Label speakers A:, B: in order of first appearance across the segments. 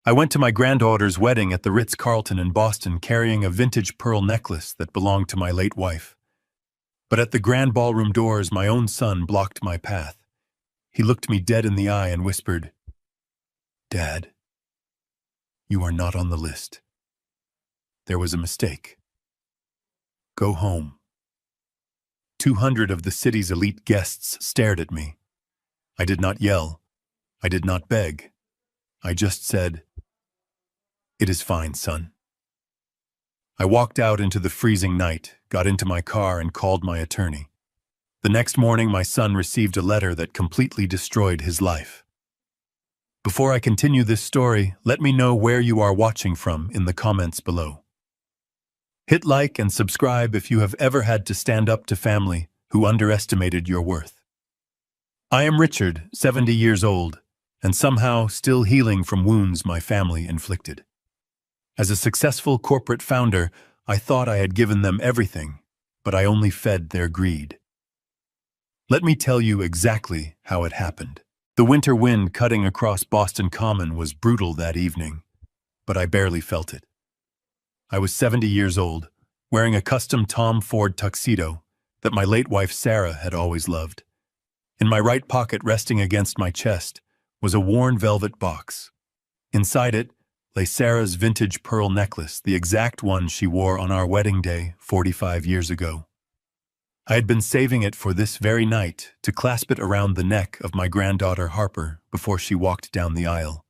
A: I went to my granddaughter's wedding at the Ritz-Carlton in Boston carrying a vintage pearl necklace that belonged to my late wife. But at the grand ballroom doors, my own son blocked my path. He looked me dead in the eye and whispered, "Dad, you are not on the list. There was a mistake. Go home." 200 of the city's elite guests stared at me. I did not yell. I did not beg. I just said, "It is fine, son." I walked out into the freezing night, got into my car, and called my attorney. The next morning, my son received a letter that completely destroyed his life. Before I continue this story, let me know where you are watching from in the comments below. Hit like and subscribe if you have ever had to stand up to family who underestimated your worth. I am Richard, 70 years old, and somehow still healing from wounds my family inflicted. As a successful corporate founder, I thought I had given them everything, but I only fed their greed. Let me tell you exactly how it happened. The winter wind cutting across Boston Common was brutal that evening, but I barely felt it. I was 70 years old, wearing a custom Tom Ford tuxedo that my late wife Sarah had always loved. In my right pocket, resting against my chest, was a worn velvet box. Inside it lay Sarah's vintage pearl necklace, the exact one she wore on our wedding day 45 years ago. I had been saving it for this very night to clasp it around the neck of my granddaughter Harper before she walked down the aisle.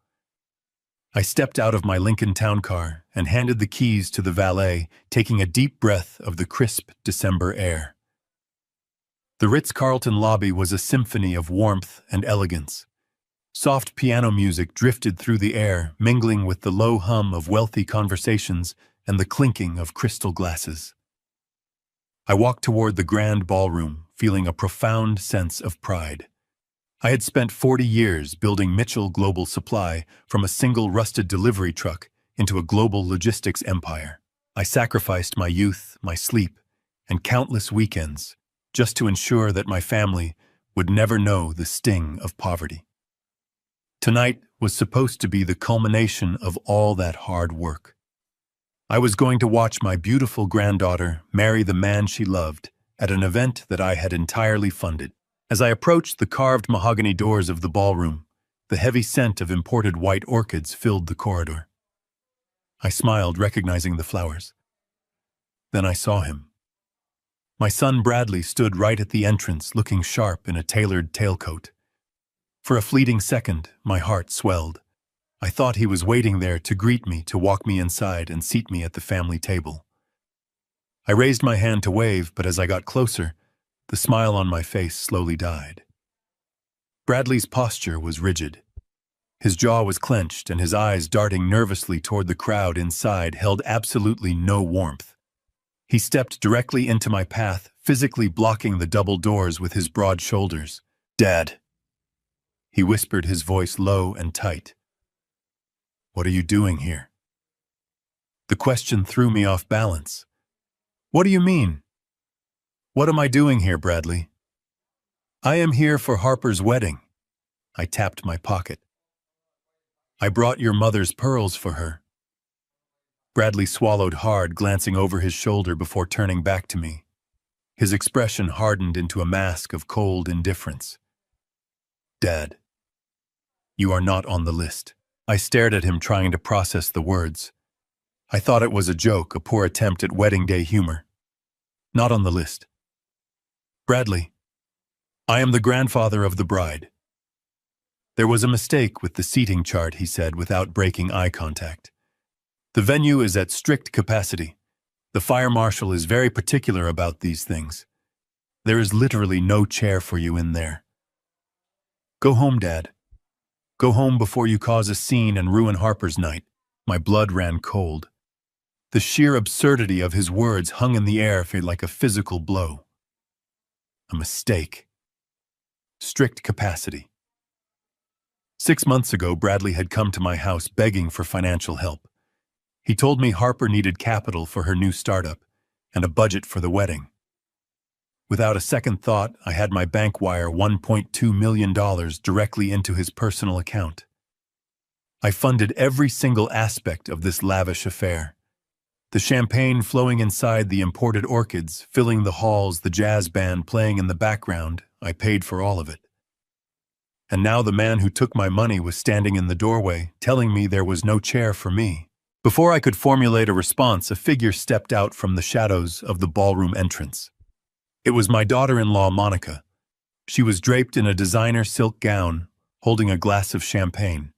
A: I stepped out of my Lincoln town car and handed the keys to the valet, taking a deep breath of the crisp December air. The Ritz-Carlton lobby was a symphony of warmth and elegance. Soft piano music drifted through the air, mingling with the low hum of wealthy conversations and the clinking of crystal glasses. I walked toward the grand ballroom, feeling a profound sense of pride. I had spent 40 years building Mitchell Global Supply from a single rusted delivery truck into a global logistics empire. I sacrificed my youth, my sleep, and countless weekends just to ensure that my family would never know the sting of poverty. Tonight was supposed to be the culmination of all that hard work. I was going to watch my beautiful granddaughter marry the man she loved at an event that I had entirely funded. As I approached the carved mahogany doors of the ballroom, the heavy scent of imported white orchids filled the corridor. I smiled, recognizing the flowers. Then I saw him. My son Bradley stood right at the entrance, looking sharp in a tailored tailcoat. For a fleeting second, my heart swelled. I thought he was waiting there to greet me, to walk me inside and seat me at the family table. I raised my hand to wave, but as I got closer, the smile on my face slowly died. Bradley's posture was rigid. His jaw was clenched, and his eyes, darting nervously toward the crowd inside, held absolutely no warmth. He stepped directly into my path, physically blocking the double doors with his broad shoulders. "Dad," he whispered, his voice low and tight. "What are you doing here?" The question threw me off balance. "What do you mean?" "What am I doing here, Bradley?" "I am here for Harper's wedding." I tapped my pocket. "I brought your mother's pearls for her." Bradley swallowed hard, glancing over his shoulder before turning back to me. His expression hardened into a mask of cold indifference. "Dad, you are not on the list." I stared at him, trying to process the words. I thought it was a joke, a poor attempt at wedding day humor. "Not on the list." "Bradley, I am the grandfather of the bride." "There was a mistake with the seating chart," he said without breaking eye contact. "The venue is at strict capacity. The fire marshal is very particular about these things. There is literally no chair for you in there. Go home, Dad. Go home before you cause a scene and ruin Harper's night." My blood ran cold. The sheer absurdity of his words hung in the air like a physical blow. A mistake. Strict capacity. 6 months ago, Bradley had come to my house begging for financial help. He told me Harper needed capital for her new startup and a budget for the wedding. Without a second thought, I had my bank wire $1.2 million directly into his personal account. I funded every single aspect of this lavish affair. The champagne flowing inside the imported orchids, filling the halls, the jazz band playing in the background, I paid for all of it. And now the man who took my money was standing in the doorway, telling me there was no chair for me. Before I could formulate a response, a figure stepped out from the shadows of the ballroom entrance. It was my daughter-in-law, Monica. She was draped in a designer silk gown, holding a glass of champagne.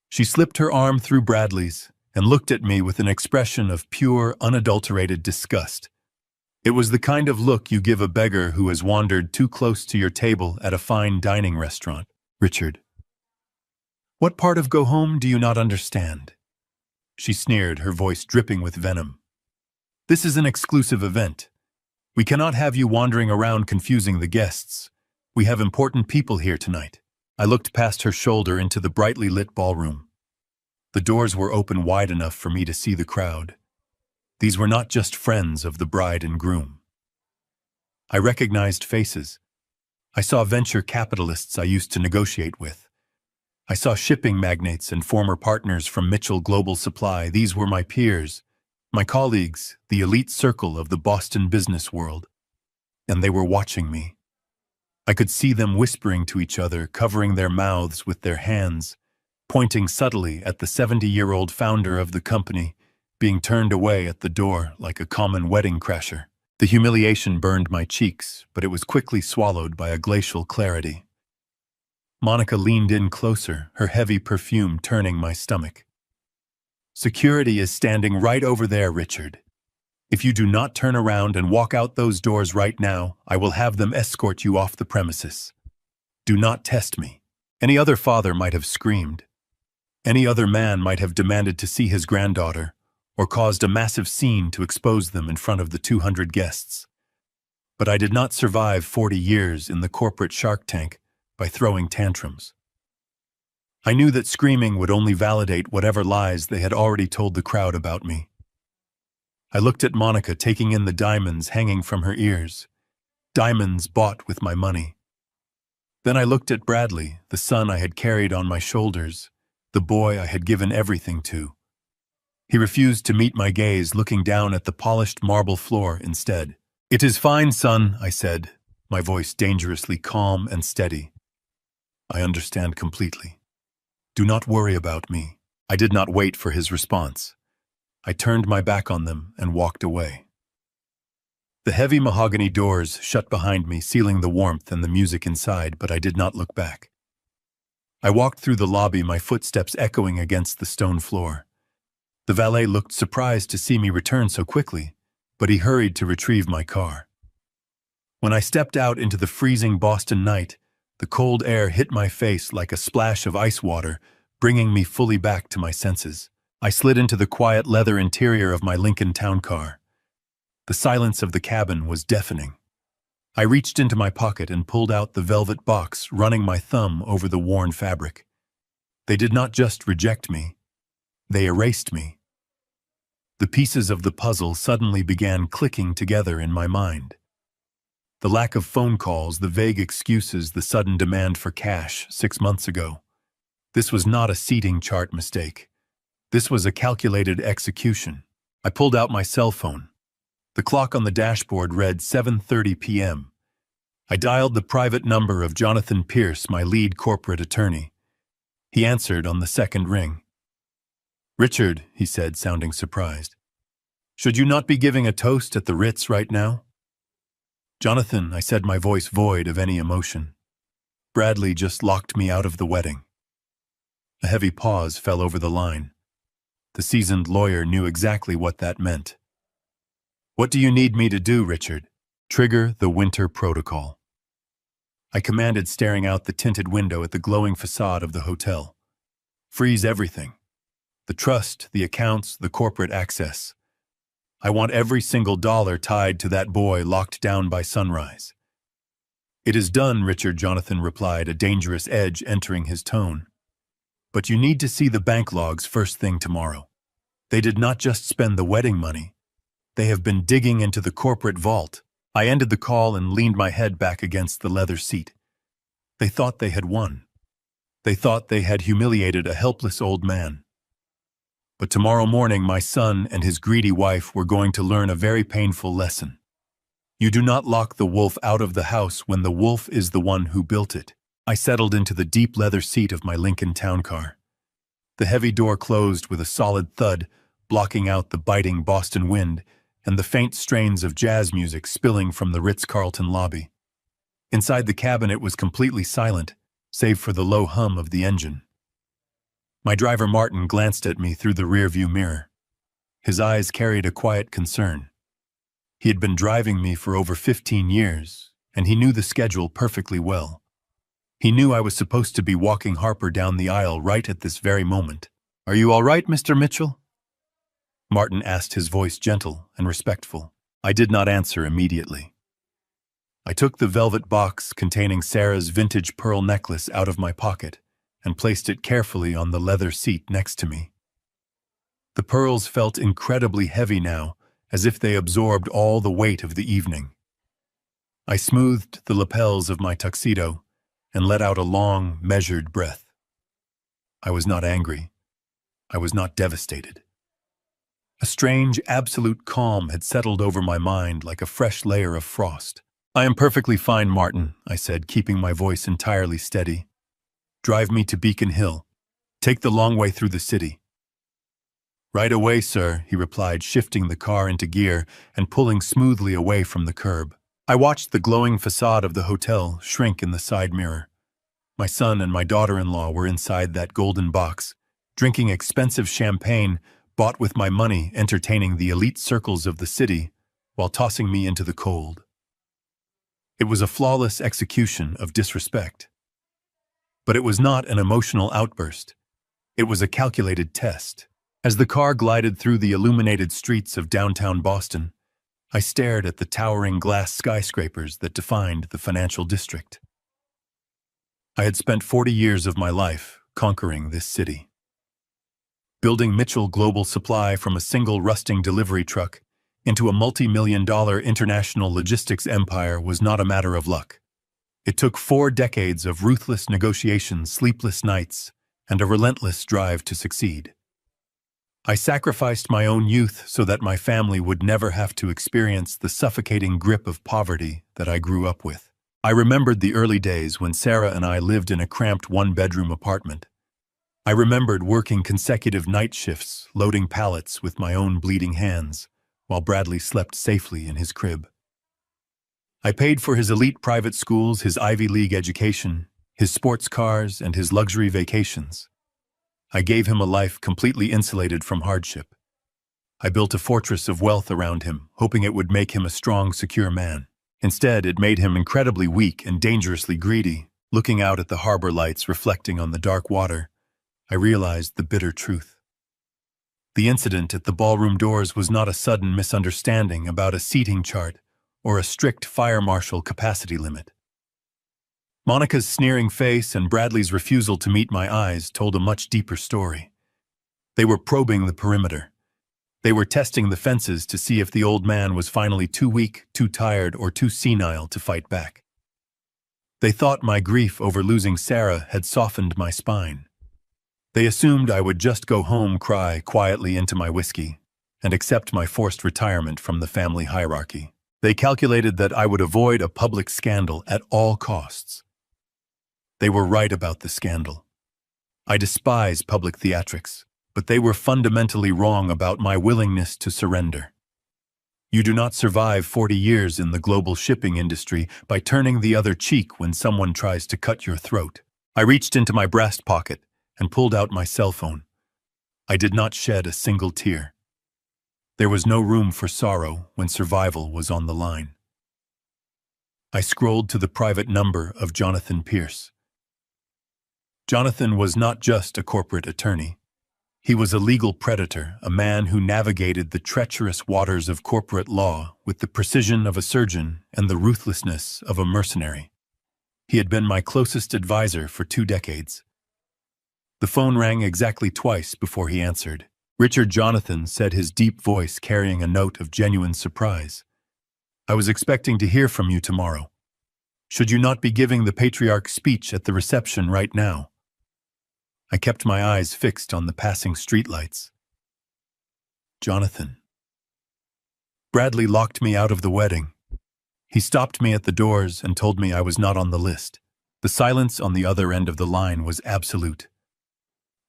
A: She slipped her arm through Bradley's and looked at me with an expression of pure, unadulterated disgust. It was the kind of look you give a beggar who has wandered too close to your table at a fine dining restaurant. Richard, what part of go home do you not understand? She sneered, her voice dripping with venom. This is an exclusive event. We cannot have you wandering around confusing the guests. We have important people here tonight. I looked past her shoulder into the brightly lit ballroom. The doors were open wide enough for me to see the crowd. These were not just friends of the bride and groom. I recognized faces. I saw venture capitalists I used to negotiate with. I saw shipping magnates and former partners from Mitchell Global Supply. These were my peers, my colleagues, the elite circle of the Boston business world. And they were watching me. I could see them whispering to each other, covering their mouths with their hands, pointing subtly at the 70-year-old founder of the company, being turned away at the door like a common wedding crasher. The humiliation burned my cheeks, but it was quickly swallowed by a glacial clarity. Monica leaned in closer, her heavy perfume turning my stomach. Security is standing right over there, Richard. If you do not turn around and walk out those doors right now, I will have them escort you off the premises. Do not test me. Any other father might have screamed. Any other man might have demanded to see his granddaughter, or caused a massive scene to expose them in front of the 200 guests. But I did not survive 40 years in the corporate shark tank by throwing tantrums. I knew that screaming would only validate whatever lies they had already told the crowd about me. I looked at Monica taking in the diamonds hanging from her ears, diamonds bought with my money. Then I looked at Bradley, the son I had carried on my shoulders, the boy I had given everything to. He refused to meet my gaze, looking down at the polished marble floor instead. "It is fine, son," I said, my voice dangerously calm and steady. "I understand completely. Do not worry about me." I did not wait for his response. I turned my back on them and walked away. The heavy mahogany doors shut behind me, sealing the warmth and the music inside, but I did not look back. I walked through the lobby, my footsteps echoing against the stone floor. The valet looked surprised to see me return so quickly, but he hurried to retrieve my car. When I stepped out into the freezing Boston night, the cold air hit my face like a splash of ice water, bringing me fully back to my senses. I slid into the quiet leather interior of my Lincoln Town Car. The silence of the cabin was deafening. I reached into my pocket and pulled out the velvet box, running my thumb over the worn fabric. They did not just reject me. They erased me. The pieces of the puzzle suddenly began clicking together in my mind. The lack of phone calls, the vague excuses, the sudden demand for cash 6 months ago. This was not a seating chart mistake. This was a calculated execution. I pulled out my cell phone. The clock on the dashboard read 7:30 p.m. I dialed the private number of Jonathan Pierce, my lead corporate attorney. He answered on the second ring. "Richard," he said, sounding surprised. "Should you not be giving a toast at the Ritz right now?" "Jonathan," I said, my voice void of any emotion. "Bradley just locked me out of the wedding." A heavy pause fell over the line. The seasoned lawyer knew exactly what that meant. "What do you need me to do, Richard?" "Trigger the winter protocol," I commanded, staring out the tinted window at the glowing facade of the hotel. "Freeze everything. The trust, the accounts, the corporate access. I want every single dollar tied to that boy locked down by sunrise." "It is done, Richard," Jonathan replied, a dangerous edge entering his tone. "But you need to see the bank logs first thing tomorrow. They did not just spend the wedding money. They have been digging into the corporate vault." I ended the call and leaned my head back against the leather seat. They thought they had won. They thought they had humiliated a helpless old man. But tomorrow morning my son and his greedy wife were going to learn a very painful lesson. You do not lock the wolf out of the house when the wolf is the one who built it. I settled into the deep leather seat of my Lincoln town car. The heavy door closed with a solid thud, blocking out the biting Boston wind and the faint strains of jazz music spilling from the Ritz-Carlton lobby. Inside the cabin it was completely silent, save for the low hum of the engine. My driver Martin glanced at me through the rearview mirror. His eyes carried a quiet concern. He had been driving me for over 15 years, and he knew the schedule perfectly well. He knew I was supposed to be walking Harper down the aisle right at this very moment. "Are you all right, Mr. Mitchell?" Martin asked, his voice gentle and respectful. I did not answer immediately. I took the velvet box containing Sarah's vintage pearl necklace out of my pocket and placed it carefully on the leather seat next to me. The pearls felt incredibly heavy now, as if they absorbed all the weight of the evening. I smoothed the lapels of my tuxedo and let out a long, measured breath. I was not angry. I was not devastated. A strange, absolute calm had settled over my mind like a fresh layer of frost. "I am perfectly fine, Martin," I said, keeping my voice entirely steady. "Drive me to Beacon Hill. Take the long way through the city." "Right away, sir," he replied, shifting the car into gear and pulling smoothly away from the curb. I watched the glowing facade of the hotel shrink in the side mirror. My son and my daughter-in-law were inside that golden box, drinking expensive champagne bought with my money, entertaining the elite circles of the city while tossing me into the cold. It was a flawless execution of disrespect. But it was not an emotional outburst. It was a calculated test. As the car glided through the illuminated streets of downtown Boston, I stared at the towering glass skyscrapers that defined the financial district. I had spent 40 years of my life conquering this city. Building Mitchell Global Supply from a single rusting delivery truck into a multi-million-dollar international logistics empire was not a matter of luck. It took 4 decades of ruthless negotiations, sleepless nights, and a relentless drive to succeed. I sacrificed my own youth so that my family would never have to experience the suffocating grip of poverty that I grew up with. I remembered the early days when Sarah and I lived in a cramped one-bedroom apartment. I remembered working consecutive night shifts, loading pallets with my own bleeding hands, while Bradley slept safely in his crib. I paid for his elite private schools, his Ivy League education, his sports cars, and his luxury vacations. I gave him a life completely insulated from hardship. I built a fortress of wealth around him, hoping it would make him a strong, secure man. Instead, it made him incredibly weak and dangerously greedy. Looking out at the harbor lights reflecting on the dark water, I realized the bitter truth. The incident at the ballroom doors was not a sudden misunderstanding about a seating chart or a strict fire marshal capacity limit. Monica's sneering face and Bradley's refusal to meet my eyes told a much deeper story. They were probing the perimeter. They were testing the fences to see if the old man was finally too weak, too tired, or too senile to fight back. They thought my grief over losing Sarah had softened my spine. They assumed I would just go home, cry quietly into my whiskey, and accept my forced retirement from the family hierarchy. They calculated that I would avoid a public scandal at all costs. They were right about the scandal. I despise public theatrics, but they were fundamentally wrong about my willingness to surrender. You do not survive 40 years in the global shipping industry by turning the other cheek when someone tries to cut your throat. I reached into my breast pocket and pulled out my cell phone. I did not shed a single tear. There was no room for sorrow when survival was on the line. I scrolled to the private number of Jonathan Pierce. Jonathan was not just a corporate attorney. He was a legal predator, a man who navigated the treacherous waters of corporate law with the precision of a surgeon and the ruthlessness of a mercenary. He had been my closest advisor for 2 decades. The phone rang exactly twice before he answered. Richard Jonathan, said, his deep voice carrying a note of genuine surprise. "I was expecting to hear from you tomorrow. Should you not be giving the patriarch's speech at the reception right now?" I kept my eyes fixed on the passing streetlights. Jonathan. Bradley locked me out of the wedding. He stopped me at the doors and told me I was not on the list. The silence on the other end of the line was absolute.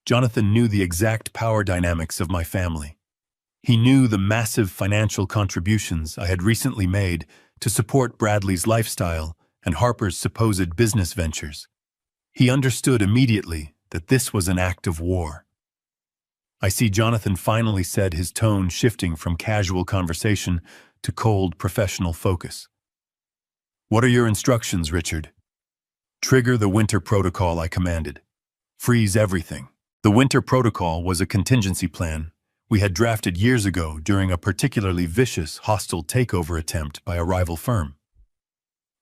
A: Jonathan knew the exact power dynamics of my family. He knew the massive financial contributions I had recently made to support Bradley's lifestyle and Harper's supposed business ventures. He understood immediately that this was an act of war. I see Jonathan finally said, his tone shifting from casual conversation to cold professional focus. "What are your instructions, Richard?" "Trigger the winter protocol," I commanded. "Freeze everything." The winter protocol was a contingency plan we had drafted years ago during a particularly vicious, hostile takeover attempt by a rival firm.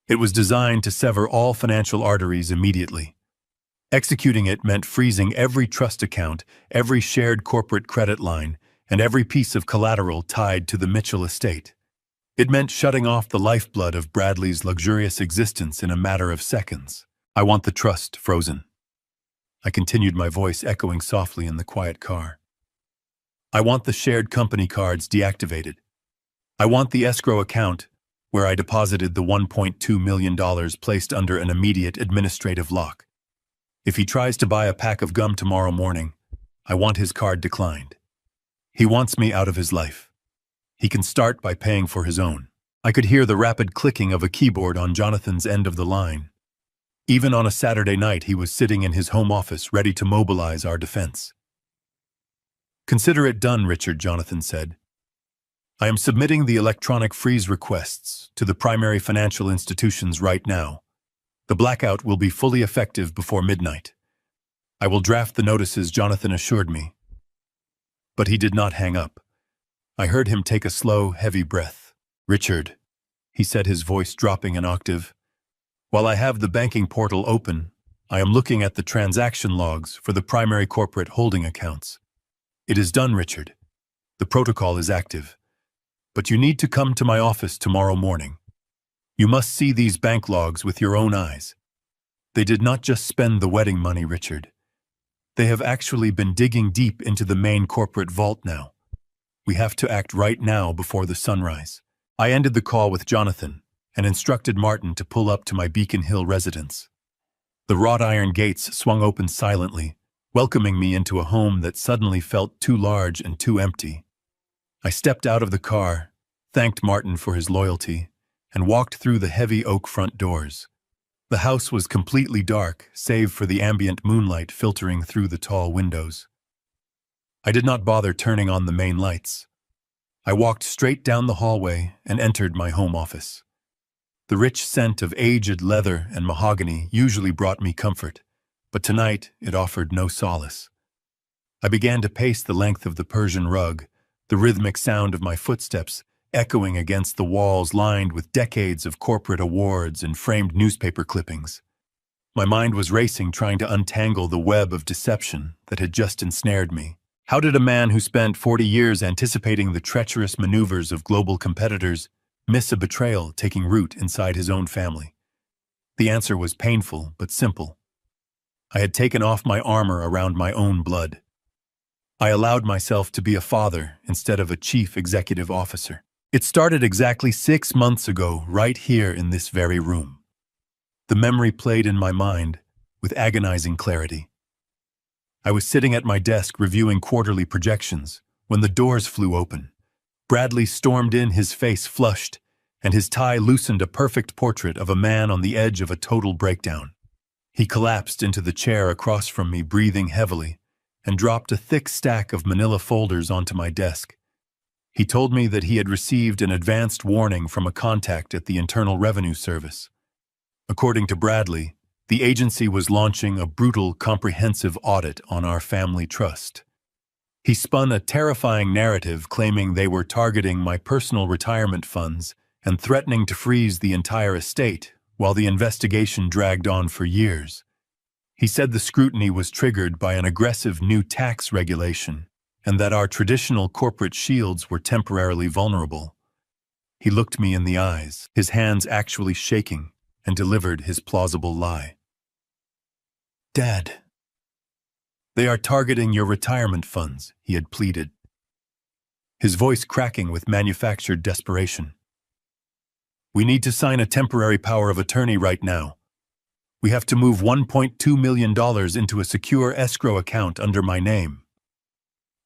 A: It was designed to sever all financial arteries immediately. Executing it meant freezing every trust account, every shared corporate credit line, and every piece of collateral tied to the Mitchell estate. It meant shutting off the lifeblood of Bradley's luxurious existence in a matter of seconds. "I want the trust frozen." I continued, my voice echoing softly in the quiet car. "I want the shared company cards deactivated. I want the escrow account where I deposited the $1.2 million placed under an immediate administrative lock. If he tries to buy a pack of gum tomorrow morning, I want his card declined. He wants me out of his life. He can start by paying for his own." I could hear the rapid clicking of a keyboard on Jonathan's end of the line. Even on a Saturday night, he was sitting in his home office ready to mobilize our defense. "Consider it done, Richard," Jonathan said. "I am submitting the electronic freeze requests to the primary financial institutions right now. The blackout will be fully effective before midnight. I will draft the notices," Jonathan assured me. But he did not hang up. I heard him take a slow, heavy breath. "Richard," he said, his voice dropping an octave, "while I have the banking portal open, I am looking at the transaction logs for the primary corporate holding accounts. It is done, Richard. The protocol is active. But you need to come to my office tomorrow morning. You must see these bank logs with your own eyes. They did not just spend the wedding money, Richard. They have actually been digging deep into the main corporate vault now. We have to act right now before the sunrise." I ended the call with Jonathan and instructed Martin to pull up to my Beacon Hill residence. The wrought iron gates swung open silently, welcoming me into a home that suddenly felt too large and too empty. I stepped out of the car, thanked Martin for his loyalty, and walked through the heavy oak front doors. The house was completely dark, save for the ambient moonlight filtering through the tall windows. I did not bother turning on the main lights. I walked straight down the hallway and entered my home office. The rich scent of aged leather and mahogany usually brought me comfort, but tonight it offered no solace. I began to pace the length of the Persian rug, the rhythmic sound of my footsteps echoing against the walls lined with decades of corporate awards and framed newspaper clippings. My mind was racing, trying to untangle the web of deception that had just ensnared me. How did a man who spent 40 years anticipating the treacherous maneuvers of global competitors miss a betrayal taking root inside his own family? The answer was painful but simple. I had taken off my armor around my own blood. I allowed myself to be a father instead of a chief executive officer. It started exactly 6 months ago, right here in this very room. The memory played in my mind with agonizing clarity. I was sitting at my desk reviewing quarterly projections when the doors flew open. Bradley stormed in, his face flushed, and his tie loosened a perfect portrait of a man on the edge of a total breakdown. He collapsed into the chair across from me, breathing heavily, and dropped a thick stack of manila folders onto my desk. He told me that he had received an advanced warning from a contact at the Internal Revenue Service. According to Bradley, the agency was launching a brutal, comprehensive audit on our family trust. He spun a terrifying narrative claiming they were targeting my personal retirement funds and threatening to freeze the entire estate while the investigation dragged on for years. He said the scrutiny was triggered by an aggressive new tax regulation and that our traditional corporate shields were temporarily vulnerable. He looked me in the eyes, his hands actually shaking, and delivered his plausible lie. "Dad, They are targeting your retirement funds, he had pleaded, his voice cracking with manufactured desperation. We need to sign a temporary power of attorney right now. We have to move $1.2 million into a secure escrow account under my name.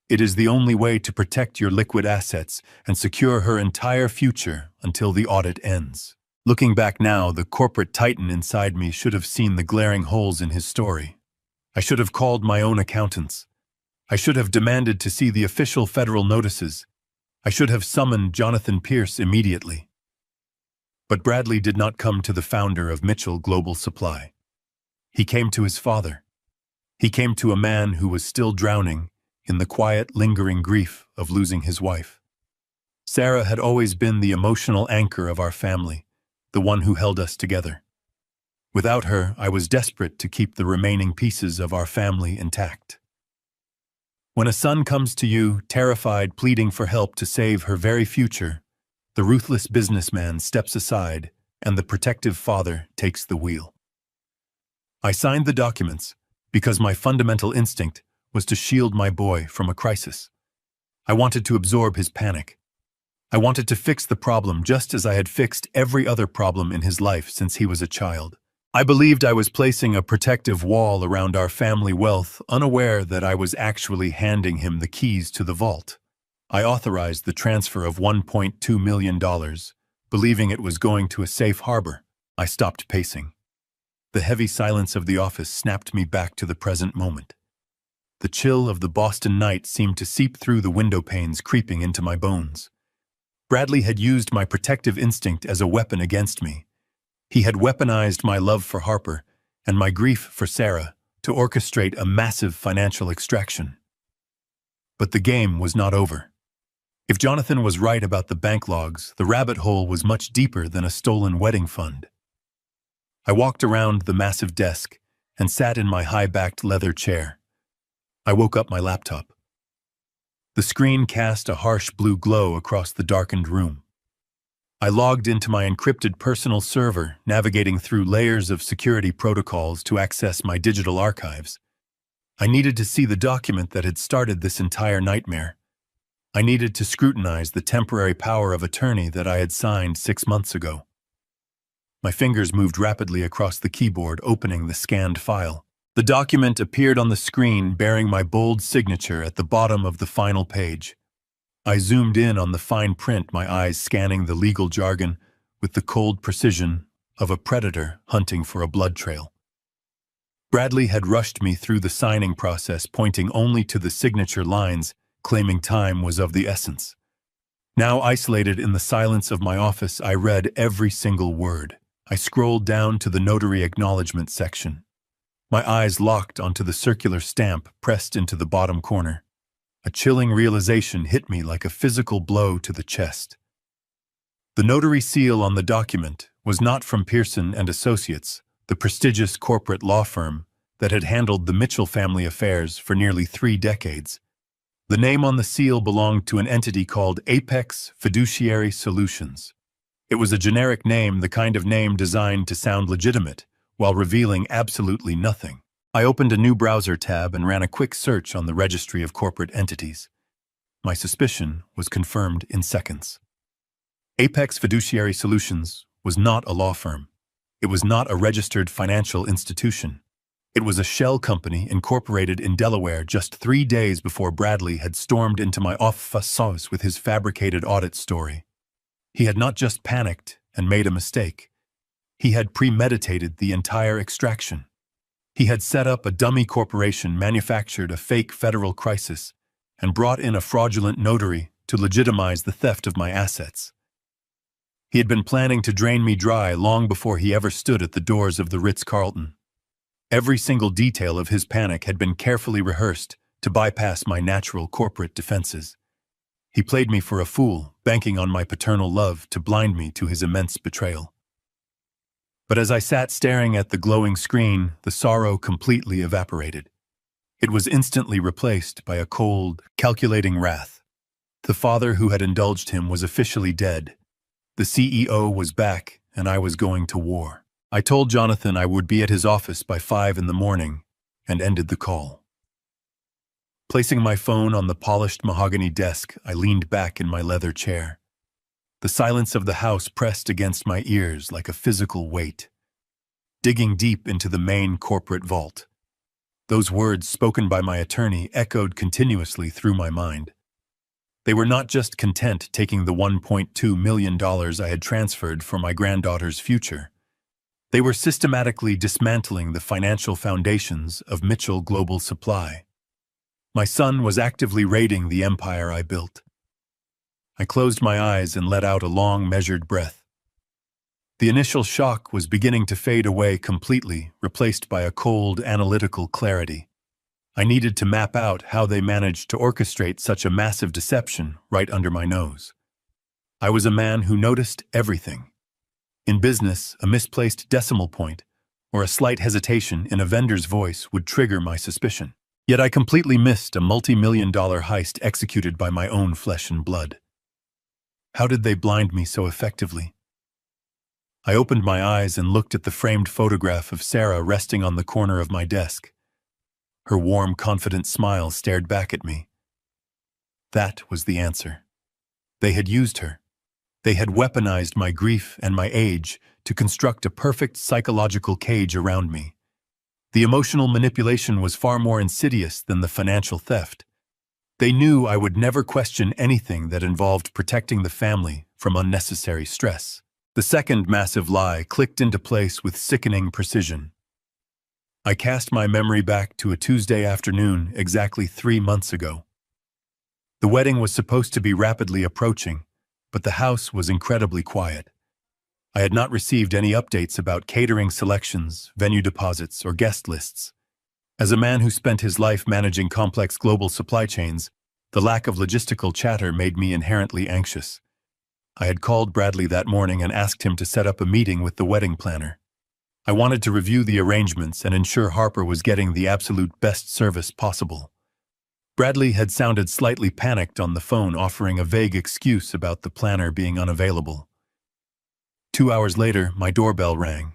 A: It is the only way to protect your liquid assets and secure her entire future until the audit ends. Looking back now, the corporate titan inside me should have seen the glaring holes in his story. I should have called my own accountants. I should have demanded to see the official federal notices. I should have summoned Jonathan Pierce immediately. But Bradley did not come to the founder of Mitchell Global Supply. He came to his father. He came to a man who was still drowning in the quiet, lingering grief of losing his wife. Sarah had always been the emotional anchor of our family, the one who held us together. Without her, I was desperate to keep the remaining pieces of our family intact. When a son comes to you, terrified, pleading for help to save her very future, the ruthless businessman steps aside and the protective father takes the wheel. I signed the documents because my fundamental instinct was to shield my boy from a crisis. I wanted to absorb his panic. I wanted to fix the problem just as I had fixed every other problem in his life since he was a child. I believed I was placing a protective wall around our family wealth, unaware that I was actually handing him the keys to the vault. I authorized the transfer of $1.2 million, believing it was going to a safe harbor. I stopped pacing. The heavy silence of the office snapped me back to the present moment. The chill of the Boston night seemed to seep through the window panes, creeping into my bones. Bradley had used my protective instinct as a weapon against me. He had weaponized my love for Harper and my grief for Sarah to orchestrate a massive financial extraction. But the game was not over. If Jonathan was right about the bank logs, the rabbit hole was much deeper than a stolen wedding fund. I walked around the massive desk and sat in my high-backed leather chair. I woke up my laptop. The screen cast a harsh blue glow across the darkened room. I logged into my encrypted personal server, navigating through layers of security protocols to access my digital archives. I needed to see the document that had started this entire nightmare. I needed to scrutinize the temporary power of attorney that I had signed 6 months ago. My fingers moved rapidly across the keyboard, opening the scanned file. The document appeared on the screen, bearing my bold signature at the bottom of the final page. I zoomed in on the fine print, my eyes scanning the legal jargon with the cold precision of a predator hunting for a blood trail. Bradley had rushed me through the signing process, pointing only to the signature lines, claiming time was of the essence. Now isolated in the silence of my office, I read every single word. I scrolled down to the notary acknowledgement section. My eyes locked onto the circular stamp pressed into the bottom corner. A chilling realization hit me like a physical blow to the chest. The notary seal on the document was not from Pearson and Associates, the prestigious corporate law firm that had handled the Mitchell family affairs for nearly 3 decades. The name on the seal belonged to an entity called Apex Fiduciary Solutions. It was a generic name, the kind of name designed to sound legitimate, while revealing absolutely nothing. I opened a new browser tab and ran a quick search on the registry of corporate entities. My suspicion was confirmed in seconds. Apex Fiduciary Solutions was not a law firm. It was not a registered financial institution. It was a shell company incorporated in Delaware just 3 days before Bradley had stormed into my office with his fabricated audit story. He had not just panicked and made a mistake. He had premeditated the entire extraction. He had set up a dummy corporation, manufactured a fake federal crisis, and brought in a fraudulent notary to legitimize the theft of my assets. He had been planning to drain me dry long before he ever stood at the doors of the Ritz-Carlton. Every single detail of his panic had been carefully rehearsed to bypass my natural corporate defenses. He played me for a fool, banking on my paternal love to blind me to his immense betrayal. But as I sat staring at the glowing screen, the sorrow completely evaporated. It was instantly replaced by a cold, calculating wrath. The father who had indulged him was officially dead. The CEO was back, and I was going to war. I told Jonathan I would be at his office by 5 in the morning, and ended the call. Placing my phone on the polished mahogany desk, I leaned back in my leather chair. The silence of the house pressed against my ears like a physical weight. Digging deep into the main corporate vault, those words spoken by my attorney echoed continuously through my mind. They were not just content taking the $1.2 million I had transferred for my granddaughter's future. They were systematically dismantling the financial foundations of Mitchell Global Supply. My son was actively raiding the empire I built. I closed my eyes and let out a long, measured breath. The initial shock was beginning to fade away completely, replaced by a cold, analytical clarity. I needed to map out how they managed to orchestrate such a massive deception right under my nose. I was a man who noticed everything. In business, a misplaced decimal point or a slight hesitation in a vendor's voice would trigger my suspicion. Yet I completely missed a multi-million-dollar heist executed by my own flesh and blood. How did they blind me so effectively? I opened my eyes and looked at the framed photograph of Sarah resting on the corner of my desk. Her warm, confident smile stared back at me. That was the answer. They had used her. They had weaponized my grief and my age to construct a perfect psychological cage around me. The emotional manipulation was far more insidious than the financial theft. They knew I would never question anything that involved protecting the family from unnecessary stress. The second massive lie clicked into place with sickening precision. I cast my memory back to a Tuesday afternoon exactly 3 months ago. The wedding was supposed to be rapidly approaching, but the house was incredibly quiet. I had not received any updates about catering selections, venue deposits, or guest lists. As a man who spent his life managing complex global supply chains, the lack of logistical chatter made me inherently anxious. I had called Bradley that morning and asked him to set up a meeting with the wedding planner. I wanted to review the arrangements and ensure Harper was getting the absolute best service possible. Bradley had sounded slightly panicked on the phone, offering a vague excuse about the planner being unavailable. 2 hours later, my doorbell rang.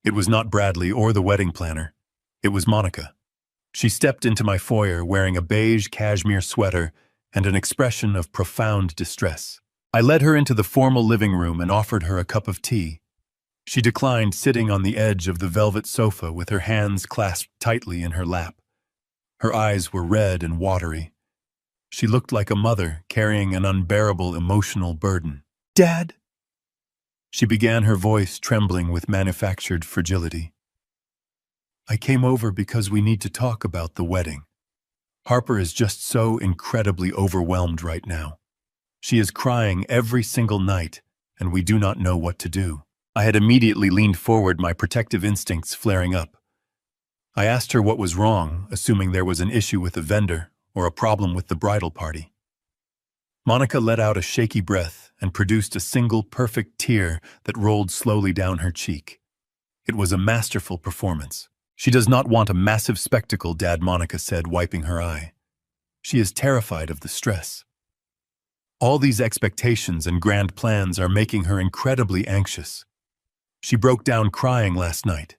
A: It was not Bradley or the wedding planner. It was Monica. She stepped into my foyer wearing a beige cashmere sweater and an expression of profound distress. I led her into the formal living room and offered her a cup of tea. She declined, sitting on the edge of the velvet sofa with her hands clasped tightly in her lap. Her eyes were red and watery. She looked like a mother carrying an unbearable emotional burden. "Dad?" She began, her voice trembling with manufactured fragility. "I came over because we need to talk about the wedding. Harper is just so incredibly overwhelmed right now. She is crying every single night, and we do not know what to do." I had immediately leaned forward, my protective instincts flaring up. I asked her what was wrong, assuming there was an issue with the vendor or a problem with the bridal party. Monica let out a shaky breath and produced a single perfect tear that rolled slowly down her cheek. It was a masterful performance. "She does not want a massive spectacle, Dad," Monica said, wiping her eye. "She is terrified of the stress. All these expectations and grand plans are making her incredibly anxious. She broke down crying last night.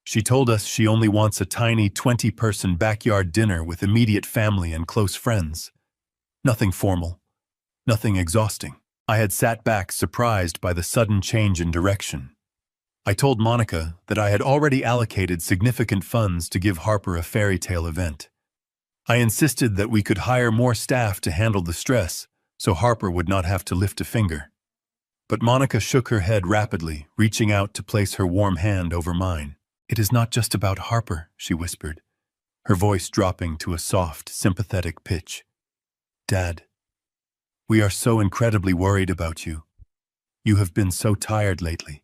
A: She told us she only wants a tiny 20-person backyard dinner with immediate family and close friends. Nothing formal, nothing exhausting." I had sat back, surprised by the sudden change in direction. I told Monica that I had already allocated significant funds to give Harper a fairy tale event. I insisted that we could hire more staff to handle the stress, so Harper would not have to lift a finger. But Monica shook her head rapidly, reaching out to place her warm hand over mine. "It is not just about Harper," she whispered, her voice dropping to a soft, sympathetic pitch. "Dad, we are so incredibly worried about you. You have been so tired lately.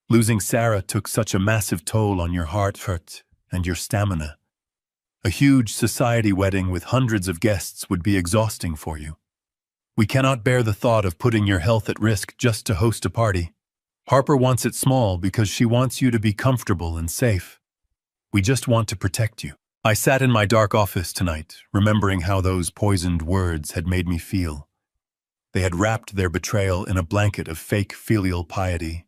A: Losing Sarah took such a massive toll on your heart and your stamina. A huge society wedding with hundreds of guests would be exhausting for you. We cannot bear the thought of putting your health at risk just to host a party. Harper wants it small because she wants you to be comfortable and safe. We just want to protect you." I sat in my dark office tonight, remembering how those poisoned words had made me feel. They had wrapped their betrayal in a blanket of fake filial piety.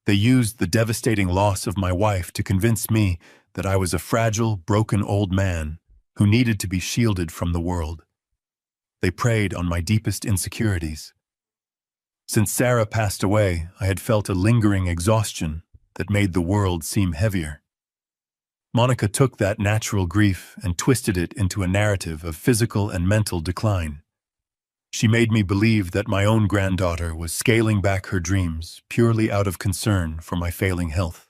A: They used the devastating loss of my wife to convince me that I was a fragile, broken old man who needed to be shielded from the world. They preyed on my deepest insecurities. Since Sarah passed away, I had felt a lingering exhaustion that made the world seem heavier. Monica took that natural grief and twisted it into a narrative of physical and mental decline. She made me believe that my own granddaughter was scaling back her dreams purely out of concern for my failing health.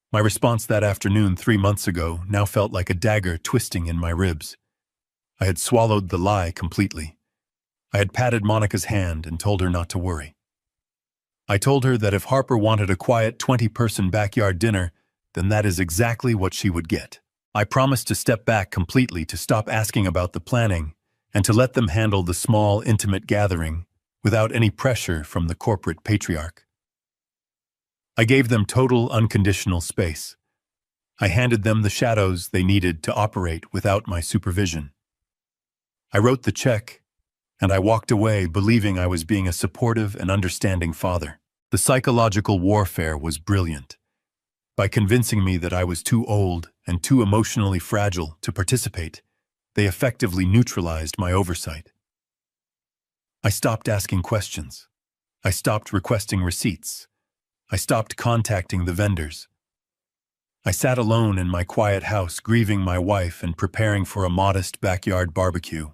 A: My response that afternoon 3 months ago now felt like a dagger twisting in my ribs. I had swallowed the lie completely. I had patted Monica's hand and told her not to worry. I told her that if Harper wanted a quiet 20-person backyard dinner, then that is exactly what she would get. I promised to step back completely, to stop asking about the planning, and to let them handle the small, intimate gathering without any pressure from the corporate patriarch. I gave them total, unconditional space. I handed them the shadows they needed to operate without my supervision. I wrote the check, and I walked away believing I was being a supportive and understanding father. The psychological warfare was brilliant. By convincing me that I was too old and too emotionally fragile to participate, they effectively neutralized my oversight. I stopped asking questions. I stopped requesting receipts. I stopped contacting the vendors. I sat alone in my quiet house, grieving my wife and preparing for a modest backyard barbecue.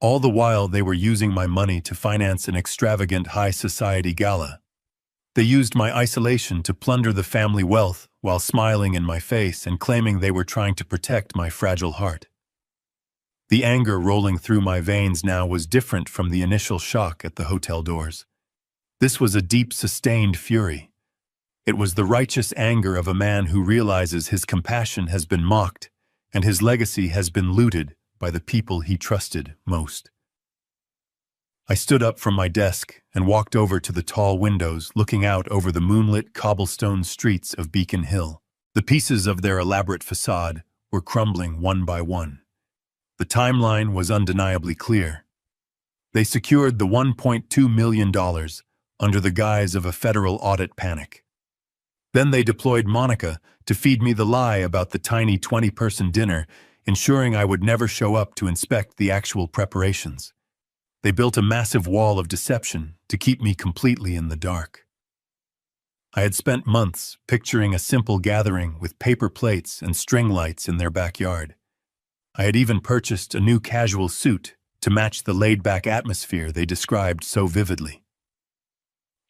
A: All the while, they were using my money to finance an extravagant high society gala. They used my isolation to plunder the family wealth while smiling in my face and claiming they were trying to protect my fragile heart. The anger rolling through my veins now was different from the initial shock at the hotel doors. This was a deep, sustained fury. It was the righteous anger of a man who realizes his compassion has been mocked and his legacy has been looted by the people he trusted most. I stood up from my desk and walked over to the tall windows looking out over the moonlit cobblestone streets of Beacon Hill. The pieces of their elaborate facade were crumbling one by one. The timeline was undeniably clear. They secured the $1.2 million under the guise of a federal audit panic. Then they deployed Monica to feed me the lie about the tiny 20-person dinner, ensuring I would never show up to inspect the actual preparations. They built a massive wall of deception to keep me completely in the dark. I had spent months picturing a simple gathering with paper plates and string lights in their backyard. I had even purchased a new casual suit to match the laid-back atmosphere they described so vividly.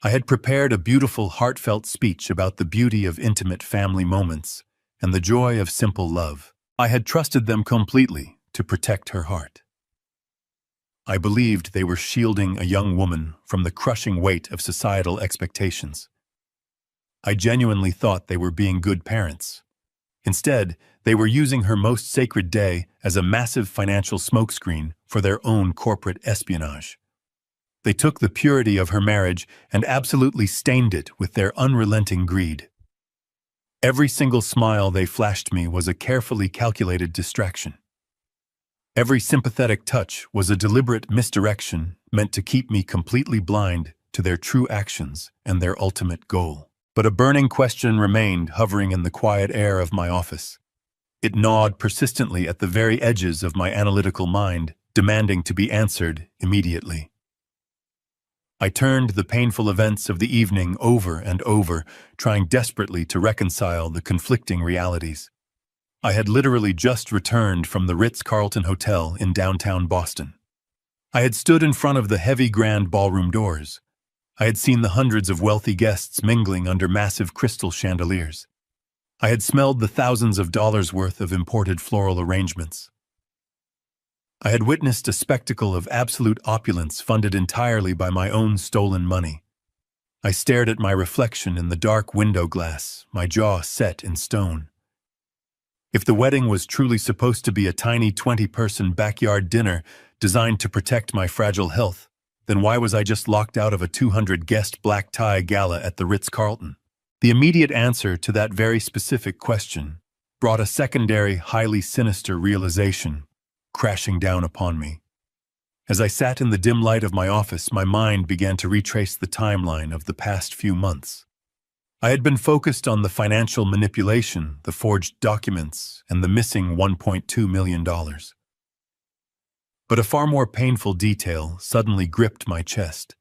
A: I had prepared a beautiful, heartfelt speech about the beauty of intimate family moments and the joy of simple love. I had trusted them completely to protect her heart. I believed they were shielding a young woman from the crushing weight of societal expectations. I genuinely thought they were being good parents. Instead, they were using her most sacred day as a massive financial smokescreen for their own corporate espionage. They took the purity of her marriage and absolutely stained it with their unrelenting greed. Every single smile they flashed me was a carefully calculated distraction. Every sympathetic touch was a deliberate misdirection meant to keep me completely blind to their true actions and their ultimate goal. But a burning question remained hovering in the quiet air of my office. It gnawed persistently at the very edges of my analytical mind, demanding to be answered immediately. I turned the painful events of the evening over and over, trying desperately to reconcile the conflicting realities. I had literally just returned from the Ritz-Carlton Hotel in downtown Boston. I had stood in front of the heavy grand ballroom doors. I had seen the hundreds of wealthy guests mingling under massive crystal chandeliers. I had smelled the thousands of dollars worth of imported floral arrangements. I had witnessed a spectacle of absolute opulence funded entirely by my own stolen money. I stared at my reflection in the dark window glass, my jaw set in stone. If the wedding was truly supposed to be a tiny 20-person backyard dinner designed to protect my fragile health, then why was I just locked out of a 200-guest black tie gala at the Ritz-Carlton? The immediate answer to that very specific question brought a secondary, highly sinister realization crashing down upon me. As I sat in the dim light of my office, my mind began to retrace the timeline of the past few months. I had been focused on the financial manipulation, the forged documents, and the missing $1.2 million. But a far more painful detail suddenly gripped my chest.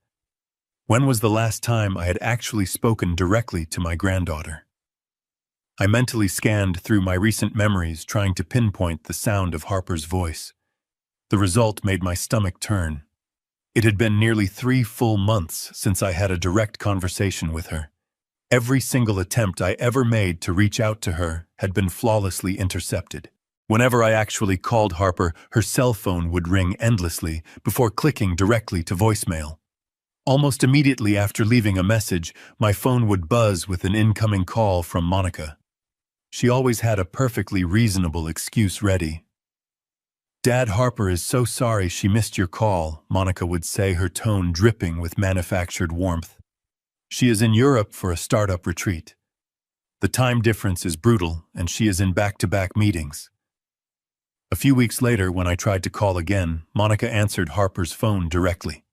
A: When was the last time I had actually spoken directly to my granddaughter? I mentally scanned through my recent memories, trying to pinpoint the sound of Harper's voice. The result made my stomach turn. It had been nearly 3 full months since I had a direct conversation with her. Every single attempt I ever made to reach out to her had been flawlessly intercepted. Whenever I actually called Harper, her cell phone would ring endlessly before clicking directly to voicemail. Almost immediately after leaving a message, my phone would buzz with an incoming call from Monica. She always had a perfectly reasonable excuse ready. "Dad, Harper is so sorry she missed your call," Monica would say, her tone dripping with manufactured warmth. "She is in Europe for a startup retreat. The time difference is brutal, and she is in back-to-back meetings." A few weeks later, when I tried to call again, Monica answered Harper's phone directly.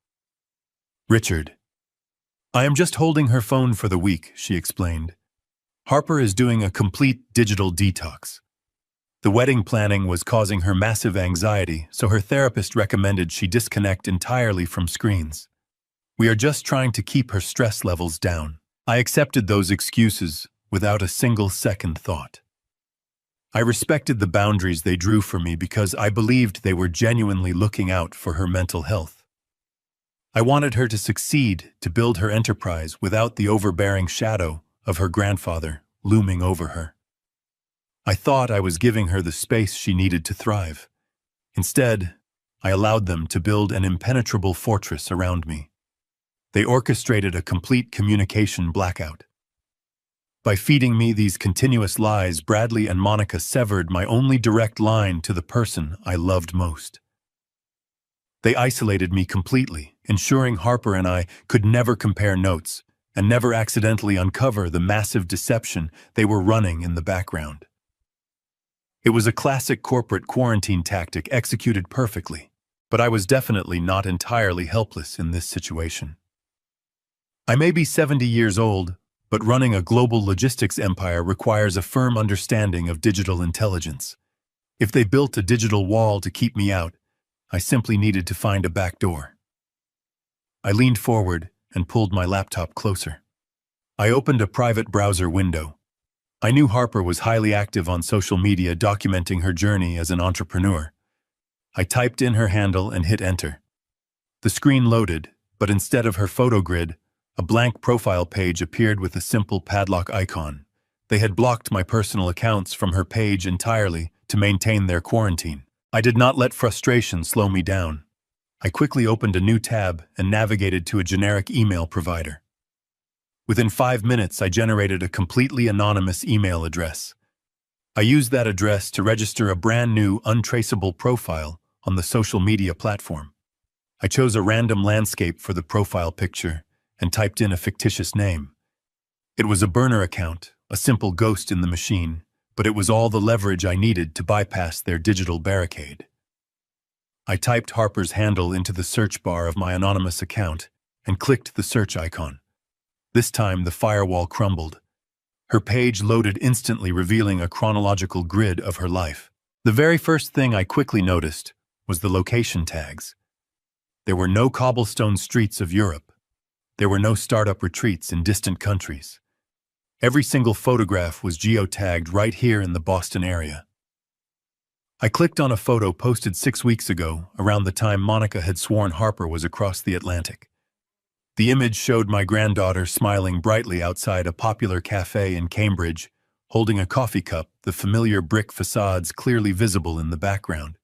A: "Richard, I am just holding her phone for the week," she explained. "Harper is doing a complete digital detox. The wedding planning was causing her massive anxiety, so her therapist recommended she disconnect entirely from screens. We are just trying to keep her stress levels down." I accepted those excuses without a single second thought. I respected the boundaries they drew for me because I believed they were genuinely looking out for her mental health. I wanted her to succeed, to build her enterprise without the overbearing shadow of her grandfather looming over her. I thought I was giving her the space she needed to thrive. Instead, I allowed them to build an impenetrable fortress around me. They orchestrated a complete communication blackout. By feeding me these continuous lies, Bradley and Monica severed my only direct line to the person I loved most. They isolated me completely, ensuring Harper and I could never compare notes and never accidentally uncover the massive deception they were running in the background. It was a classic corporate quarantine tactic executed perfectly, but I was definitely not entirely helpless in this situation. I may be 70 years old, but running a global logistics empire requires a firm understanding of digital intelligence. If they built a digital wall to keep me out, I simply needed to find a back door. I leaned forward and pulled my laptop closer. I opened a private browser window. I knew Harper was highly active on social media, documenting her journey as an entrepreneur. I typed in her handle and hit enter. The screen loaded, but instead of her photo grid, a blank profile page appeared with a simple padlock icon. They had blocked my personal accounts from her page entirely to maintain their quarantine. I did not let frustration slow me down. I quickly opened a new tab and navigated to a generic email provider. Within 5 minutes, I generated a completely anonymous email address. I used that address to register a brand new, untraceable profile on the social media platform. I chose a random landscape for the profile picture and typed in a fictitious name. It was a burner account, a simple ghost in the machine, but it was all the leverage I needed to bypass their digital barricade. I typed Harper's handle into the search bar of my anonymous account and clicked the search icon. This time, the firewall crumbled. Her page loaded instantly, revealing a chronological grid of her life. The very first thing I quickly noticed was the location tags. There were no cobblestone streets of Europe. There were no startup retreats in distant countries. Every single photograph was geotagged right here in the Boston area. I clicked on a photo posted 6 weeks ago, around the time Monica had sworn Harper was across the Atlantic. The image showed my granddaughter smiling brightly outside a popular cafe in Cambridge, holding a coffee cup, the familiar brick facades clearly visible in the background.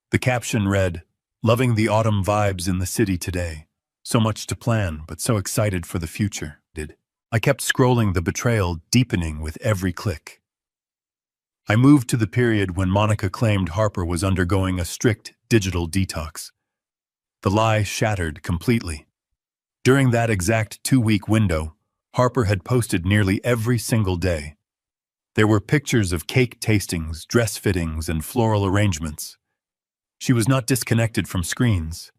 A: The caption read, "Loving the autumn vibes in the city today. So much to plan, but so excited for the future." I kept scrolling, the betrayal deepening with every click. I moved to the period when Monica claimed Harper was undergoing a strict digital detox. The lie shattered completely. During that exact 2-week window, Harper had posted nearly every single day. There were pictures of cake tastings, dress fittings, and floral arrangements. She was not disconnected from screens.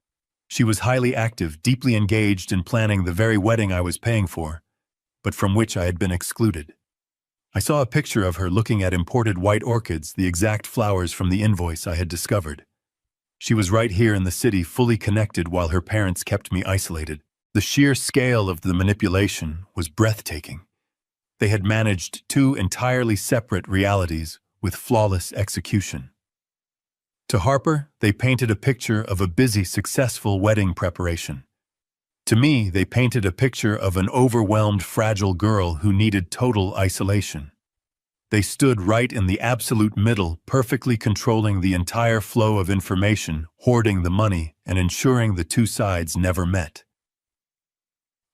A: She was highly active, deeply engaged in planning the very wedding I was paying for. but from which I had been excluded. I saw a picture of her looking at imported white orchids, the exact flowers from the invoice I had discovered. She was right here in the city, fully connected, while her parents kept me isolated. The sheer scale of the manipulation was breathtaking. They had managed two entirely separate realities with flawless execution. To Harper, they painted a picture of a busy, successful wedding preparation. To me, they painted a picture of an overwhelmed, fragile girl who needed total isolation. They stood right in the absolute middle, perfectly controlling the entire flow of information, hoarding the money, and ensuring the two sides never met.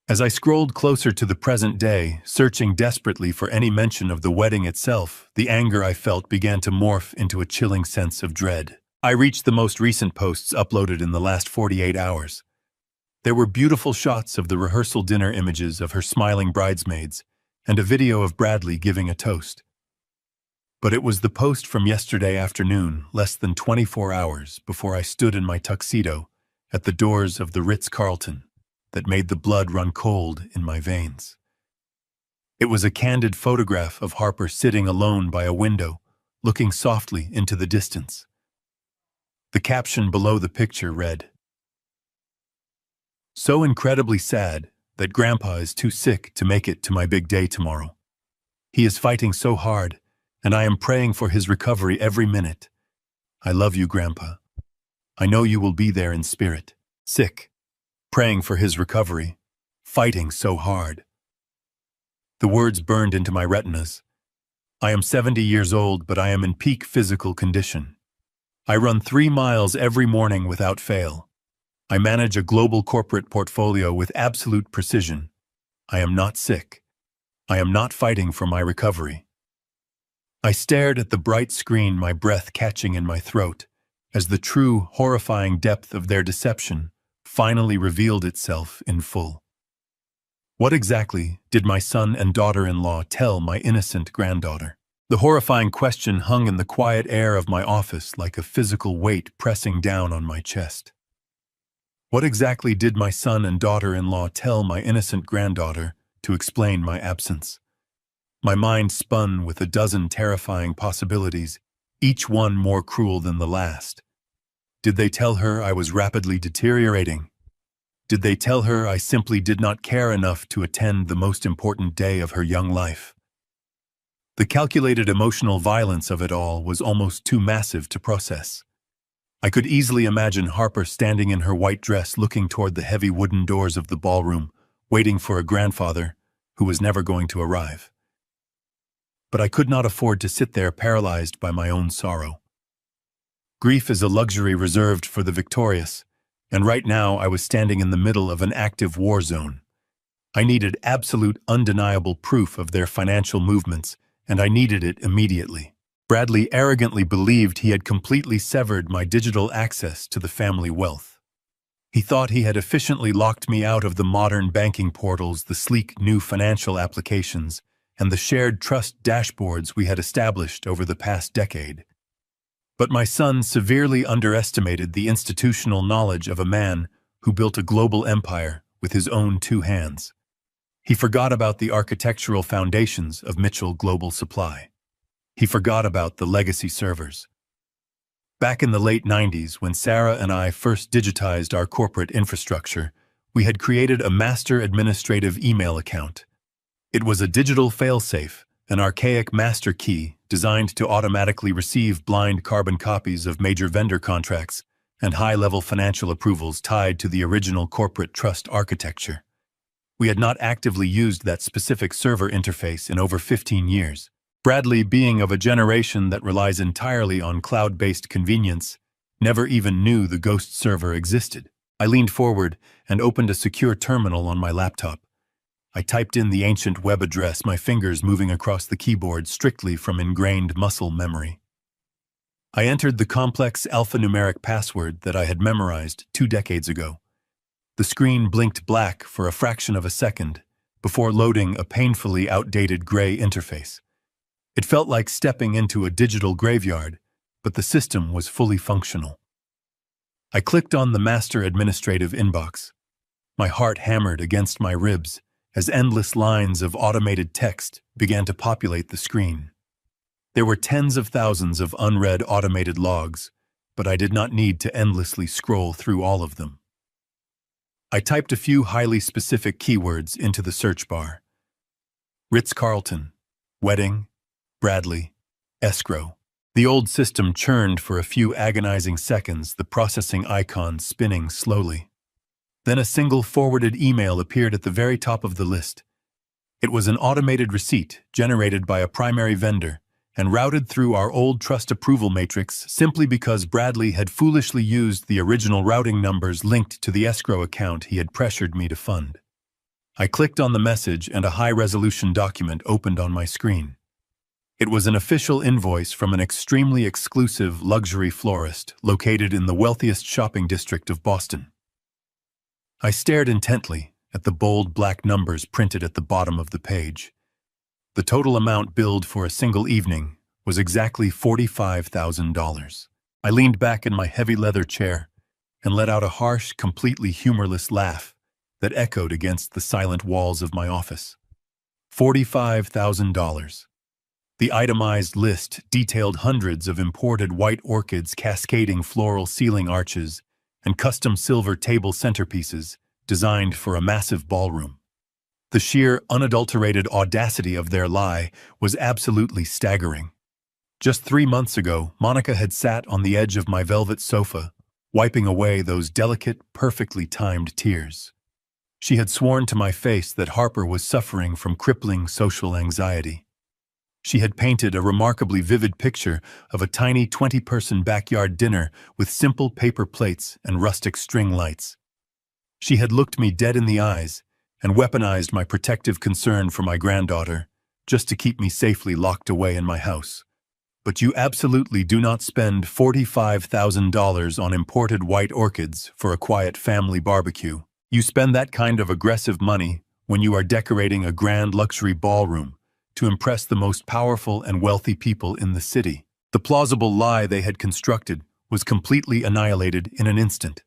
A: As I scrolled closer to the present day, searching desperately for any mention of the wedding itself, the anger I felt began to morph into a chilling sense of dread. I reached the most recent posts uploaded in the last 48 hours. There were beautiful shots of the rehearsal dinner, images of her smiling bridesmaids, and a video of Bradley giving a toast. But it was the post from yesterday afternoon, less than 24 hours before I stood in my tuxedo at the doors of the Ritz-Carlton, that made the blood run cold in my veins. It was a candid photograph of Harper sitting alone by a window, looking softly into the distance. The caption below the picture read, "So incredibly sad that Grandpa is too sick to make it to my big day tomorrow. He is fighting so hard, and I am praying for his recovery every minute. I love you, Grandpa. I know you will be there in spirit. Sick. Praying for his recovery. Fighting so hard." The words burned into my retinas. I am 70 years old, but I am in peak physical condition. I run 3 miles every morning without fail. I manage a global corporate portfolio with absolute precision. I am not sick. I am not fighting for my recovery. I stared at the bright screen, my breath catching in my throat, as the true, horrifying depth of their deception finally revealed itself in full. What exactly did my son and daughter-in-law tell my innocent granddaughter? The horrifying question hung in the quiet air of my office like a physical weight pressing down on my chest. What exactly did my son and daughter-in-law tell my innocent granddaughter to explain my absence? My mind spun with a dozen terrifying possibilities, each one more cruel than the last. Did they tell her I was rapidly deteriorating? Did they tell her I simply did not care enough to attend the most important day of her young life? The calculated emotional violence of it all was almost too massive to process. I could easily imagine Harper standing in her white dress, looking toward the heavy wooden doors of the ballroom, waiting for a grandfather who was never going to arrive. But I could not afford to sit there paralyzed by my own sorrow. Grief is a luxury reserved for the victorious, and right now I was standing in the middle of an active war zone. I needed absolute, undeniable proof of their financial movements, and I needed it immediately. Bradley arrogantly believed he had completely severed my digital access to the family wealth. He thought he had efficiently locked me out of the modern banking portals, the sleek new financial applications, and the shared trust dashboards we had established over the past decade. But my son severely underestimated the institutional knowledge of a man who built a global empire with his own 2 hands. He forgot about the architectural foundations of Mitchell Global Supply. He forgot about the legacy servers. Back in the late 90s, when Sarah and I first digitized our corporate infrastructure, we had created a master administrative email account. It was a digital failsafe, an archaic master key designed to automatically receive blind carbon copies of major vendor contracts and high-level financial approvals tied to the original corporate trust architecture. We had not actively used that specific server interface in over 15 years. Bradley, being of a generation that relies entirely on cloud-based convenience, never even knew the ghost server existed. I leaned forward and opened a secure terminal on my laptop. I typed in the ancient web address, my fingers moving across the keyboard strictly from ingrained muscle memory. I entered the complex alphanumeric password that I had memorized 2 decades ago. The screen blinked black for a fraction of a second before loading a painfully outdated gray interface. It felt like stepping into a digital graveyard, but the system was fully functional. I clicked on the master administrative inbox. My heart hammered against my ribs as endless lines of automated text began to populate the screen. There were tens of thousands of unread automated logs, but I did not need to endlessly scroll through all of them. I typed a few highly specific keywords into the search bar. Ritz-Carlton, wedding, Bradley, escrow. The old system churned for a few agonizing seconds, the processing icon spinning slowly. Then a single forwarded email appeared at the very top of the list. It was an automated receipt generated by a primary vendor and routed through our old trust approval matrix simply because Bradley had foolishly used the original routing numbers linked to the escrow account he had pressured me to fund. I clicked on the message and a high-resolution document opened on my screen. It was an official invoice from an extremely exclusive luxury florist located in the wealthiest shopping district of Boston. I stared intently at the bold black numbers printed at the bottom of the page. The total amount billed for a single evening was exactly $45,000. I leaned back in my heavy leather chair and let out a harsh, completely humorless laugh that echoed against the silent walls of my office. $45,000. The itemized list detailed hundreds of imported white orchids, cascading floral ceiling arches, and custom silver table centerpieces designed for a massive ballroom. The sheer, unadulterated audacity of their lie was absolutely staggering. Just 3 months ago, Monica had sat on the edge of my velvet sofa, wiping away those delicate, perfectly timed tears. She had sworn to my face that Harper was suffering from crippling social anxiety. She had painted a remarkably vivid picture of a tiny 20-person backyard dinner with simple paper plates and rustic string lights. She had looked me dead in the eyes and weaponized my protective concern for my granddaughter just to keep me safely locked away in my house. But you absolutely do not spend $45,000 on imported white orchids for a quiet family barbecue. You spend that kind of aggressive money when you are decorating a grand luxury ballroom to impress the most powerful and wealthy people in the city. The plausible lie they had constructed was completely annihilated in an instant.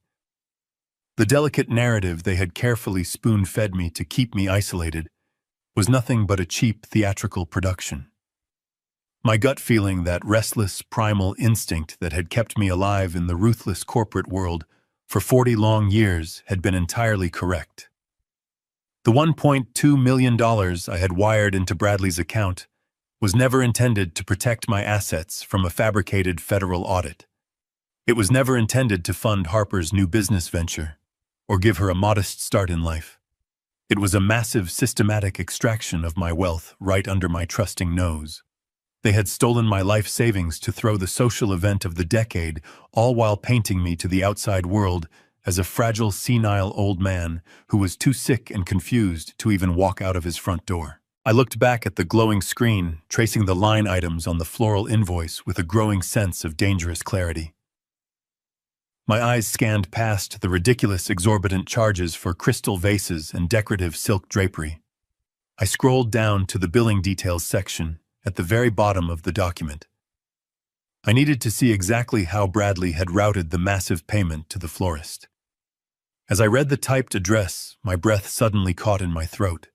A: The delicate narrative they had carefully spoon-fed me to keep me isolated was nothing but a cheap theatrical production. My gut feeling, that restless, primal instinct that had kept me alive in the ruthless corporate world for 40 long years, had been entirely correct. The $1.2 million I had wired into Bradley's account was never intended to protect my assets from a fabricated federal audit. It was never intended to fund Harper's new business venture or give her a modest start in life. It was a massive, systematic extraction of my wealth right under my trusting nose. They had stolen my life savings to throw the social event of the decade, all while painting me to the outside world as a fragile, senile old man who was too sick and confused to even walk out of his front door. I looked back at the glowing screen, tracing the line items on the floral invoice with a growing sense of dangerous clarity. My eyes scanned past the ridiculous, exorbitant charges for crystal vases and decorative silk drapery. I scrolled down to the billing details section at the very bottom of the document. I needed to see exactly how Bradley had routed the massive payment to the florist. As I read the typed address, my breath suddenly caught in my throat.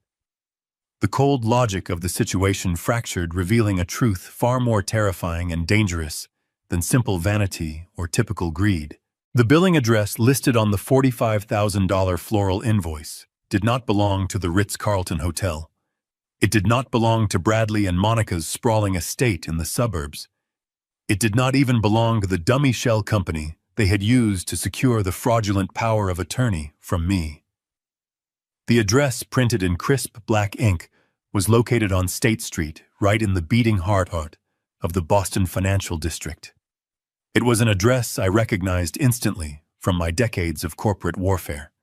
A: The cold logic of the situation fractured, revealing a truth far more terrifying and dangerous than simple vanity or typical greed. The billing address listed on the $45,000 floral invoice did not belong to the Ritz-Carlton Hotel. It did not belong to Bradley and Monica's sprawling estate in the suburbs. It did not even belong to the dummy shell company they had used to secure the fraudulent power of attorney from me. The address, printed in crisp black ink, was located on State Street, right in the beating heart of the Boston financial district. It was an address I recognized instantly from my decades of corporate warfare.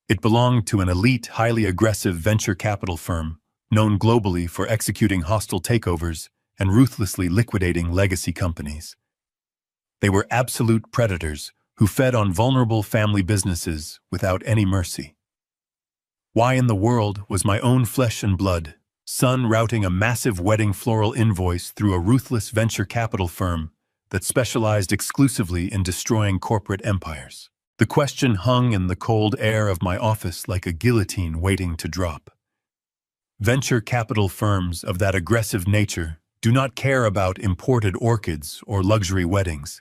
A: It belonged to an elite, highly aggressive venture capital firm known globally for executing hostile takeovers and ruthlessly liquidating legacy companies. They were absolute predators who fed on vulnerable family businesses without any mercy. Why in the world was my own flesh and blood son routing a massive wedding floral invoice through a ruthless venture capital firm that specialized exclusively in destroying corporate empires? The question hung in the cold air of my office like a guillotine waiting to drop. Venture capital firms of that aggressive nature do not care about imported orchids or luxury weddings.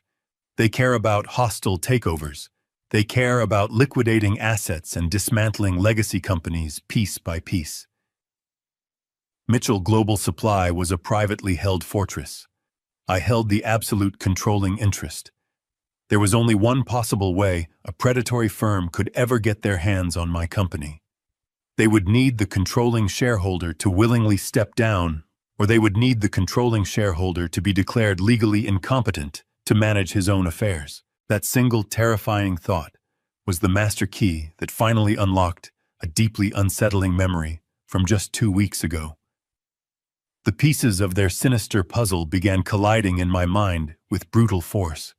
A: They care about hostile takeovers. They care about liquidating assets and dismantling legacy companies piece by piece. Mitchell Global Supply was a privately held fortress. I held the absolute controlling interest. There was only one possible way a predatory firm could ever get their hands on my company. They would need the controlling shareholder to willingly step down, or they would need the controlling shareholder to be declared legally incompetent to manage his own affairs. That single terrifying thought was the master key that finally unlocked a deeply unsettling memory from just 2 weeks ago. The pieces of their sinister puzzle began colliding in my mind with brutal force.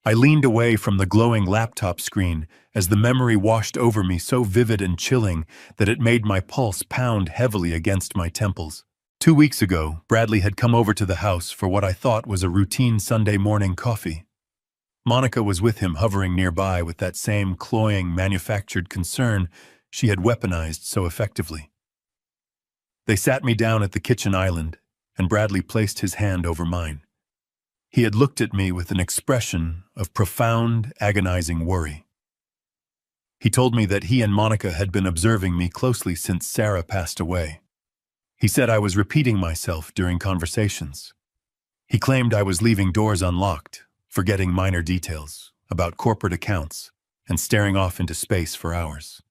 A: I leaned away from the glowing laptop screen as the memory washed over me so vivid and chilling that it made my pulse pound heavily against my temples. 2 weeks ago, Bradley had come over to the house for what I thought was a routine Sunday morning coffee. Monica was with him, hovering nearby with that same cloying, manufactured concern she had weaponized so effectively. They sat me down at the kitchen island, and Bradley placed his hand over mine. He had looked at me with an expression of profound, agonizing worry. He told me that he and Monica had been observing me closely since Sarah passed away. He said I was repeating myself during conversations. He claimed I was leaving doors unlocked, forgetting minor details about corporate accounts, and staring off into space for hours.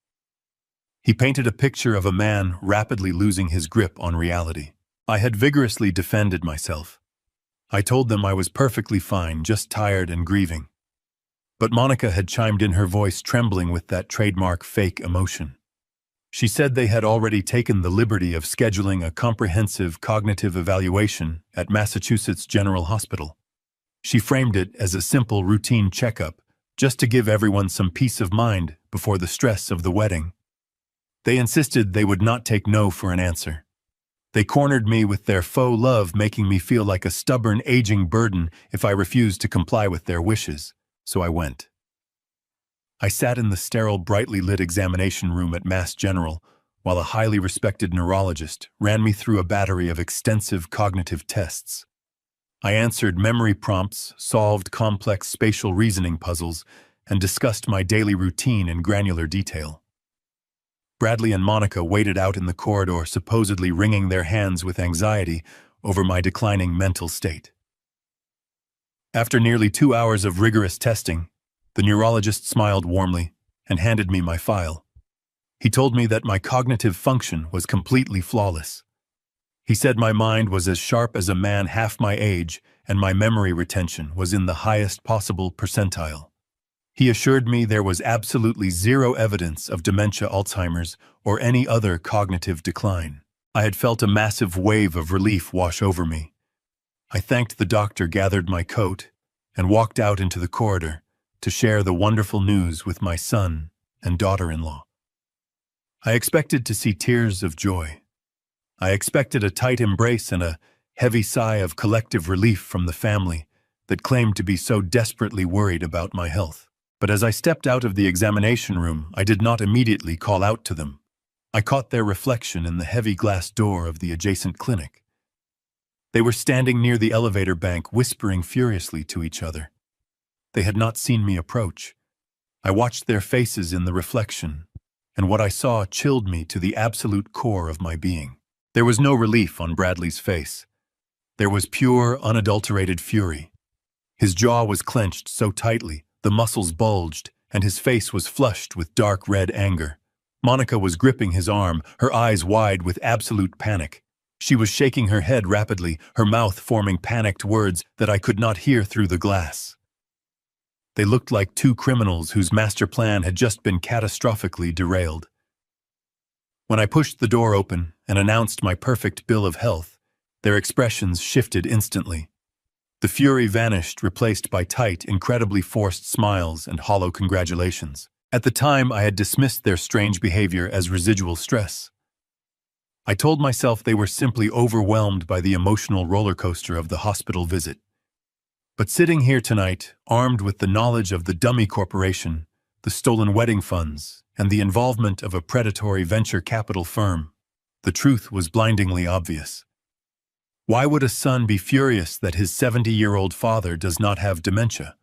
A: He painted a picture of a man rapidly losing his grip on reality. I had vigorously defended myself. I told them I was perfectly fine, just tired and grieving. But Monica had chimed in, her voice trembling with that trademark fake emotion. She said they had already taken the liberty of scheduling a comprehensive cognitive evaluation at Massachusetts General Hospital. She framed it as a simple routine checkup, just to give everyone some peace of mind before the stress of the wedding. They insisted they would not take no for an answer. They cornered me with their faux love, making me feel like a stubborn, aging burden if I refused to comply with their wishes, so I went. I sat in the sterile, brightly lit examination room at Mass General while a highly respected neurologist ran me through a battery of extensive cognitive tests. I answered memory prompts, solved complex spatial reasoning puzzles, and discussed my daily routine in granular detail. Bradley and Monica waited out in the corridor, supposedly wringing their hands with anxiety over my declining mental state. After nearly 2 hours of rigorous testing, the neurologist smiled warmly and handed me my file. He told me that my cognitive function was completely flawless. He said my mind was as sharp as a man half my age, and my memory retention was in the highest possible percentile. He assured me there was absolutely zero evidence of dementia, Alzheimer's, or any other cognitive decline. I had felt a massive wave of relief wash over me. I thanked the doctor, gathered my coat, and walked out into the corridor to share the wonderful news with my son and daughter-in-law. I expected to see tears of joy. I expected a tight embrace and a heavy sigh of collective relief from the family that claimed to be so desperately worried about my health. But as I stepped out of the examination room, I did not immediately call out to them. I caught their reflection in the heavy glass door of the adjacent clinic. They were standing near the elevator bank, whispering furiously to each other. They had not seen me approach. I watched their faces in the reflection, and what I saw chilled me to the absolute core of my being. There was no relief on Bradley's face. There was pure, unadulterated fury. His jaw was clenched so tightly, the muscles bulged, and his face was flushed with dark red anger. Monica was gripping his arm, her eyes wide with absolute panic. She was shaking her head rapidly, her mouth forming panicked words that I could not hear through the glass. They looked like two criminals whose master plan had just been catastrophically derailed. When I pushed the door open and announced my perfect bill of health, their expressions shifted instantly. The fury vanished, replaced by tight, incredibly forced smiles and hollow congratulations. At the time, I had dismissed their strange behavior as residual stress. I told myself they were simply overwhelmed by the emotional roller coaster of the hospital visit. But sitting here tonight, armed with the knowledge of the dummy corporation, the stolen wedding funds, and the involvement of a predatory venture capital firm, The truth was blindingly obvious. Why would a son be furious that his 70-year-old father does not have dementia?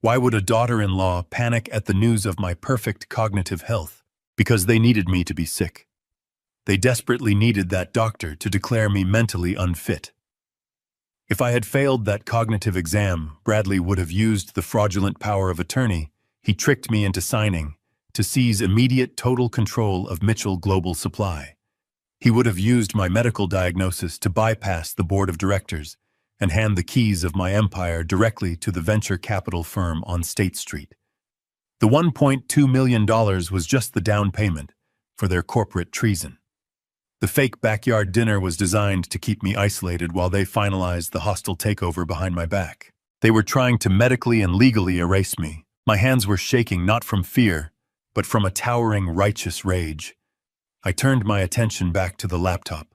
A: Why would a daughter-in-law panic at the news of my perfect cognitive health? Because they needed me to be sick. They desperately needed that doctor to declare me mentally unfit. If I had failed that cognitive exam, Bradley would have used the fraudulent power of attorney he tricked me into signing to seize immediate total control of Mitchell Global Supply. He would have used my medical diagnosis to bypass the board of directors and hand the keys of my empire directly to the venture capital firm on State Street. The $1.2 million was just the down payment for their corporate treason. The fake backyard dinner was designed to keep me isolated while they finalized the hostile takeover behind my back. They were trying to medically and legally erase me. My hands were shaking not from fear, but from a towering righteous rage. I turned my attention back to the laptop.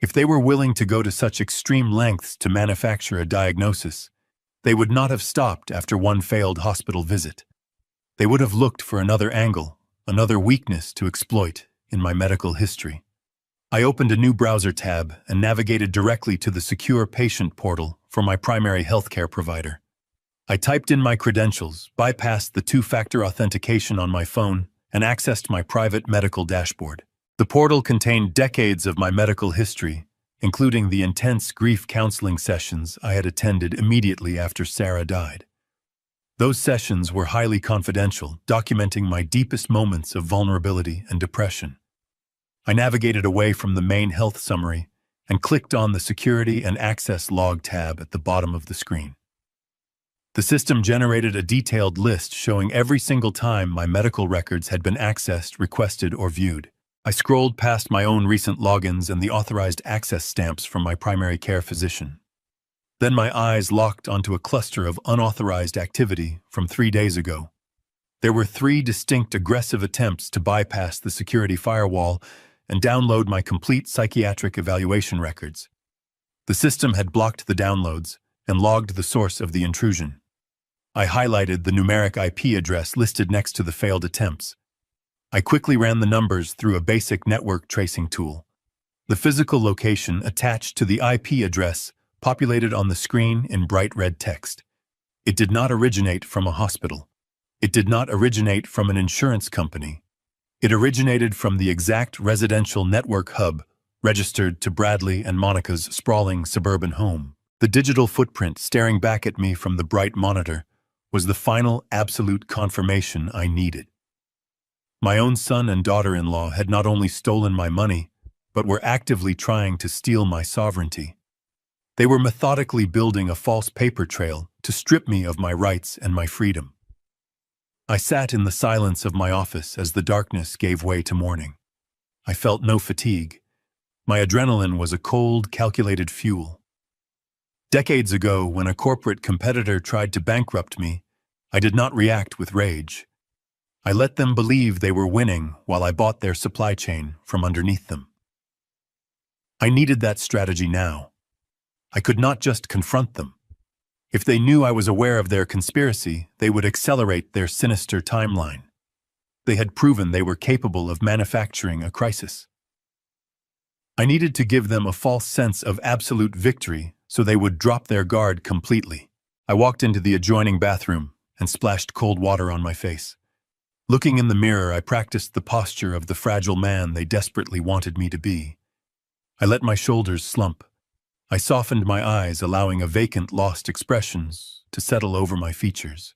A: If they were willing to go to such extreme lengths to manufacture a diagnosis, they would not have stopped after one failed hospital visit. They would have looked for another angle, another weakness to exploit in my medical history. I opened a new browser tab and navigated directly to the secure patient portal for my primary healthcare provider. I typed in my credentials, bypassed the two-factor authentication on my phone, and accessed my private medical dashboard. The portal contained decades of my medical history, including the intense grief counseling sessions I had attended immediately after Sarah died. Those sessions were highly confidential, documenting my deepest moments of vulnerability and depression. I navigated away from the main health summary and clicked on the Security and Access Log tab at the bottom of the screen. The system generated a detailed list showing every single time my medical records had been accessed, requested, or viewed. I scrolled past my own recent logins and the authorized access stamps from my primary care physician. Then my eyes locked onto a cluster of unauthorized activity from 3 days ago. There were 3 distinct aggressive attempts to bypass the security firewall and download my complete psychiatric evaluation records. The system had blocked the downloads and logged the source of the intrusion. I highlighted the numeric IP address listed next to the failed attempts. I quickly ran the numbers through a basic network tracing tool. The physical location attached to the IP address populated on the screen in bright red text. It did not originate from a hospital. It did not originate from an insurance company. It originated from the exact residential network hub registered to Bradley and Monica's sprawling suburban home. The digital footprint staring back at me from the bright monitor was the final absolute confirmation I needed. My own son and daughter-in-law had not only stolen my money, but were actively trying to steal my sovereignty. They were methodically building a false paper trail to strip me of my rights and my freedom. I sat in the silence of my office as the darkness gave way to morning. I felt no fatigue. My adrenaline was a cold, calculated fuel. Decades ago, when a corporate competitor tried to bankrupt me, I did not react with rage. I let them believe they were winning while I bought their supply chain from underneath them. I needed that strategy now. I could not just confront them. If they knew I was aware of their conspiracy, they would accelerate their sinister timeline. They had proven they were capable of manufacturing a crisis. I needed to give them a false sense of absolute victory so they would drop their guard completely. I walked into the adjoining bathroom and splashed cold water on my face. Looking in the mirror, I practiced the posture of the fragile man they desperately wanted me to be. I let my shoulders slump. I softened my eyes, allowing a vacant, lost expressions to settle over my features.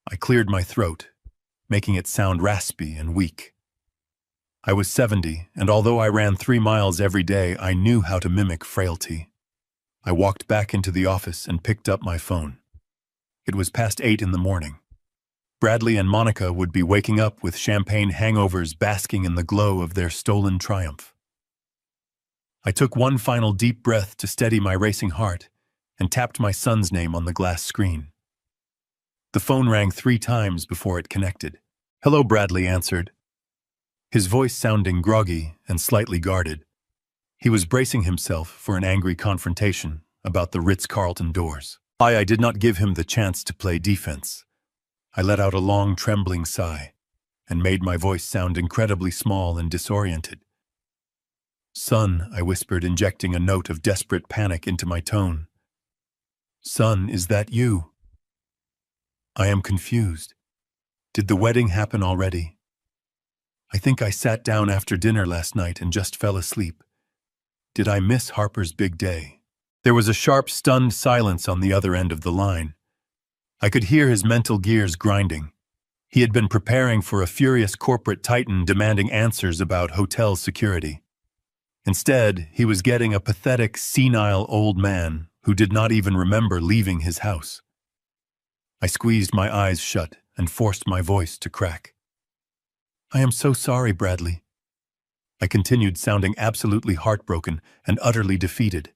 A: I cleared my throat, making it sound raspy and weak. I was 70, and although I ran 3 miles every day, I knew how to mimic frailty. I walked back into the office and picked up my phone. It was past 8 in the morning. Bradley and Monica would be waking up with champagne hangovers basking in the glow of their stolen triumph. I took one final deep breath to steady my racing heart and tapped my son's name on the glass screen. The phone rang 3 times before it connected. "Hello," Bradley answered, his voice sounding groggy and slightly guarded. He was bracing himself for an angry confrontation about the Ritz-Carlton doors. I did not give him the chance to play defense. I let out a long, trembling sigh and made my voice sound incredibly small and disoriented. Son, I whispered, injecting a note of desperate panic into my tone. Son, is that you? I am confused. Did the wedding happen already? I think I sat down after dinner last night and just fell asleep. Did I miss Harper's big day? There was a sharp, stunned silence on the other end of the line. I could hear his mental gears grinding. He had been preparing for a furious corporate titan demanding answers about hotel security. Instead, he was getting a pathetic, senile old man who did not even remember leaving his house. I squeezed my eyes shut and forced my voice to crack. I am so sorry, Bradley. I continued, sounding absolutely heartbroken and utterly defeated.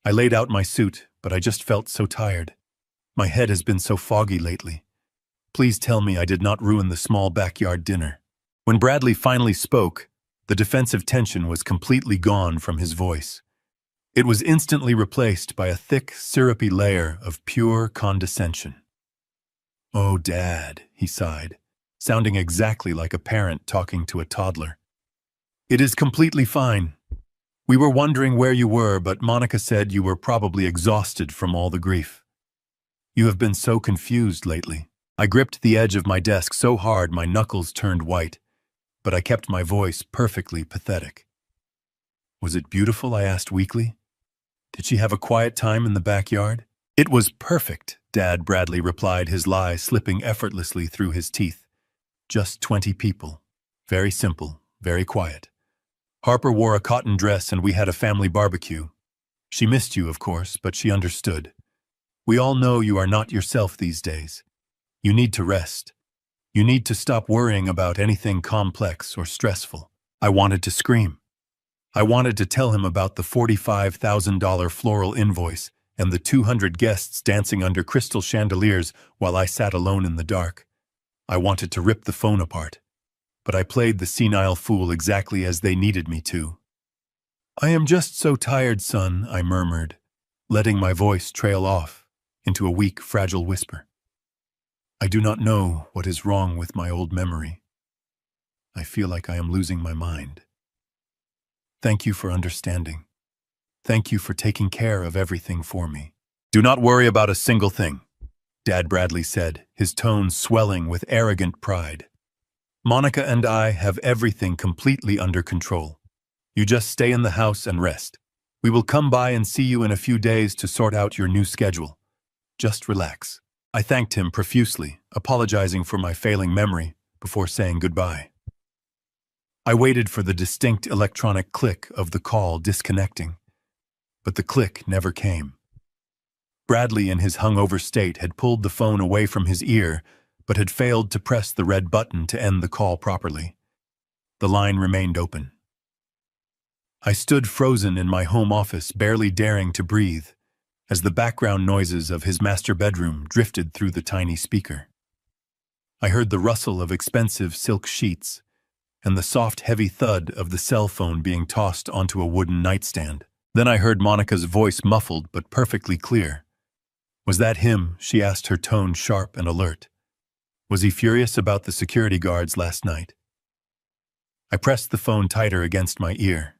A: I laid out my suit, but I just felt so tired. My head has been so foggy lately. Please tell me I did not ruin the small backyard dinner. When Bradley finally spoke, the defensive tension was completely gone from his voice. It was instantly replaced by a thick, syrupy layer of pure condescension. Oh, Dad, he sighed, sounding exactly like a parent talking to a toddler. It is completely fine. We were wondering where you were, but Monica said you were probably exhausted from all the grief. You have been so confused lately. I gripped the edge of my desk so hard my knuckles turned white, but I kept my voice perfectly pathetic. Was it beautiful? I asked weakly. Did she have a quiet time in the backyard? It was perfect, Dad, Bradley replied, his lie slipping effortlessly through his teeth. Just 20 people. Very simple, very quiet. Harper wore a cotton dress and we had a family barbecue. She missed you, of course, but she understood. We all know you are not yourself these days. You need to rest. You need to stop worrying about anything complex or stressful. I wanted to scream. I wanted to tell him about the $45,000 floral invoice and the 200 guests dancing under crystal chandeliers while I sat alone in the dark. I wanted to rip the phone apart, but I played the senile fool exactly as they needed me to. I am just so tired, son, I murmured, letting my voice trail off into a weak, fragile whisper. I do not know what is wrong with my old memory. I feel like I am losing my mind. Thank you for understanding. Thank you for taking care of everything for me. Do not worry about a single thing, Dad Bradley said, his tone swelling with arrogant pride. Monica and I have everything completely under control. You just stay in the house and rest. We will come by and see you in a few days to sort out your new schedule. Just relax. I thanked him profusely, apologizing for my failing memory before saying goodbye. I waited for the distinct electronic click of the call disconnecting, but the click never came. Bradley, in his hungover state, had pulled the phone away from his ear, but had failed to press the red button to end the call properly. The line remained open. I stood frozen in my home office, barely daring to breathe, as the background noises of his master bedroom drifted through the tiny speaker. I heard the rustle of expensive silk sheets and the soft, heavy thud of the cell phone being tossed onto a wooden nightstand. Then I heard Monica's voice, muffled but perfectly clear. Was that him? She asked, her tone sharp and alert. Was he furious about the security guards last night? I pressed the phone tighter against my ear.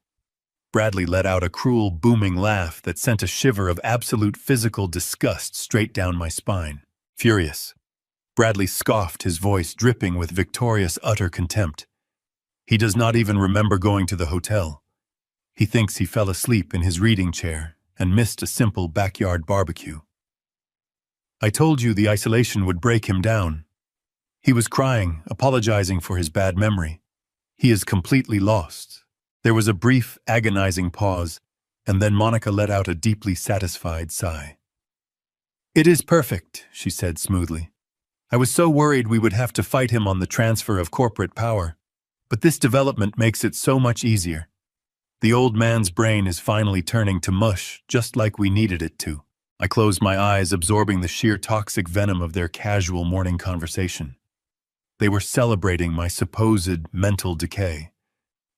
A: Bradley let out a cruel, booming laugh that sent a shiver of absolute physical disgust straight down my spine. Furious. Bradley scoffed, his voice dripping with victorious, utter contempt. He does not even remember going to the hotel. He thinks he fell asleep in his reading chair and missed a simple backyard barbecue. I told you the isolation would break him down. He was crying, apologizing for his bad memory. He is completely lost. There was a brief, agonizing pause, and then Monica let out a deeply satisfied sigh. It is perfect, she said smoothly. I was so worried we would have to fight him on the transfer of corporate power, but this development makes it so much easier. The old man's brain is finally turning to mush, just like we needed it to. I closed my eyes, absorbing the sheer toxic venom of their casual morning conversation. They were celebrating my supposed mental decay.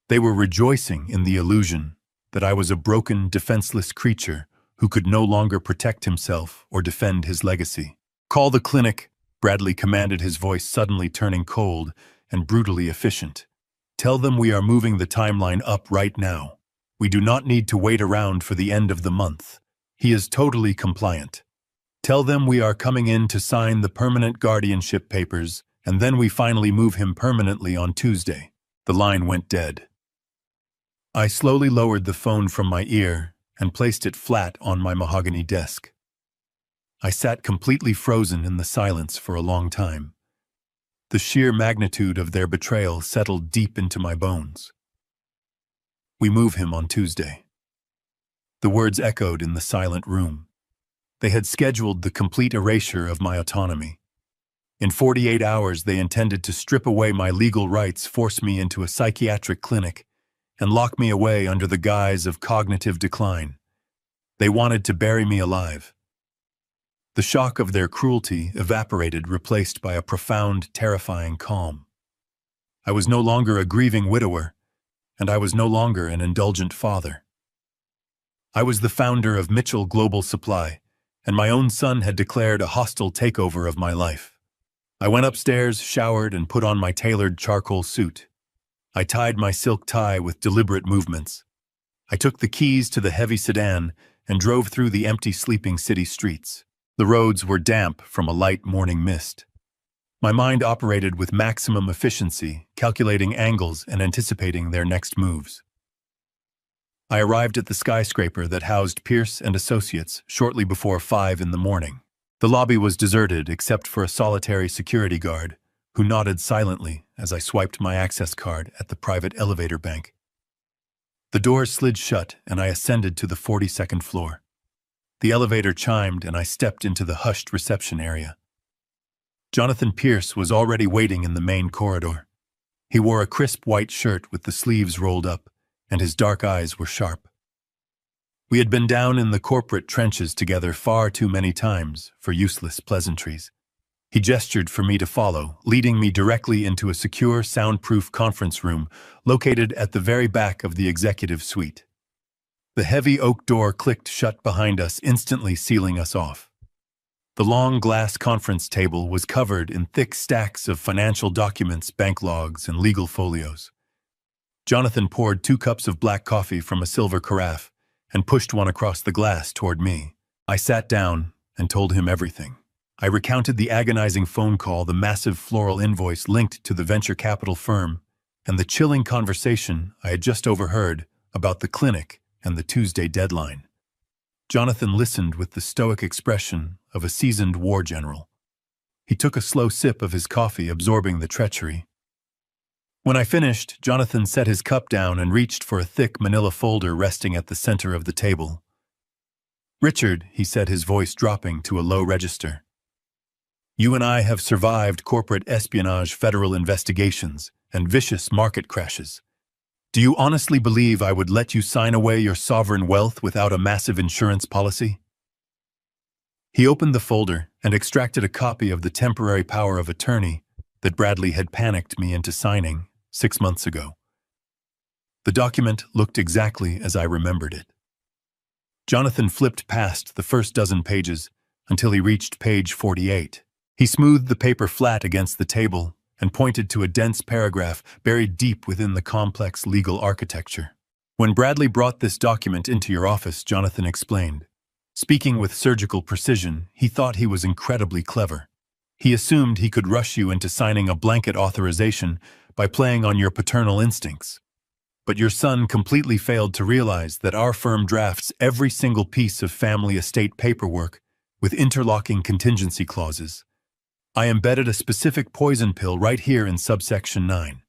A: They were rejoicing in the illusion that I was a broken, defenseless creature who could no longer protect himself or defend his legacy. Call the clinic, Bradley commanded, his voice suddenly turning cold and brutally efficient. Tell them we are moving the timeline up right now. We do not need to wait around for the end of the month. He is totally compliant. Tell them we are coming in to sign the permanent guardianship papers, and then we finally move him permanently on Tuesday." The line went dead. I slowly lowered the phone from my ear and placed it flat on my mahogany desk. I sat completely frozen in the silence for a long time. The sheer magnitude of their betrayal settled deep into my bones. "We move him on Tuesday." The words echoed in the silent room. They had scheduled the complete erasure of my autonomy. In 48 hours, they intended to strip away my legal rights, force me into a psychiatric clinic, and lock me away under the guise of cognitive decline. They wanted to bury me alive. The shock of their cruelty evaporated, replaced by a profound, terrifying calm. I was no longer a grieving widower, and I was no longer an indulgent father. I was the founder of Mitchell Global Supply, and my own son had declared a hostile takeover of my life. I went upstairs, showered, and put on my tailored charcoal suit. I tied my silk tie with deliberate movements. I took the keys to the heavy sedan and drove through the empty, sleeping city streets. The roads were damp from a light morning mist. My mind operated with maximum efficiency, calculating angles and anticipating their next moves. I arrived at the skyscraper that housed Pierce and Associates shortly before 5 in the morning. The lobby was deserted except for a solitary security guard, who nodded silently as I swiped my access card at the private elevator bank. The doors slid shut and I ascended to the 42nd floor. The elevator chimed and I stepped into the hushed reception area. Jonathan Pierce was already waiting in the main corridor. He wore a crisp white shirt with the sleeves rolled up, and his dark eyes were sharp. We had been down in the corporate trenches together far too many times for useless pleasantries. He gestured for me to follow, leading me directly into a secure, soundproof conference room located at the very back of the executive suite. The heavy oak door clicked shut behind us, instantly sealing us off. The long glass conference table was covered in thick stacks of financial documents, bank logs, and legal folios. Jonathan poured 2 cups of black coffee from a silver carafe and pushed one across the glass toward me. I sat down and told him everything. I recounted the agonizing phone call, the massive floral invoice linked to the venture capital firm, and the chilling conversation I had just overheard about the clinic and the Tuesday deadline. Jonathan listened with the stoic expression of a seasoned war general. He took a slow sip of his coffee, absorbing the treachery. When I finished, Jonathan set his cup down and reached for a thick manila folder resting at the center of the table. "Richard," he said, his voice dropping to a low register, "you and I have survived corporate espionage, federal investigations, and vicious market crashes. Do you honestly believe I would let you sign away your sovereign wealth without a massive insurance policy?" He opened the folder and extracted a copy of the temporary power of attorney that Bradley had panicked me into signing 6 months ago. The document looked exactly as I remembered it. Jonathan flipped past the first dozen pages until he reached page 48. He smoothed the paper flat against the table and pointed to a dense paragraph buried deep within the complex legal architecture. "When Bradley brought this document into your office," Jonathan explained, speaking with surgical precision, "he thought he was incredibly clever. He assumed he could rush you into signing a blanket authorization by playing on your paternal instincts. But your son completely failed to realize that our firm drafts every single piece of family estate paperwork with interlocking contingency clauses. I embedded a specific poison pill right here in subsection 9.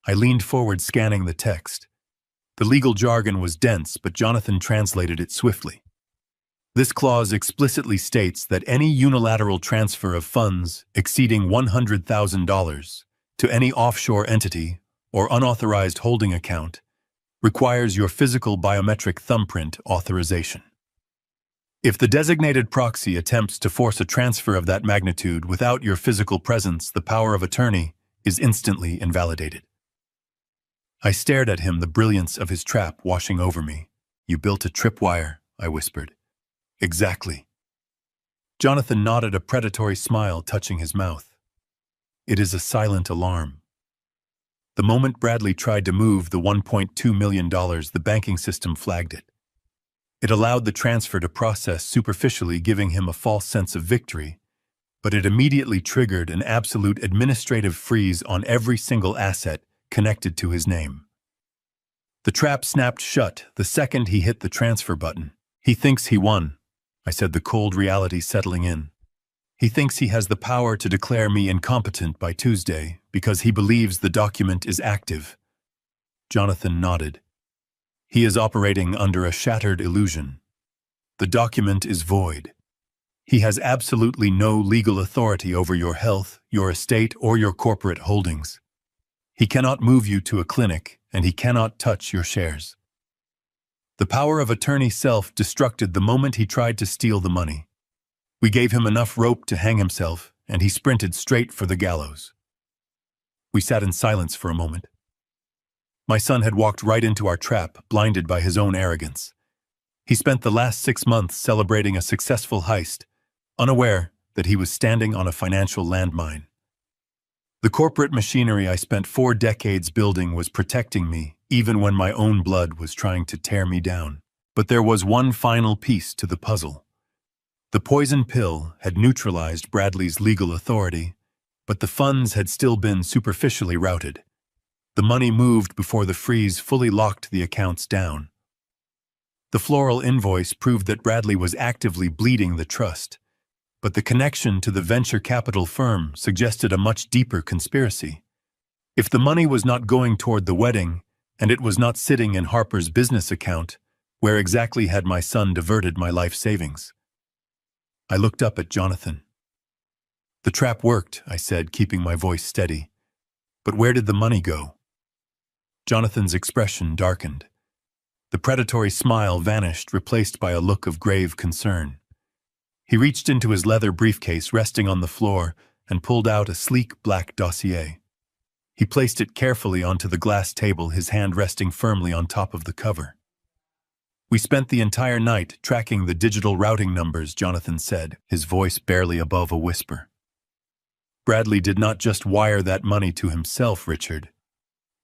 A: I leaned forward, scanning the text. The legal jargon was dense, but Jonathan translated it swiftly. "This clause explicitly states that any unilateral transfer of funds exceeding $100,000 to any offshore entity or unauthorized holding account requires your physical biometric thumbprint authorization. If the designated proxy attempts to force a transfer of that magnitude without your physical presence, the power of attorney is instantly invalidated." I stared at him, the brilliance of his trap washing over me. "You built a tripwire," I whispered. "Exactly." Jonathan nodded, a predatory smile touching his mouth. "It is a silent alarm." The moment Bradley tried to move the $1.2 million, the banking system flagged it. It allowed the transfer to process superficially, giving him a false sense of victory, but it immediately triggered an absolute administrative freeze on every single asset connected to his name. The trap snapped shut the second he hit the transfer button. "He thinks he won," I said, the cold reality settling in. "He thinks he has the power to declare me incompetent by Tuesday because he believes the document is active." Jonathan nodded. "He is operating under a shattered illusion. The document is void. He has absolutely no legal authority over your health, your estate, or your corporate holdings. He cannot move you to a clinic, and he cannot touch your shares. The power of attorney self-destructed the moment he tried to steal the money. We gave him enough rope to hang himself, and he sprinted straight for the gallows." We sat in silence for a moment. My son had walked right into our trap, blinded by his own arrogance. He spent the last 6 months celebrating a successful heist, unaware that he was standing on a financial landmine. The corporate machinery I spent 4 decades building was protecting me, even when my own blood was trying to tear me down. But there was one final piece to the puzzle. The poison pill had neutralized Bradley's legal authority, but the funds had still been superficially routed. The money moved before the freeze fully locked the accounts down. The floral invoice proved that Bradley was actively bleeding the trust, but the connection to the venture capital firm suggested a much deeper conspiracy. If the money was not going toward the wedding, and it was not sitting in Harper's business account, where exactly had my son diverted my life savings? I looked up at Jonathan. "The trap worked," I said, keeping my voice steady. "But where did the money go?" Jonathan's expression darkened. The predatory smile vanished, replaced by a look of grave concern. He reached into his leather briefcase resting on the floor and pulled out a sleek black dossier. He placed it carefully onto the glass table, his hand resting firmly on top of the cover. "We spent the entire night tracking the digital routing numbers," Jonathan said, his voice barely above a whisper. "Bradley did not just wire that money to himself, Richard.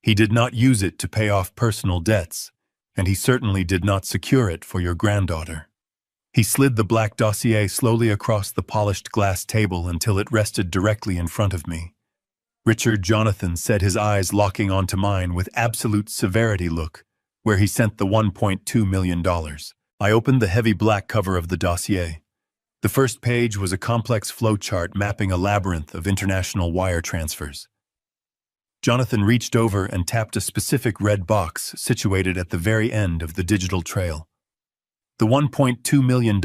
A: He did not use it to pay off personal debts, and he certainly did not secure it for your granddaughter." He slid the black dossier slowly across the polished glass table until it rested directly in front of me. "Richard," Jonathan said, his eyes locking onto mine with absolute severity, "look where he sent the $1.2 million. I opened the heavy black cover of the dossier. The first page was a complex flowchart mapping a labyrinth of international wire transfers. Jonathan reached over and tapped a specific red box situated at the very end of the digital trail. The $1.2 million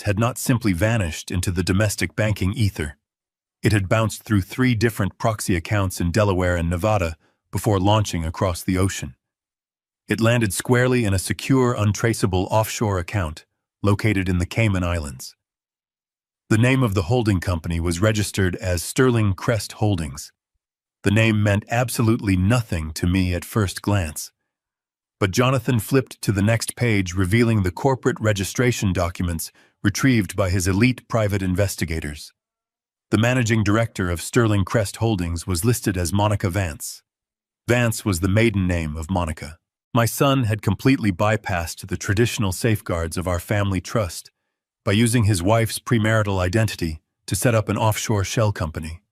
A: had not simply vanished into the domestic banking ether. It had bounced through 3 different proxy accounts in Delaware and Nevada before launching across the ocean. It landed squarely in a secure, untraceable offshore account located in the Cayman Islands. The name of the holding company was registered as Sterling Crest Holdings. The name meant absolutely nothing to me at first glance. But Jonathan flipped to the next page, revealing the corporate registration documents retrieved by his elite private investigators. The managing director of Sterling Crest Holdings was listed as Monica Vance. Vance was the maiden name of Monica. My son had completely bypassed the traditional safeguards of our family trust by using his wife's premarital identity to set up an offshore shell company.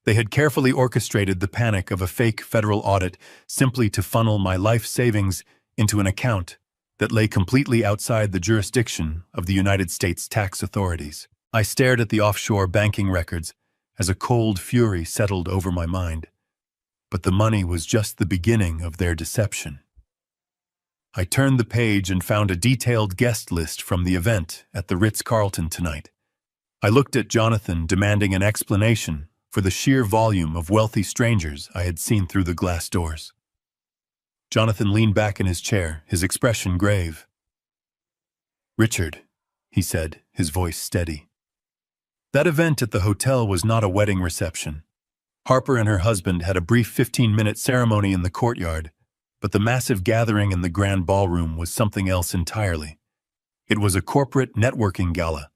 A: They had carefully orchestrated the panic of a fake federal audit simply to funnel my life savings into an account that lay completely outside the jurisdiction of the United States tax authorities. I stared at the offshore banking records as a cold fury settled over my mind. But the money was just the beginning of their deception. I turned the page and found a detailed guest list from the event at the Ritz-Carlton tonight. I looked at Jonathan, demanding an explanation for the sheer volume of wealthy strangers I had seen through the glass doors. Jonathan leaned back in his chair, his expression grave. "Richard," he said, his voice steady. "That event at the hotel was not a wedding reception. Harper and her husband had a brief 15-minute ceremony in the courtyard, but the massive gathering in the grand ballroom was something else entirely. It was a corporate networking gala.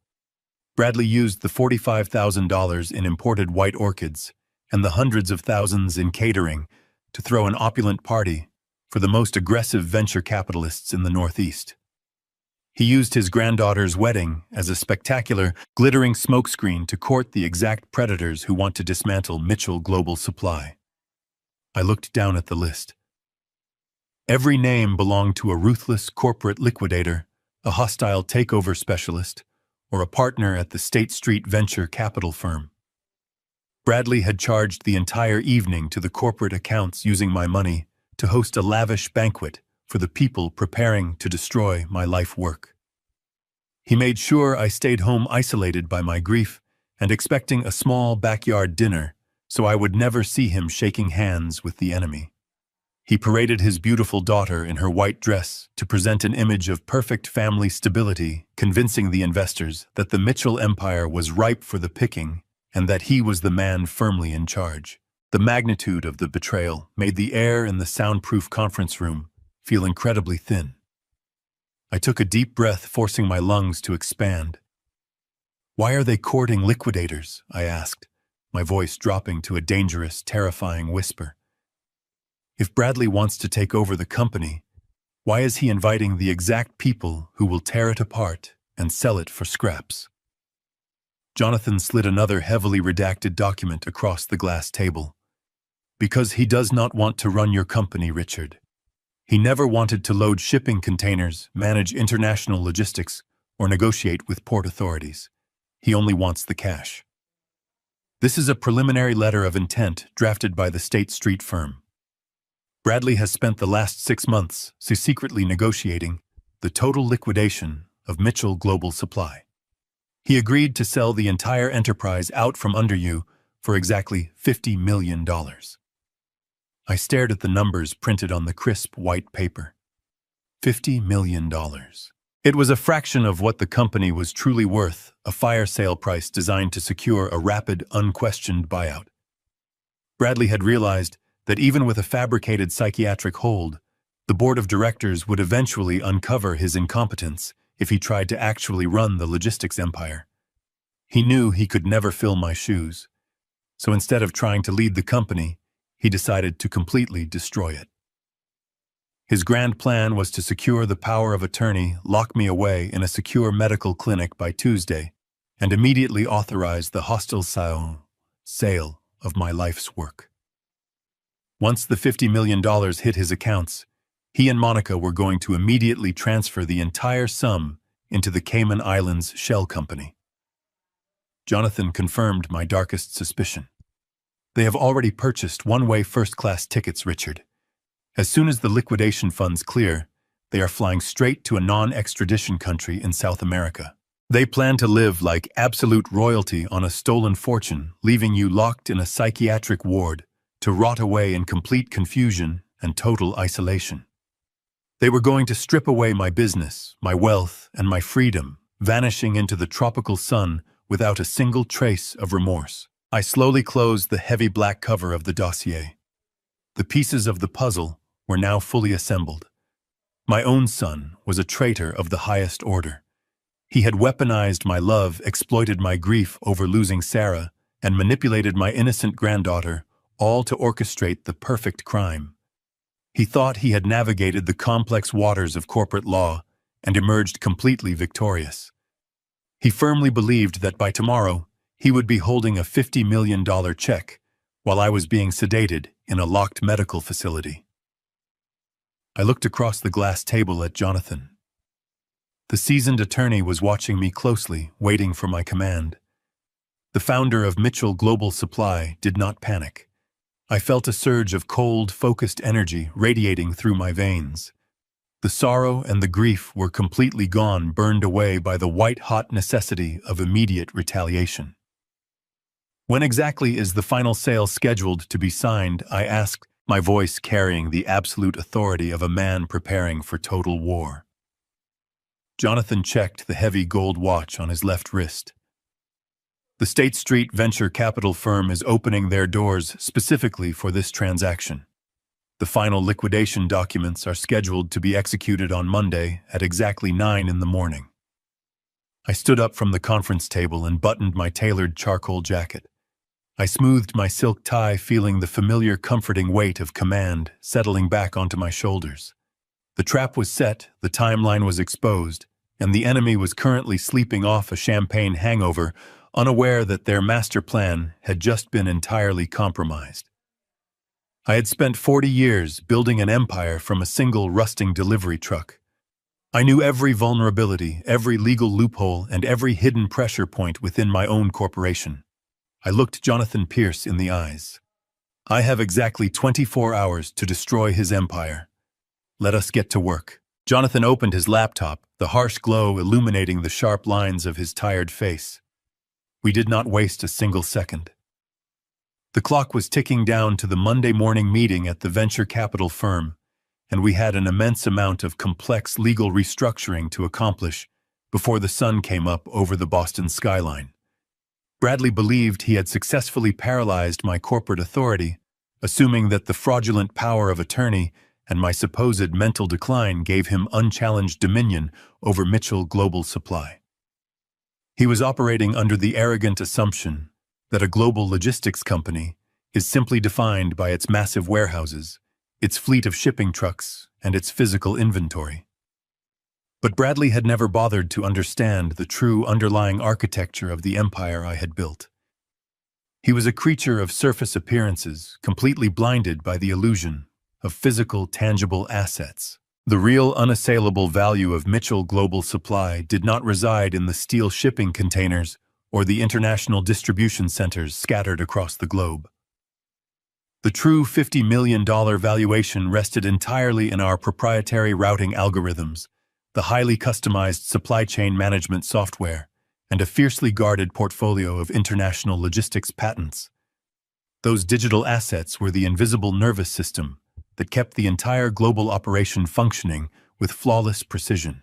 A: Bradley used the $45,000 in imported white orchids and the hundreds of thousands in catering to throw an opulent party for the most aggressive venture capitalists in the Northeast. He used his granddaughter's wedding as a spectacular, glittering smokescreen to court the exact predators who want to dismantle Mitchell Global Supply. I looked down at the list. Every name belonged to a ruthless corporate liquidator, a hostile takeover specialist, or a partner at the State Street venture capital firm. Bradley had charged the entire evening to the corporate accounts using my money to host a lavish banquet for the people preparing to destroy my life work. He made sure I stayed home isolated by my grief and expecting a small backyard dinner so I would never see him shaking hands with the enemy. He paraded his beautiful daughter in her white dress to present an image of perfect family stability, convincing the investors that the Mitchell empire was ripe for the picking and that he was the man firmly in charge. The magnitude of the betrayal made the air in the soundproof conference room feel incredibly thin. I took a deep breath, forcing my lungs to expand. "Why are they courting liquidators?" I asked, my voice dropping to a dangerous, terrifying whisper. "If Bradley wants to take over the company, why is he inviting the exact people who will tear it apart and sell it for scraps?" Jonathan slid another heavily redacted document across the glass table. "Because he does not want to run your company, Richard. He never wanted to load shipping containers, manage international logistics, or negotiate with port authorities. He only wants the cash. This is a preliminary letter of intent drafted by the State Street firm. Bradley has spent the last 6 months secretly negotiating the total liquidation of Mitchell Global Supply. He agreed to sell the entire enterprise out from under you for exactly $50 million. I stared at the numbers printed on the crisp white paper. $50 million. It was a fraction of what the company was truly worth, a fire sale price designed to secure a rapid, unquestioned buyout. Bradley had realized that even with a fabricated psychiatric hold, the board of directors would eventually uncover his incompetence if he tried to actually run the logistics empire. He knew he could never fill my shoes, so instead of trying to lead the company, he decided to completely destroy it. His grand plan was to secure the power of attorney, lock me away in a secure medical clinic by Tuesday, and immediately authorize the hostile sale of my life's work. Once the $50 million hit his accounts, he and Monica were going to immediately transfer the entire sum into the Cayman Islands shell company. Jonathan confirmed my darkest suspicion. "They have already purchased one-way first-class tickets, Richard. As soon as the liquidation funds clear, they are flying straight to a non-extradition country in South America. They plan to live like absolute royalty on a stolen fortune, leaving you locked in a psychiatric ward to rot away in complete confusion and total isolation. They were going to strip away my business, my wealth, and my freedom, vanishing into the tropical sun without a single trace of remorse." I slowly closed the heavy black cover of the dossier. The pieces of the puzzle were now fully assembled. My own son was a traitor of the highest order. He had weaponized my love, exploited my grief over losing Sarah, and manipulated my innocent granddaughter, all to orchestrate the perfect crime. He thought he had navigated the complex waters of corporate law and emerged completely victorious. He firmly believed that by tomorrow, he would be holding a $50 million check while I was being sedated in a locked medical facility. I looked across the glass table at Jonathan. The seasoned attorney was watching me closely, waiting for my command. The founder of Mitchell Global Supply did not panic. I felt a surge of cold, focused energy radiating through my veins. The sorrow and the grief were completely gone, burned away by the white-hot necessity of immediate retaliation. "When exactly is the final sale scheduled to be signed?" I asked, my voice carrying the absolute authority of a man preparing for total war. Jonathan checked the heavy gold watch on his left wrist. "The State Street venture capital firm is opening their doors specifically for this transaction. The final liquidation documents are scheduled to be executed on Monday at exactly 9 in the morning." I stood up from the conference table and buttoned my tailored charcoal jacket. I smoothed my silk tie, feeling the familiar comforting weight of command settling back onto my shoulders. The trap was set, the timeline was exposed, and the enemy was currently sleeping off a champagne hangover, unaware that their master plan had just been entirely compromised. I had spent 40 years building an empire from a single rusting delivery truck. I knew every vulnerability, every legal loophole, and every hidden pressure point within my own corporation. I looked Jonathan Pierce in the eyes. I have exactly 24 hours to destroy his empire. Let us get to work. Jonathan opened his laptop, the harsh glow illuminating the sharp lines of his tired face. We did not waste a single second. The clock was ticking down to the Monday morning meeting at the venture capital firm, and we had an immense amount of complex legal restructuring to accomplish before the sun came up over the Boston skyline. Bradley believed he had successfully paralyzed my corporate authority, assuming that the fraudulent power of attorney and my supposed mental decline gave him unchallenged dominion over Mitchell Global Supply. He was operating under the arrogant assumption that a global logistics company is simply defined by its massive warehouses, its fleet of shipping trucks, and its physical inventory. But Bradley had never bothered to understand the true underlying architecture of the empire I had built. He was a creature of surface appearances, completely blinded by the illusion of physical, tangible assets. The real unassailable value of Mitchell Global Supply did not reside in the steel shipping containers or the international distribution centers scattered across the globe. The true $50 million valuation rested entirely in our proprietary routing algorithms, the highly customized supply chain management software, and a fiercely guarded portfolio of international logistics patents. Those digital assets were the invisible nervous system that kept the entire global operation functioning with flawless precision.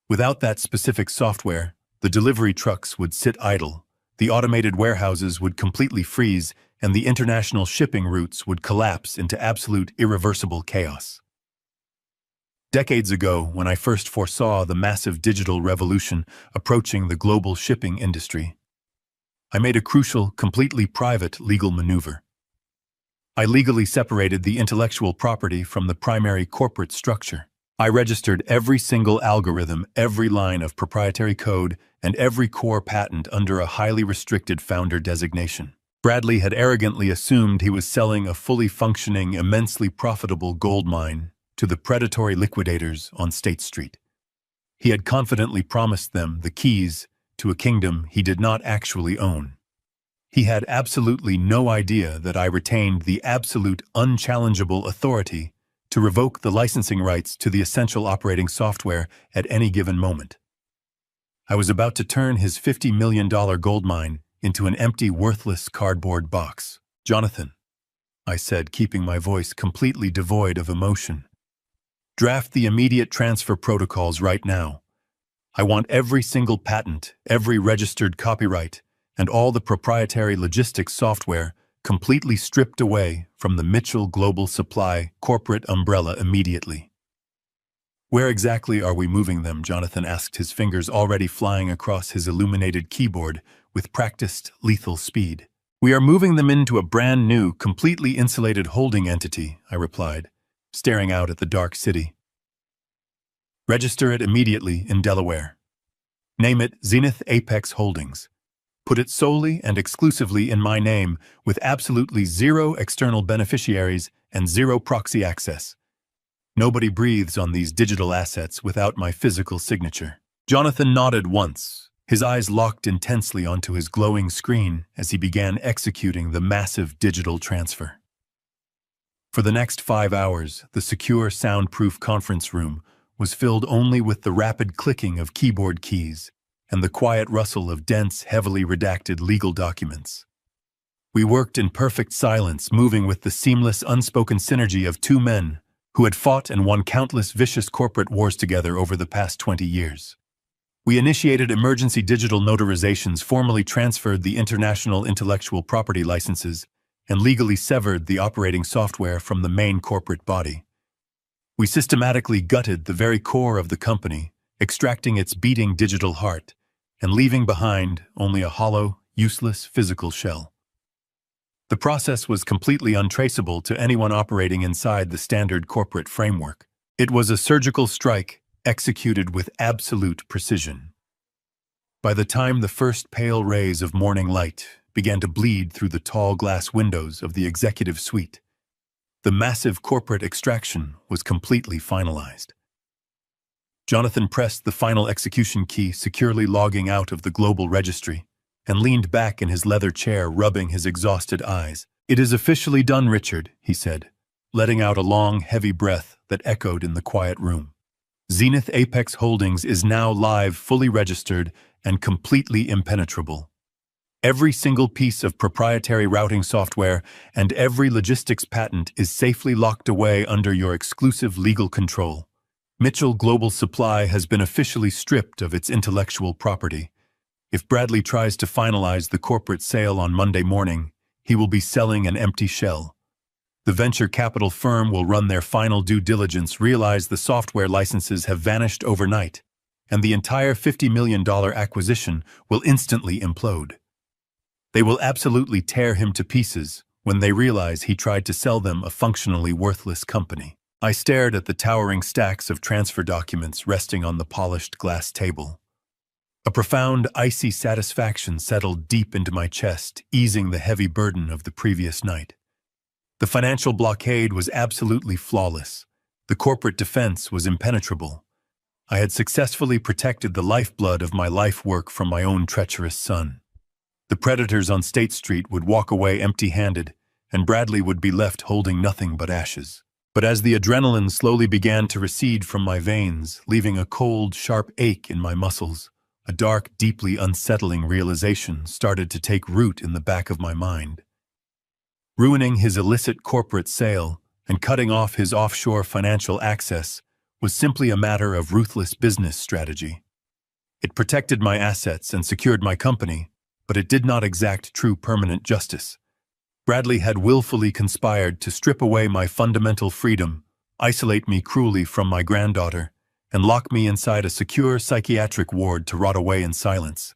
A: Without that specific software, the delivery trucks would sit idle, the automated warehouses would completely freeze, and the international shipping routes would collapse into absolute irreversible chaos. Decades ago, when I first foresaw the massive digital revolution approaching the global shipping industry, I made a crucial, completely private legal maneuver. I legally separated the intellectual property from the primary corporate structure. I registered every single algorithm, every line of proprietary code, and every core patent under a highly restricted founder designation. Bradley had arrogantly assumed he was selling a fully functioning, immensely profitable gold mine to the predatory liquidators on State Street. He had confidently promised them the keys to a kingdom he did not actually own. He had absolutely no idea that I retained the absolute unchallengeable authority to revoke the licensing rights to the essential operating software at any given moment. I was about to turn his $50 million gold mine into an empty, worthless cardboard box. "Jonathan," I said, keeping my voice completely devoid of emotion, "draft the immediate transfer protocols right now. I want every single patent, every registered copyright, and all the proprietary logistics software completely stripped away from the Mitchell Global Supply corporate umbrella immediately." "Where exactly are we moving them?" Jonathan asked, his fingers already flying across his illuminated keyboard with practiced, lethal speed. "We are moving them into a brand new, completely insulated holding entity," I replied, staring out at the dark city. "Register it immediately in Delaware. Name it Zenith Apex Holdings. Put it solely and exclusively in my name, with absolutely zero external beneficiaries and zero proxy access. Nobody breathes on these digital assets without my physical signature." Jonathan nodded once, his eyes locked intensely onto his glowing screen as he began executing the massive digital transfer. For the next 5 hours, the secure, soundproof conference room was filled only with the rapid clicking of keyboard keys and the quiet rustle of dense, heavily redacted legal documents. We worked in perfect silence, moving with the seamless, unspoken synergy of two men who had fought and won countless vicious corporate wars together over the past 20 years. We initiated emergency digital notarizations, formally transferred the international intellectual property licenses, and legally severed the operating software from the main corporate body. We systematically gutted the very core of the company, extracting its beating digital heart, and leaving behind only a hollow, useless physical shell. The process was completely untraceable to anyone operating inside the standard corporate framework. It was a surgical strike executed with absolute precision. By the time the first pale rays of morning light began to bleed through the tall glass windows of the executive suite, the massive corporate extraction was completely finalized. Jonathan pressed the final execution key, securely logging out of the global registry, and leaned back in his leather chair, rubbing his exhausted eyes. "It is officially done, Richard," he said, letting out a long, heavy breath that echoed in the quiet room. "Zenith Apex Holdings is now live, fully registered, and completely impenetrable. Every single piece of proprietary routing software and every logistics patent is safely locked away under your exclusive legal control. Mitchell Global Supply has been officially stripped of its intellectual property. If Bradley tries to finalize the corporate sale on Monday morning, he will be selling an empty shell. The venture capital firm will run their final due diligence, realize the software licenses have vanished overnight, and the entire $50 million acquisition will instantly implode. They will absolutely tear him to pieces when they realize he tried to sell them a functionally worthless company." I stared at the towering stacks of transfer documents resting on the polished glass table. A profound, icy satisfaction settled deep into my chest, easing the heavy burden of the previous night. The financial blockade was absolutely flawless. The corporate defense was impenetrable. I had successfully protected the lifeblood of my life work from my own treacherous son. The predators on State Street would walk away empty-handed, and Bradley would be left holding nothing but ashes. But as the adrenaline slowly began to recede from my veins, leaving a cold, sharp ache in my muscles, a dark, deeply unsettling realization started to take root in the back of my mind. Ruining his illicit corporate sale and cutting off his offshore financial access was simply a matter of ruthless business strategy. It protected my assets and secured my company, but it did not exact true permanent justice. Bradley had willfully conspired to strip away my fundamental freedom, isolate me cruelly from my granddaughter, and lock me inside a secure psychiatric ward to rot away in silence.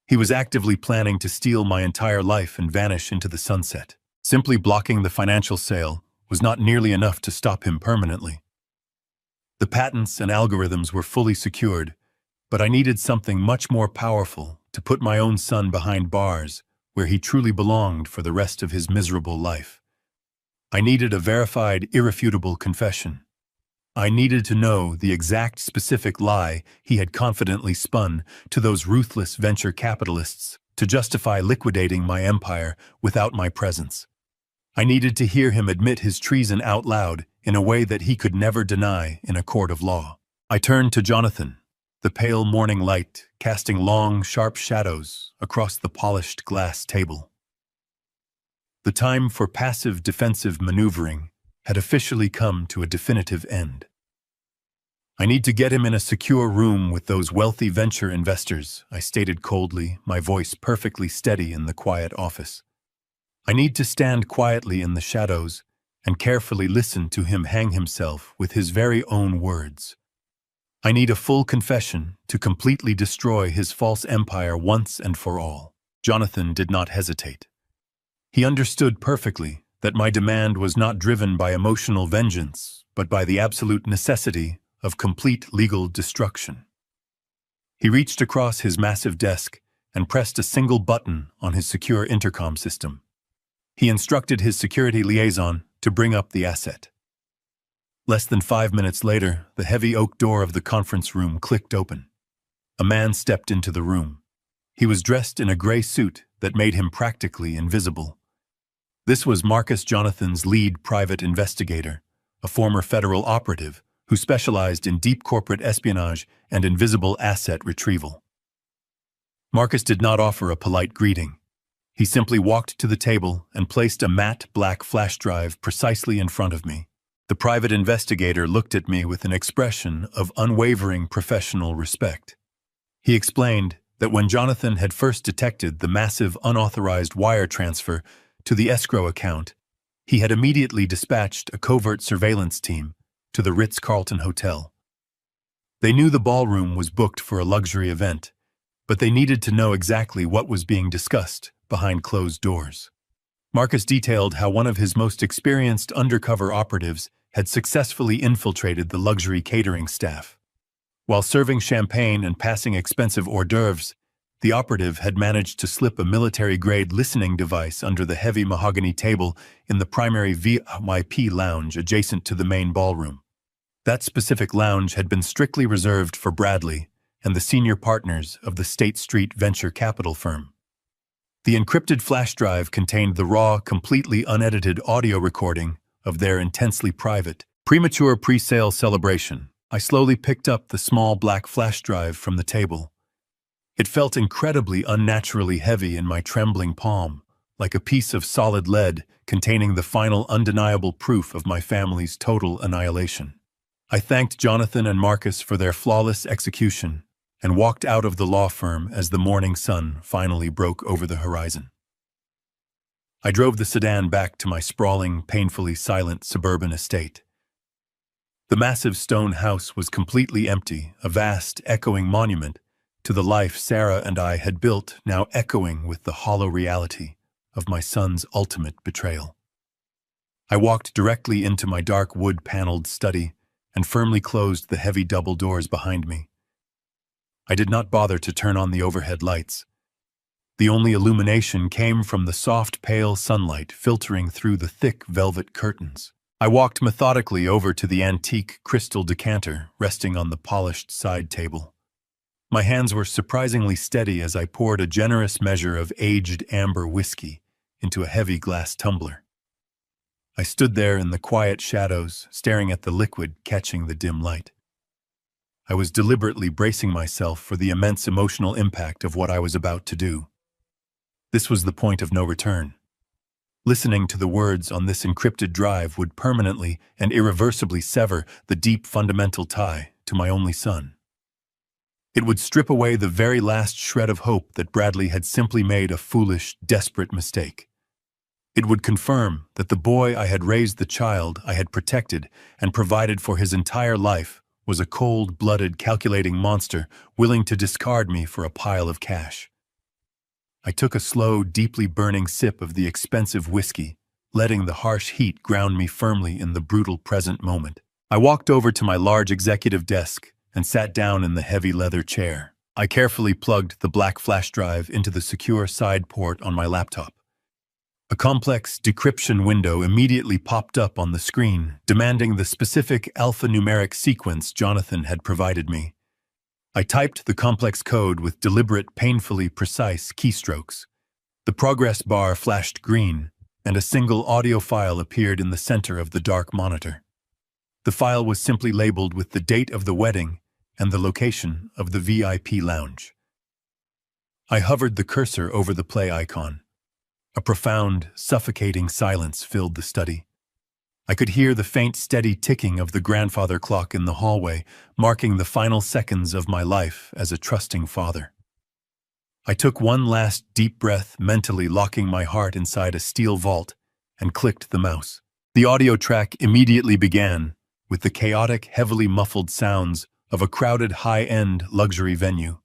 A: He was actively planning to steal my entire life and vanish into the sunset. Simply blocking the financial sale was not nearly enough to stop him permanently. The patents and algorithms were fully secured, but I needed something much more powerful to put my own son behind bars, where he truly belonged for the rest of his miserable life. I needed a verified, irrefutable confession. I needed to know the exact specific lie he had confidently spun to those ruthless venture capitalists to justify liquidating my empire without my presence. I needed to hear him admit his treason out loud in a way that he could never deny in a court of law. I turned to Jonathan, the pale morning light casting long, sharp shadows across the polished glass table. The time for passive defensive maneuvering had officially come to a definitive end. "I need to get him in a secure room with those wealthy venture investors," I stated coldly, my voice perfectly steady in the quiet office. "I need to stand quietly in the shadows and carefully listen to him hang himself with his very own words. I need a full confession to completely destroy his false empire once and for all." Jonathan did not hesitate. He understood perfectly that my demand was not driven by emotional vengeance, but by the absolute necessity of complete legal destruction. He reached across his massive desk and pressed a single button on his secure intercom system. He instructed his security liaison to bring up the asset. Less than 5 minutes later, the heavy oak door of the conference room clicked open. A man stepped into the room. He was dressed in a gray suit that made him practically invisible. This was Marcus Jonathan's lead private investigator, a former federal operative who specialized in deep corporate espionage and invisible asset retrieval. Marcus did not offer a polite greeting. He simply walked to the table and placed a matte black flash drive precisely in front of me. The private investigator looked at me with an expression of unwavering professional respect. He explained that when Jonathan had first detected the massive unauthorized wire transfer to the escrow account, he had immediately dispatched a covert surveillance team to the Ritz-Carlton Hotel. They knew the ballroom was booked for a luxury event, but they needed to know exactly what was being discussed behind closed doors. Marcus detailed how one of his most experienced undercover operatives had successfully infiltrated the luxury catering staff. While serving champagne and passing expensive hors d'oeuvres, the operative had managed to slip a military-grade listening device under the heavy mahogany table in the primary VIP lounge adjacent to the main ballroom. That specific lounge had been strictly reserved for Bradley and the senior partners of the State Street venture capital firm. The encrypted flash drive contained the raw, completely unedited audio recording of their intensely private, premature pre-sale celebration. I slowly picked up the small black flash drive from the table. It felt incredibly unnaturally heavy in my trembling palm, like a piece of solid lead containing the final undeniable proof of my family's total annihilation. I thanked Jonathan and Marcus for their flawless execution and walked out of the law firm as the morning sun finally broke over the horizon. I drove the sedan back to my sprawling, painfully silent suburban estate. The massive stone house was completely empty, a vast, echoing monument to the life Sarah and I had built, now echoing with the hollow reality of my son's ultimate betrayal. I walked directly into my dark wood-paneled study and firmly closed the heavy double doors behind me. I did not bother to turn on the overhead lights. The only illumination came from the soft, pale sunlight filtering through the thick velvet curtains. I walked methodically over to the antique crystal decanter resting on the polished side table. My hands were surprisingly steady as I poured a generous measure of aged amber whiskey into a heavy glass tumbler. I stood there in the quiet shadows, staring at the liquid catching the dim light. I was deliberately bracing myself for the immense emotional impact of what I was about to do. This was the point of no return. Listening to the words on this encrypted drive would permanently and irreversibly sever the deep fundamental tie to my only son. It would strip away the very last shred of hope that Bradley had simply made a foolish, desperate mistake. It would confirm that the boy I had raised, the child I had protected and provided for his entire life, was a cold-blooded, calculating monster willing to discard me for a pile of cash. I took a slow, deeply burning sip of the expensive whiskey, letting the harsh heat ground me firmly in the brutal present moment. I walked over to my large executive desk and sat down in the heavy leather chair. I carefully plugged the black flash drive into the secure side port on my laptop. A complex decryption window immediately popped up on the screen, demanding the specific alphanumeric sequence Jonathan had provided me. I typed the complex code with deliberate, painfully precise keystrokes. The progress bar flashed green, and a single audio file appeared in the center of the dark monitor. The file was simply labeled with the date of the wedding and the location of the VIP lounge. I hovered the cursor over the play icon. A profound, suffocating silence filled the study. I could hear the faint, steady ticking of the grandfather clock in the hallway, marking the final seconds of my life as a trusting father. I took one last deep breath, mentally locking my heart inside a steel vault, and clicked the mouse. The audio track immediately began, with the chaotic, heavily muffled sounds of a crowded, high-end luxury venue.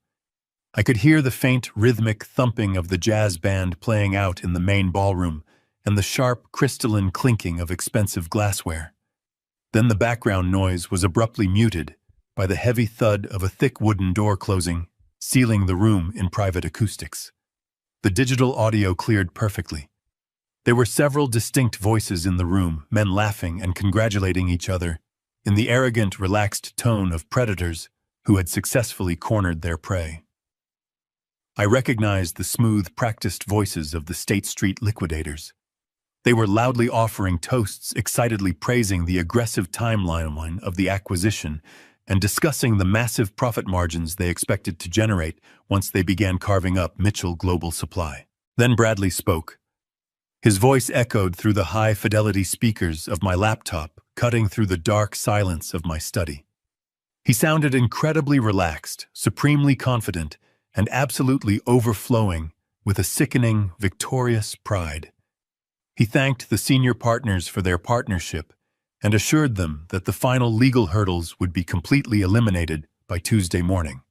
A: I could hear the faint, rhythmic thumping of the jazz band playing out in the main ballroom and the sharp, crystalline clinking of expensive glassware. Then the background noise was abruptly muted by the heavy thud of a thick wooden door closing, sealing the room in private acoustics. The digital audio cleared perfectly. There were several distinct voices in the room, men laughing and congratulating each other, in the arrogant, relaxed tone of predators who had successfully cornered their prey. I recognized the smooth, practiced voices of the State Street liquidators. They were loudly offering toasts, excitedly praising the aggressive timeline of the acquisition, and discussing the massive profit margins they expected to generate once they began carving up Mitchell Global Supply. Then Bradley spoke. His voice echoed through the high-fidelity speakers of my laptop, cutting through the dark silence of my study. He sounded incredibly relaxed, supremely confident, and absolutely overflowing with a sickening, victorious pride. He thanked the senior partners for their partnership and assured them that the final legal hurdles would be completely eliminated by Tuesday morning.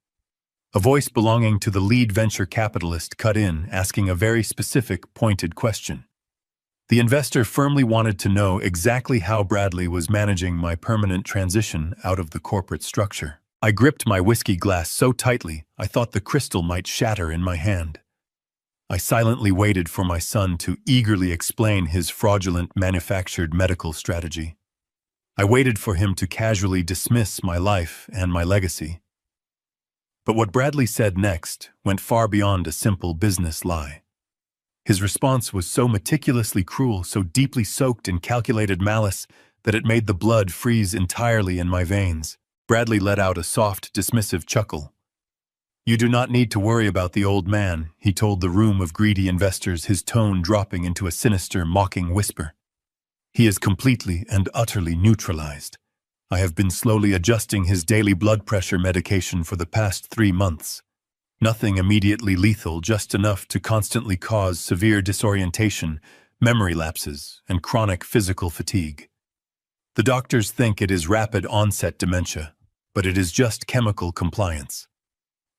A: A voice belonging to the lead venture capitalist cut in, asking a very specific, pointed question. The investor firmly wanted to know exactly how Bradley was managing my permanent transition out of the corporate structure. I gripped my whiskey glass so tightly I thought the crystal might shatter in my hand. I silently waited for my son to eagerly explain his fraudulent manufactured medical strategy. I waited for him to casually dismiss my life and my legacy. But what Bradley said next went far beyond a simple business lie. His response was so meticulously cruel, so deeply soaked in calculated malice, that it made the blood freeze entirely in my veins. Bradley let out a soft, dismissive chuckle. "You do not need to worry about the old man," he told the room of greedy investors, his tone dropping into a sinister, mocking whisper. "He is completely and utterly neutralized. I have been slowly adjusting his daily blood pressure medication for the past 3 months. Nothing immediately lethal, just enough to constantly cause severe disorientation, memory lapses, and chronic physical fatigue. The doctors think it is rapid onset dementia, but it is just chemical compliance.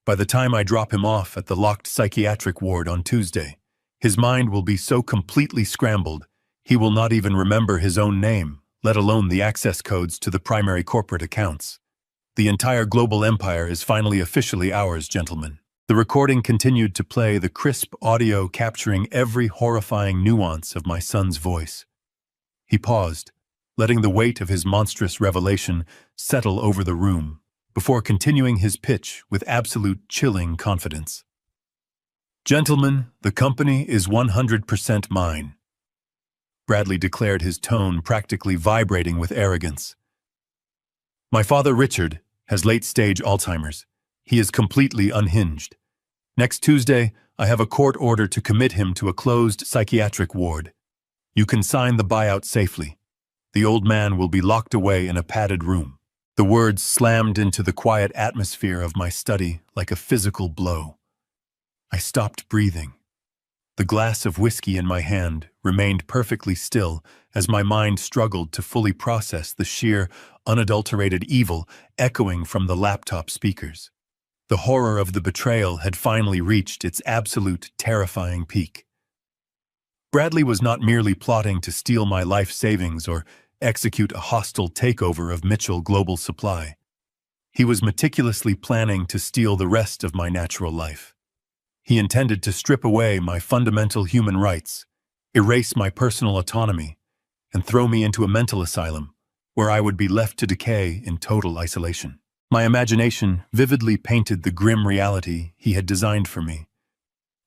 A: By the time I drop him off at the locked psychiatric ward on Tuesday, his mind will be so completely scrambled, he will not even remember his own name, let alone the access codes to the primary corporate accounts. The entire global empire is finally officially ours, gentlemen." The recording continued to play, the crisp audio capturing every horrifying nuance of my son's voice. He paused, letting the weight of his monstrous revelation settle over the room, before continuing his pitch with absolute chilling confidence. "Gentlemen, the company is 100% mine," Bradley declared, his tone practically vibrating with arrogance. "My father, Richard, has late-stage Alzheimer's. He is completely unhinged. Next Tuesday, I have a court order to commit him to a closed psychiatric ward. You can sign the buyout safely. The old man will be locked away in a padded room." The words slammed into the quiet atmosphere of my study like a physical blow. I stopped breathing. The glass of whiskey in my hand remained perfectly still as my mind struggled to fully process the sheer, unadulterated evil echoing from the laptop speakers. The horror of the betrayal had finally reached its absolute, terrifying peak. Bradley was not merely plotting to steal my life savings or execute a hostile takeover of Mitchell Global Supply. He was meticulously planning to steal the rest of my natural life. He intended to strip away my fundamental human rights, erase my personal autonomy, and throw me into a mental asylum where I would be left to decay in total isolation. My imagination vividly painted the grim reality he had designed for me.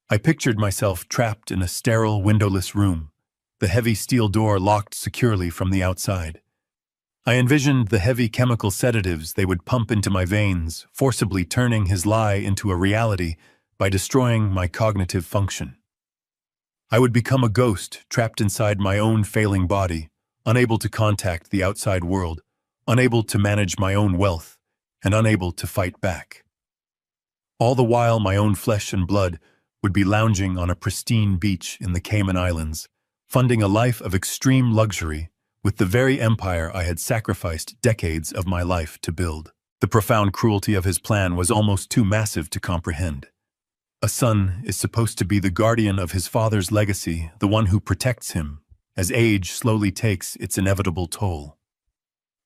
A: I pictured myself trapped in a sterile, windowless room, the heavy steel door locked securely from the outside. I envisioned the heavy chemical sedatives they would pump into my veins, forcibly turning his lie into a reality by destroying my cognitive function. I would become a ghost trapped inside my own failing body, unable to contact the outside world, unable to manage my own wealth, and unable to fight back. All the while, my own flesh and blood would be lounging on a pristine beach in the Cayman Islands, funding a life of extreme luxury with the very empire I had sacrificed decades of my life to build. The profound cruelty of his plan was almost too massive to comprehend. A son is supposed to be the guardian of his father's legacy, the one who protects him, as age slowly takes its inevitable toll.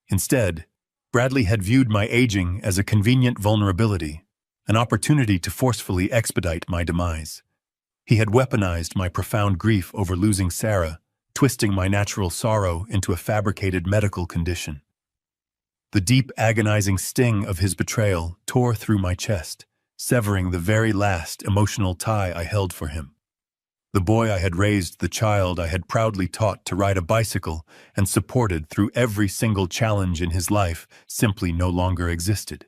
A: Instead, Bradley had viewed my aging as a convenient vulnerability, an opportunity to forcefully expedite my demise. He had weaponized my profound grief over losing Sarah, twisting my natural sorrow into a fabricated medical condition. The deep, agonizing sting of his betrayal tore through my chest, severing the very last emotional tie I held for him. The boy I had raised, the child I had proudly taught to ride a bicycle and supported through every single challenge in his life, simply no longer existed.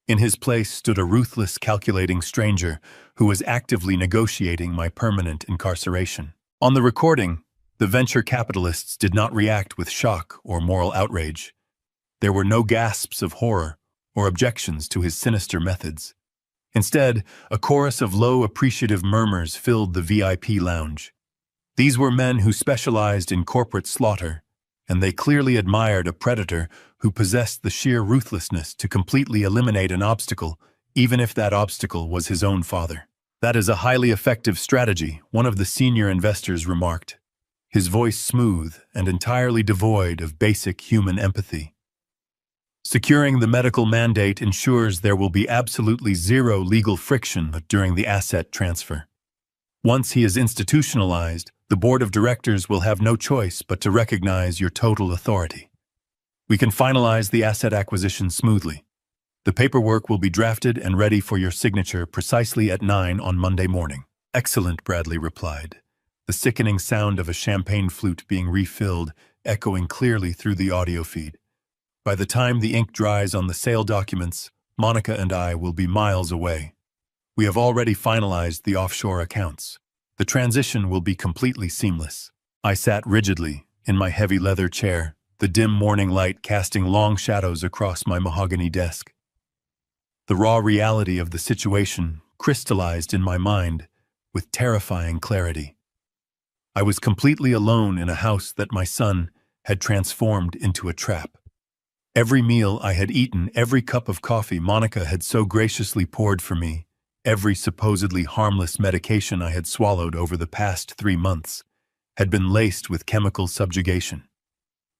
A: In his place stood a ruthless, calculating stranger who was actively negotiating my permanent incarceration. On the recording, the venture capitalists did not react with shock or moral outrage. There were no gasps of horror or objections to his sinister methods. Instead, a chorus of low, appreciative murmurs filled the VIP lounge. These were men who specialized in corporate slaughter, and they clearly admired a predator who possessed the sheer ruthlessness to completely eliminate an obstacle even if that obstacle was his own father. "That is a highly effective strategy," one of the senior investors remarked, his voice smooth and entirely devoid of basic human empathy. "Securing the medical mandate ensures there will be absolutely zero legal friction during the asset transfer. Once he is institutionalized, the board of directors will have no choice but to recognize your total authority. We can finalize the asset acquisition smoothly. The paperwork will be drafted and ready for your signature precisely at 9 on Monday morning." "Excellent," Bradley replied, the sickening sound of a champagne flute being refilled echoing clearly through the audio feed. "By the time the ink dries on the sale documents, Monica and I will be miles away. We have already finalized the offshore accounts. The transition will be completely seamless." I sat rigidly in my heavy leather chair, the dim morning light casting long shadows across my mahogany desk. The raw reality of the situation crystallized in my mind with terrifying clarity. I was completely alone in a house that my son had transformed into a trap. Every meal I had eaten, every cup of coffee Monica had so graciously poured for me, every supposedly harmless medication I had swallowed over the past 3 months, had been laced with chemical subjugation.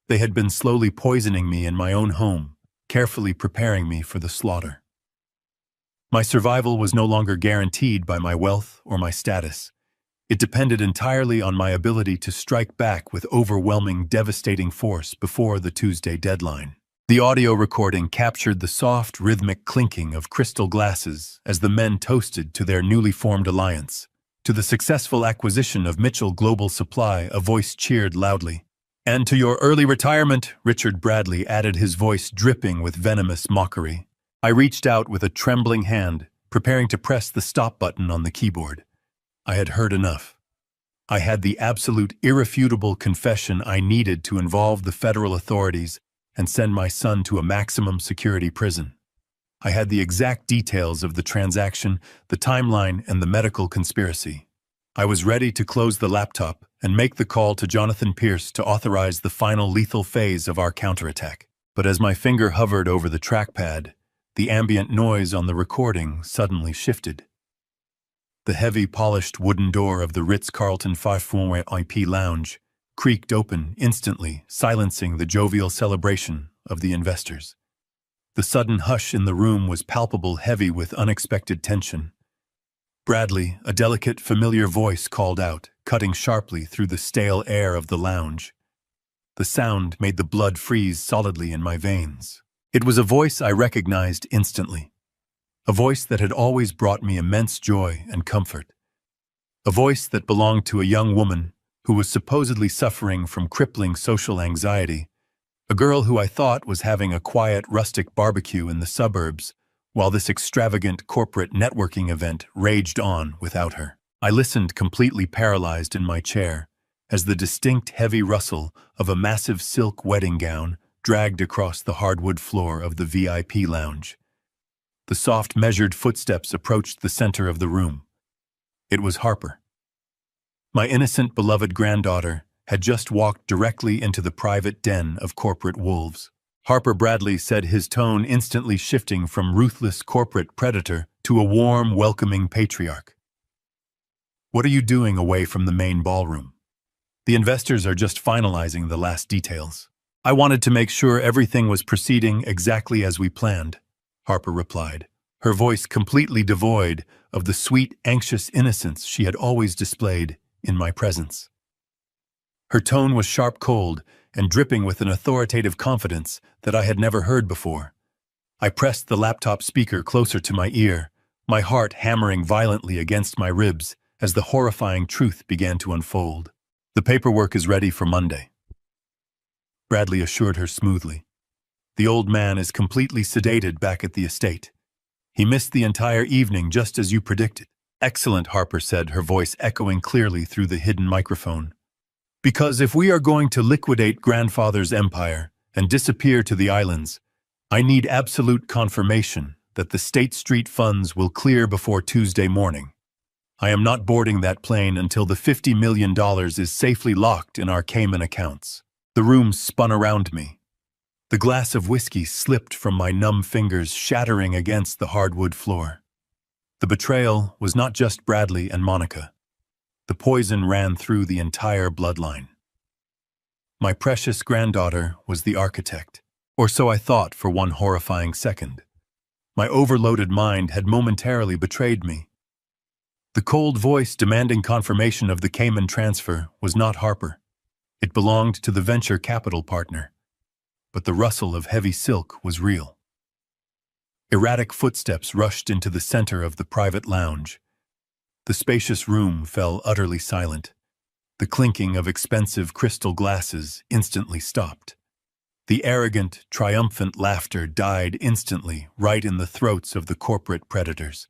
A: They had been slowly poisoning me in my own home, carefully preparing me for the slaughter. My survival was no longer guaranteed by my wealth or my status. It depended entirely on my ability to strike back with overwhelming, devastating force before the Tuesday deadline. The audio recording captured the soft, rhythmic clinking of crystal glasses as the men toasted to their newly formed alliance. To the successful acquisition of Mitchell Global Supply, a voice cheered loudly. "And to your early retirement," Richard Bradley added, his voice dripping with venomous mockery. I reached out with a trembling hand, preparing to press the stop button on the keyboard. I had heard enough. I had the absolute, irrefutable confession I needed to involve the federal authorities and send my son to a maximum security prison. I had the exact details of the transaction, the timeline, and the medical conspiracy. I was ready to close the laptop and make the call to Jonathan Pierce to authorize the final lethal phase of our counterattack. But as my finger hovered over the trackpad, the ambient noise on the recording suddenly shifted. The heavy, polished wooden door of the Ritz-Carlton 5-Four IP lounge creaked open instantly, silencing the jovial celebration of the investors. The sudden hush in the room was palpable, heavy with unexpected tension. "Bradley," a delicate, familiar voice called out, cutting sharply through the stale air of the lounge. The sound made the blood freeze solidly in my veins. It was a voice I recognized instantly. A voice that had always brought me immense joy and comfort. A voice that belonged to a young woman who was supposedly suffering from crippling social anxiety, a girl who I thought was having a quiet, rustic barbecue in the suburbs, while this extravagant corporate networking event raged on without her. I listened, completely paralyzed in my chair, as the distinct, heavy rustle of a massive silk wedding gown dragged across the hardwood floor of the VIP lounge. The soft, measured footsteps approached the center of the room. It was Harper. My innocent, beloved granddaughter had just walked directly into the private den of corporate wolves. Harper, Bradley said, his tone instantly shifting from ruthless corporate predator to a warm, welcoming patriarch. "What are you doing away from the main ballroom?" "The investors are just finalizing the last details. I wanted to make sure everything was proceeding exactly as we planned," Harper replied, her voice completely devoid of the sweet, anxious innocence she had always displayed in my presence. Her tone was sharp, cold, and dripping with an authoritative confidence that I had never heard before. I pressed the laptop speaker closer to my ear, my heart hammering violently against my ribs as the horrifying truth began to unfold. "The paperwork is ready for Monday," Bradley assured her smoothly. "The old man is completely sedated back at the estate. He missed the entire evening just as you predicted." "Excellent," Harper said, her voice echoing clearly through the hidden microphone. "Because if we are going to liquidate grandfather's empire and disappear to the islands, I need absolute confirmation that the State Street funds will clear before Tuesday morning. I am not boarding that plane until the $50 million is safely locked in our Cayman accounts." The room spun around me. The glass of whiskey slipped from my numb fingers, shattering against the hardwood floor. The betrayal was not just Bradley and Monica. The poison ran through the entire bloodline. My precious granddaughter was the architect, or so I thought for one horrifying second. My overloaded mind had momentarily betrayed me. The cold voice demanding confirmation of the Cayman transfer was not Harper. It belonged to the venture capital partner. But the rustle of heavy silk was real. Erratic footsteps rushed into the center of the private lounge. The spacious room fell utterly silent. The clinking of expensive crystal glasses instantly stopped. The arrogant, triumphant laughter died instantly right in the throats of the corporate predators.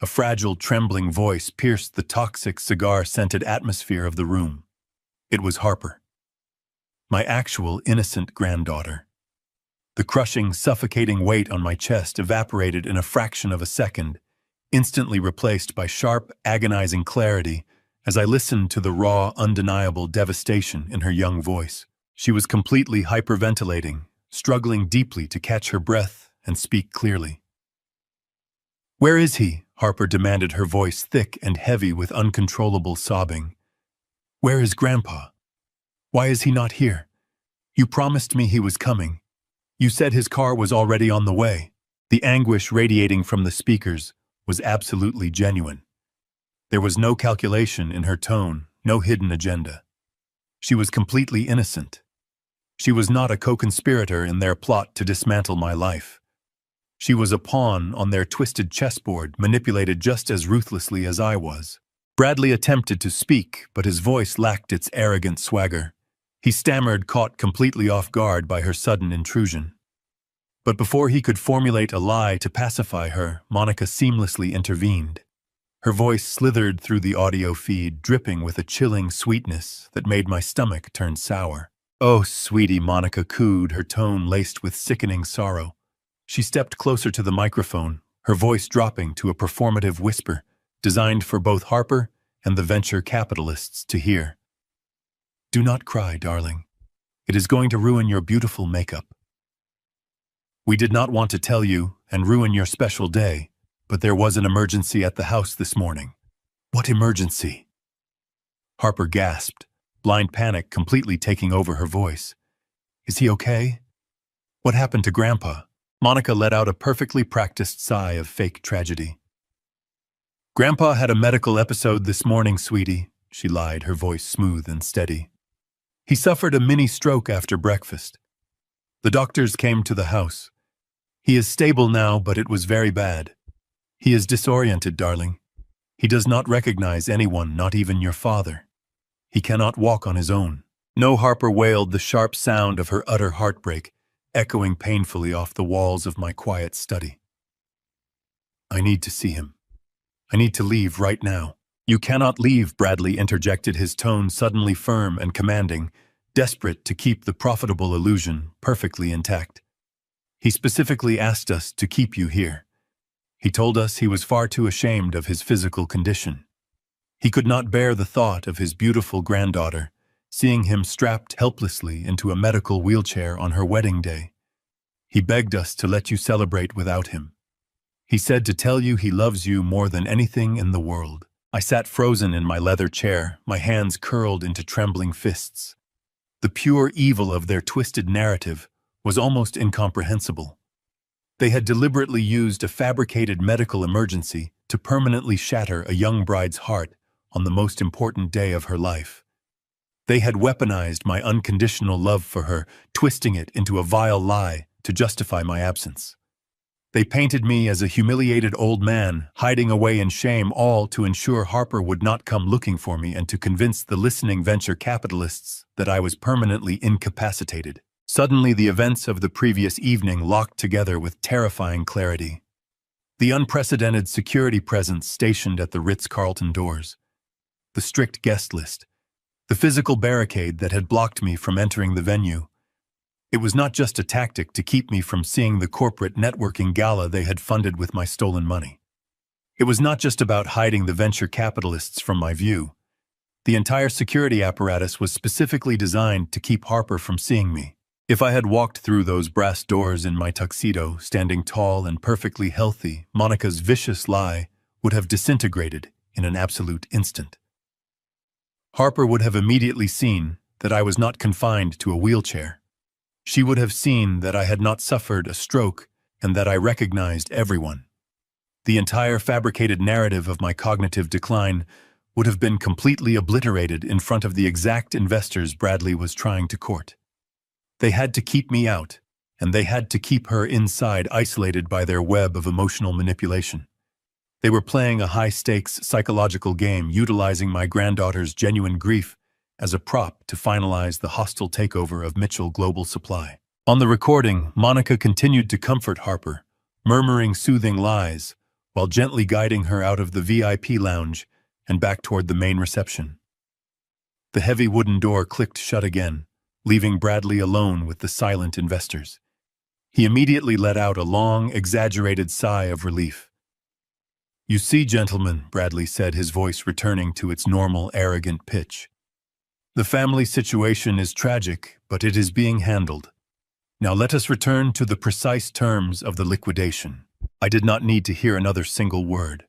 A: A fragile, trembling voice pierced the toxic, cigar-scented atmosphere of the room. It was Harper. My actual innocent granddaughter. The crushing, suffocating weight on my chest evaporated in a fraction of a second, instantly replaced by sharp, agonizing clarity as I listened to the raw, undeniable devastation in her young voice. She was completely hyperventilating, struggling deeply to catch her breath and speak clearly. "Where is he?" Harper demanded, her voice thick and heavy with uncontrollable sobbing. "Where is Grandpa? Why is he not here? You promised me he was coming. You said his car was already on the way." The anguish radiating from the speakers was absolutely genuine. There was no calculation in her tone, no hidden agenda. She was completely innocent. She was not a co-conspirator in their plot to dismantle my life. She was a pawn on their twisted chessboard, manipulated just as ruthlessly as I was. Bradley attempted to speak, but his voice lacked its arrogant swagger. He stammered, caught completely off guard by her sudden intrusion. But before he could formulate a lie to pacify her, Monica seamlessly intervened. Her voice slithered through the audio feed, dripping with a chilling sweetness that made my stomach turn sour. "Oh, sweetie," Monica cooed, her tone laced with sickening sorrow. She stepped closer to the microphone, her voice dropping to a performative whisper, designed for both Harper and the venture capitalists to hear. "Do not cry, darling. It is going to ruin your beautiful makeup. We did not want to tell you and ruin your special day, but there was an emergency at the house this morning." "What emergency?" Harper gasped, blind panic completely taking over her voice. "Is he okay? What happened to Grandpa?" Monica let out a perfectly practiced sigh of fake tragedy. "Grandpa had a medical episode this morning, sweetie," she lied, her voice smooth and steady. "He suffered a mini stroke after breakfast. The doctors came to the house. He is stable now, but it was very bad. He is disoriented, darling. He does not recognize anyone, not even your father. He cannot walk on his own." No, Harper wailed, the sharp sound of her utter heartbreak echoing painfully off the walls of my quiet study. "I need to see him. I need to leave right now." "You cannot leave," Bradley interjected, his tone suddenly firm and commanding, desperate to keep the profitable illusion perfectly intact. "He specifically asked us to keep you here. He told us he was far too ashamed of his physical condition. He could not bear the thought of his beautiful granddaughter, seeing him strapped helplessly into a medical wheelchair on her wedding day. He begged us to let you celebrate without him. He said to tell you he loves you more than anything in the world." I sat frozen in my leather chair, my hands curled into trembling fists. The pure evil of their twisted narrative was almost incomprehensible. They had deliberately used a fabricated medical emergency to permanently shatter a young bride's heart on the most important day of her life. They had weaponized my unconditional love for her, twisting it into a vile lie to justify my absence. They painted me as a humiliated old man, hiding away in shame, all to ensure Harper would not come looking for me and to convince the listening venture capitalists that I was permanently incapacitated. Suddenly, the events of the previous evening locked together with terrifying clarity. The unprecedented security presence stationed at the Ritz-Carlton doors, the strict guest list, the physical barricade that had blocked me from entering the venue. It was not just a tactic to keep me from seeing the corporate networking gala they had funded with my stolen money. It was not just about hiding the venture capitalists from my view. The entire security apparatus was specifically designed to keep Harper from seeing me. If I had walked through those brass doors in my tuxedo, standing tall and perfectly healthy, Monica's vicious lie would have disintegrated in an absolute instant. Harper would have immediately seen that I was not confined to a wheelchair. She would have seen that I had not suffered a stroke and that I recognized everyone. The entire fabricated narrative of my cognitive decline would have been completely obliterated in front of the exact investors Bradley was trying to court. They had to keep me out, and they had to keep her inside, isolated by their web of emotional manipulation. They were playing a high-stakes psychological game, utilizing my granddaughter's genuine grief as a prop to finalize the hostile takeover of Mitchell Global Supply. On the recording, Monica continued to comfort Harper, murmuring soothing lies, while gently guiding her out of the VIP lounge and back toward the main reception. The heavy wooden door clicked shut again, leaving Bradley alone with the silent investors. He immediately let out a long, exaggerated sigh of relief. "You see, gentlemen," Bradley said, his voice returning to its normal, arrogant pitch. "The family situation is tragic, but it is being handled. Now let us return to the precise terms of the liquidation." I did not need to hear another single word.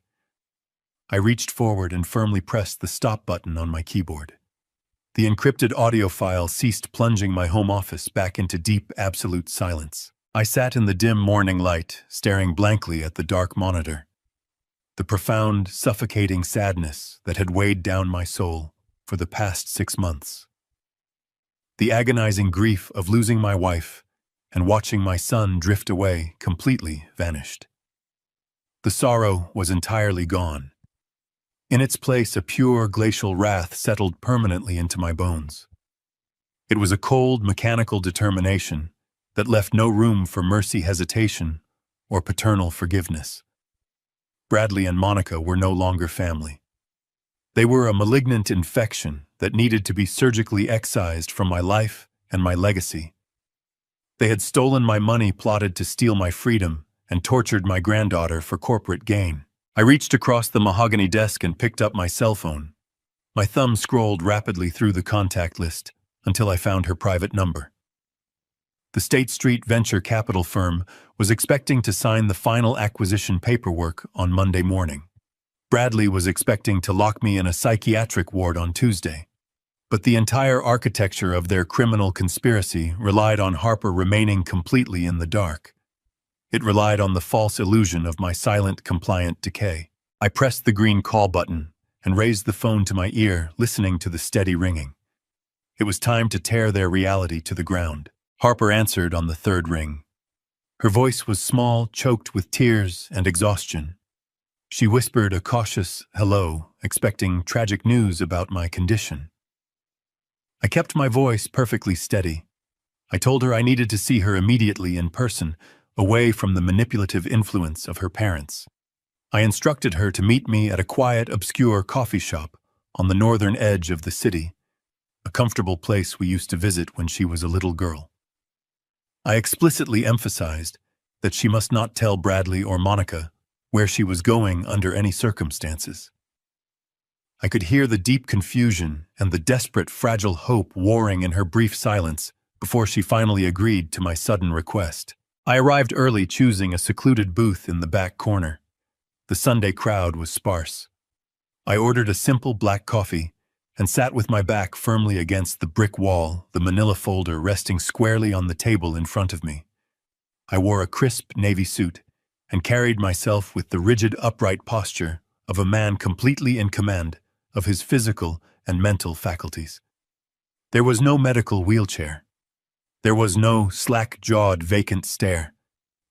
A: I reached forward and firmly pressed the stop button on my keyboard. The encrypted audio file ceased, plunging my home office back into deep, absolute silence. I sat in the dim morning light, staring blankly at the dark monitor. The profound, suffocating sadness that had weighed down my soul for the past 6 months. The agonizing grief of losing my wife and watching my son drift away completely vanished. The sorrow was entirely gone. In its place, a pure glacial wrath settled permanently into my bones. It was a cold, mechanical determination that left no room for mercy, hesitation, or paternal forgiveness. Bradley and Monica were no longer family. They were a malignant infection that needed to be surgically excised from my life and my legacy. They had stolen my money, plotted to steal my freedom, and tortured my granddaughter for corporate gain. I reached across the mahogany desk and picked up my cell phone. My thumb scrolled rapidly through the contact list until I found her private number. The State Street venture capital firm was expecting to sign the final acquisition paperwork on Monday morning. Bradley was expecting to lock me in a psychiatric ward on Tuesday. But the entire architecture of their criminal conspiracy relied on Harper remaining completely in the dark. It relied on the false illusion of my silent, compliant decay. I pressed the green call button and raised the phone to my ear, listening to the steady ringing. It was time to tear their reality to the ground. Harper answered on the third ring. Her voice was small, choked with tears and exhaustion. She whispered a cautious hello, expecting tragic news about my condition. I kept my voice perfectly steady. I told her I needed to see her immediately in person, away from the manipulative influence of her parents. I instructed her to meet me at a quiet, obscure coffee shop on the northern edge of the city, a comfortable place we used to visit when she was a little girl. I explicitly emphasized that she must not tell Bradley or Monica where she was going under any circumstances. I could hear the deep confusion and the desperate, fragile hope warring in her brief silence before she finally agreed to my sudden request. I arrived early, choosing a secluded booth in the back corner. The Sunday crowd was sparse. I ordered a simple black coffee and sat with my back firmly against the brick wall, the manila folder resting squarely on the table in front of me. I wore a crisp navy suit and carried myself with the rigid, upright posture of a man completely in command of his physical and mental faculties. There was no medical wheelchair. There was no slack-jawed, vacant stare.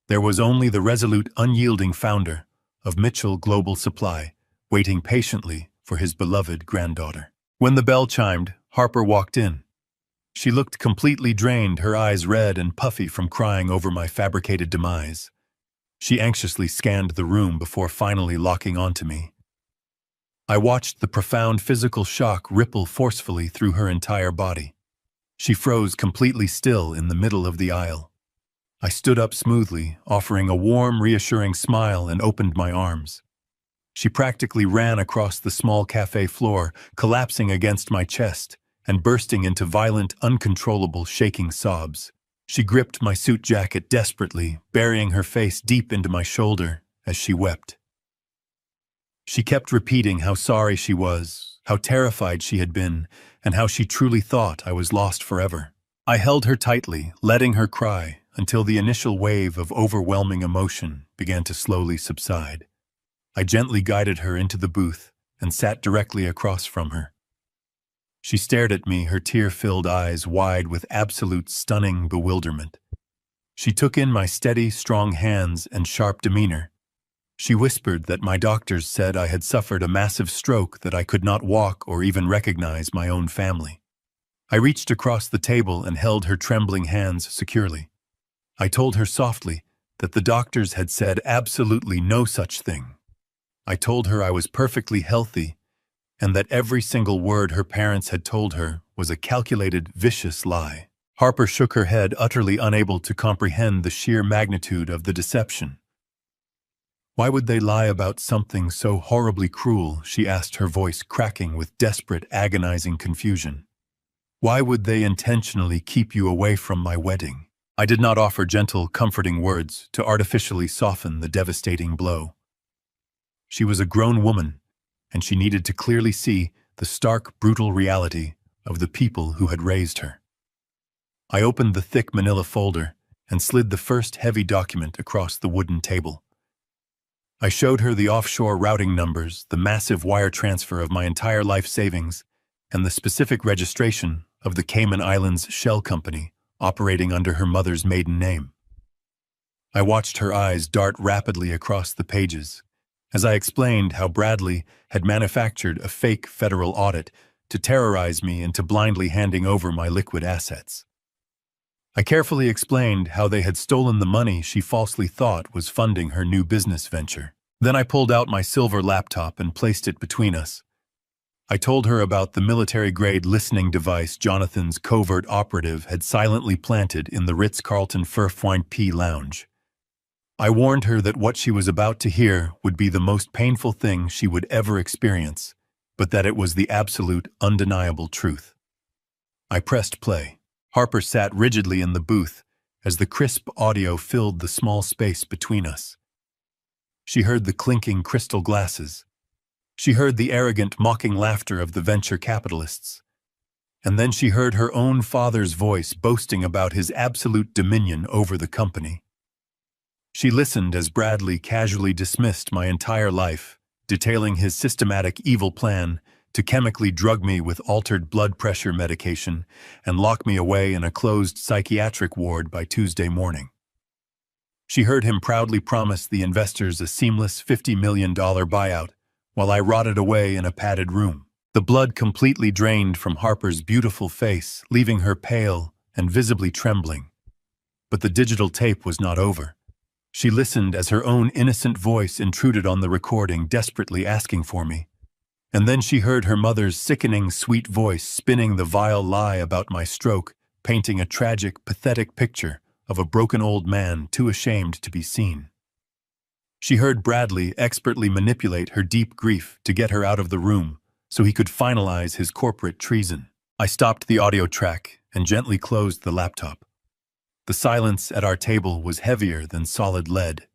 A: There was only the resolute, unyielding founder of Mitchell Global Supply, waiting patiently for his beloved granddaughter. When the bell chimed, Harper walked in. She looked completely drained, her eyes red and puffy from crying over my fabricated demise. She anxiously scanned the room before finally locking onto me. I watched the profound physical shock ripple forcefully through her entire body. She froze completely still in the middle of the aisle. I stood up smoothly, offering a warm, reassuring smile, and opened my arms. She practically ran across the small cafe floor, collapsing against my chest and bursting into violent, uncontrollable, shaking sobs. She gripped my suit jacket desperately, burying her face deep into my shoulder as she wept. She kept repeating how sorry she was, how terrified she had been, and how she truly thought I was lost forever. I held her tightly, letting her cry until the initial wave of overwhelming emotion began to slowly subside. I gently guided her into the booth and sat directly across from her. She stared at me, her tear-filled eyes wide with absolute stunning bewilderment. She took in my steady, strong hands and sharp demeanor. She whispered that my doctors said I had suffered a massive stroke, that I could not walk or even recognize my own family. I reached across the table and held her trembling hands securely. I told her softly that the doctors had said absolutely no such thing. I told her I was perfectly healthy and that every single word her parents had told her was a calculated, vicious lie. Harper shook her head, utterly unable to comprehend the sheer magnitude of the deception. "Why would they lie about something so horribly cruel?" she asked, her voice cracking with desperate, agonizing confusion. "Why would they intentionally keep you away from my wedding?" I did not offer gentle, comforting words to artificially soften the devastating blow. She was a grown woman, and she needed to clearly see the stark, brutal reality of the people who had raised her. I opened the thick manila folder and slid the first heavy document across the wooden table. I showed her the offshore routing numbers, the massive wire transfer of my entire life savings, and the specific registration of the Cayman Islands shell company operating under her mother's maiden name. I watched her eyes dart rapidly across the pages as I explained how Bradley had manufactured a fake federal audit to terrorize me into blindly handing over my liquid assets. I carefully explained how they had stolen the money she falsely thought was funding her new business venture. Then I pulled out my silver laptop and placed it between us. I told her about the military-grade listening device Jonathan's covert operative had silently planted in the Ritz-Carlton Furfoint P lounge. I warned her that what she was about to hear would be the most painful thing she would ever experience, but that it was the absolute, undeniable truth. I pressed play. Harper sat rigidly in the booth as the crisp audio filled the small space between us. She heard the clinking crystal glasses. She heard the arrogant, mocking laughter of the venture capitalists. And then she heard her own father's voice boasting about his absolute dominion over the company. She listened as Bradley casually dismissed my entire life, detailing his systematic evil plan to chemically drug me with altered blood pressure medication and lock me away in a closed psychiatric ward by Tuesday morning. She heard him proudly promise the investors a seamless $50 million buyout while I rotted away in a padded room. The blood completely drained from Harper's beautiful face, leaving her pale and visibly trembling. But the digital tape was not over. She listened as her own innocent voice intruded on the recording, desperately asking for me. And then she heard her mother's sickening, sweet voice spinning the vile lie about my stroke, painting a tragic, pathetic picture of a broken old man too ashamed to be seen. She heard Bradley expertly manipulate her deep grief to get her out of the room so he could finalize his corporate treason. I stopped the audio track and gently closed the laptop. The silence at our table was heavier than solid lead.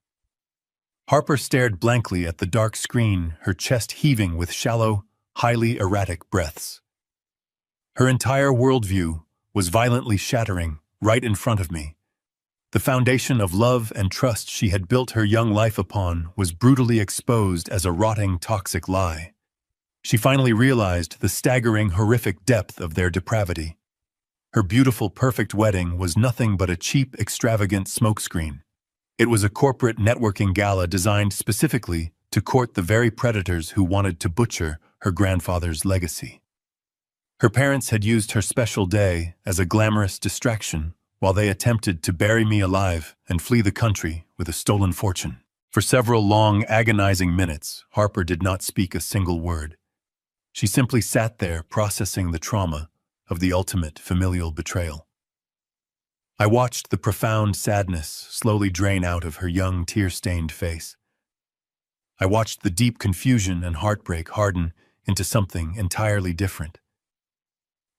A: Harper stared blankly at the dark screen, her chest heaving with shallow, highly erratic breaths. Her entire worldview was violently shattering right in front of me. The foundation of love and trust she had built her young life upon was brutally exposed as a rotting, toxic lie. She finally realized the staggering, horrific depth of their depravity. Her beautiful, perfect wedding was nothing but a cheap, extravagant smokescreen. It was a corporate networking gala designed specifically to court the very predators who wanted to butcher her grandfather's legacy. Her parents had used her special day as a glamorous distraction while they attempted to bury me alive and flee the country with a stolen fortune. For several long, agonizing minutes, Harper did not speak a single word. She simply sat there processing the trauma of the ultimate familial betrayal. I watched the profound sadness slowly drain out of her young, tear-stained face. I watched the deep confusion and heartbreak harden into something entirely different.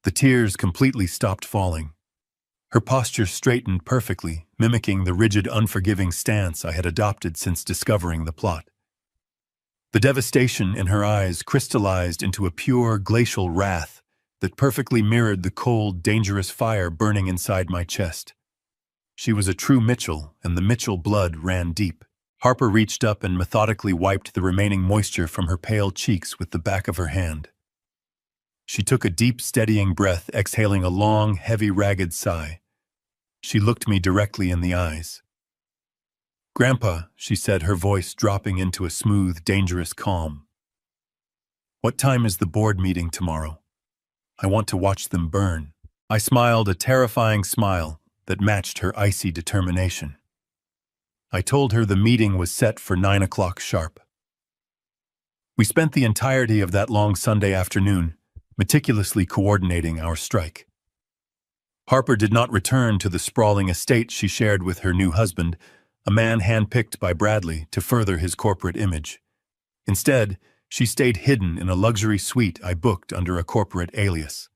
A: The tears completely stopped falling. Her posture straightened perfectly, mimicking the rigid, unforgiving stance I had adopted since discovering the plot. The devastation in her eyes crystallized into a pure, glacial wrath that perfectly mirrored the cold, dangerous fire burning inside my chest. She was a true Mitchell, and the Mitchell blood ran deep. Harper reached up and methodically wiped the remaining moisture from her pale cheeks with the back of her hand. She took a deep, steadying breath, exhaling a long, heavy, ragged sigh. She looked me directly in the eyes. "Grandpa," she said, her voice dropping into a smooth, dangerous calm. "What time is the board meeting tomorrow? I want to watch them burn." I smiled a terrifying smile that matched her icy determination. I told her the meeting was set for 9 o'clock sharp. We spent the entirety of that long Sunday afternoon meticulously coordinating our strike. Harper did not return to the sprawling estate she shared with her new husband, a man handpicked by Bradley to further his corporate image. Instead, she stayed hidden in a luxury suite I booked under a corporate alias.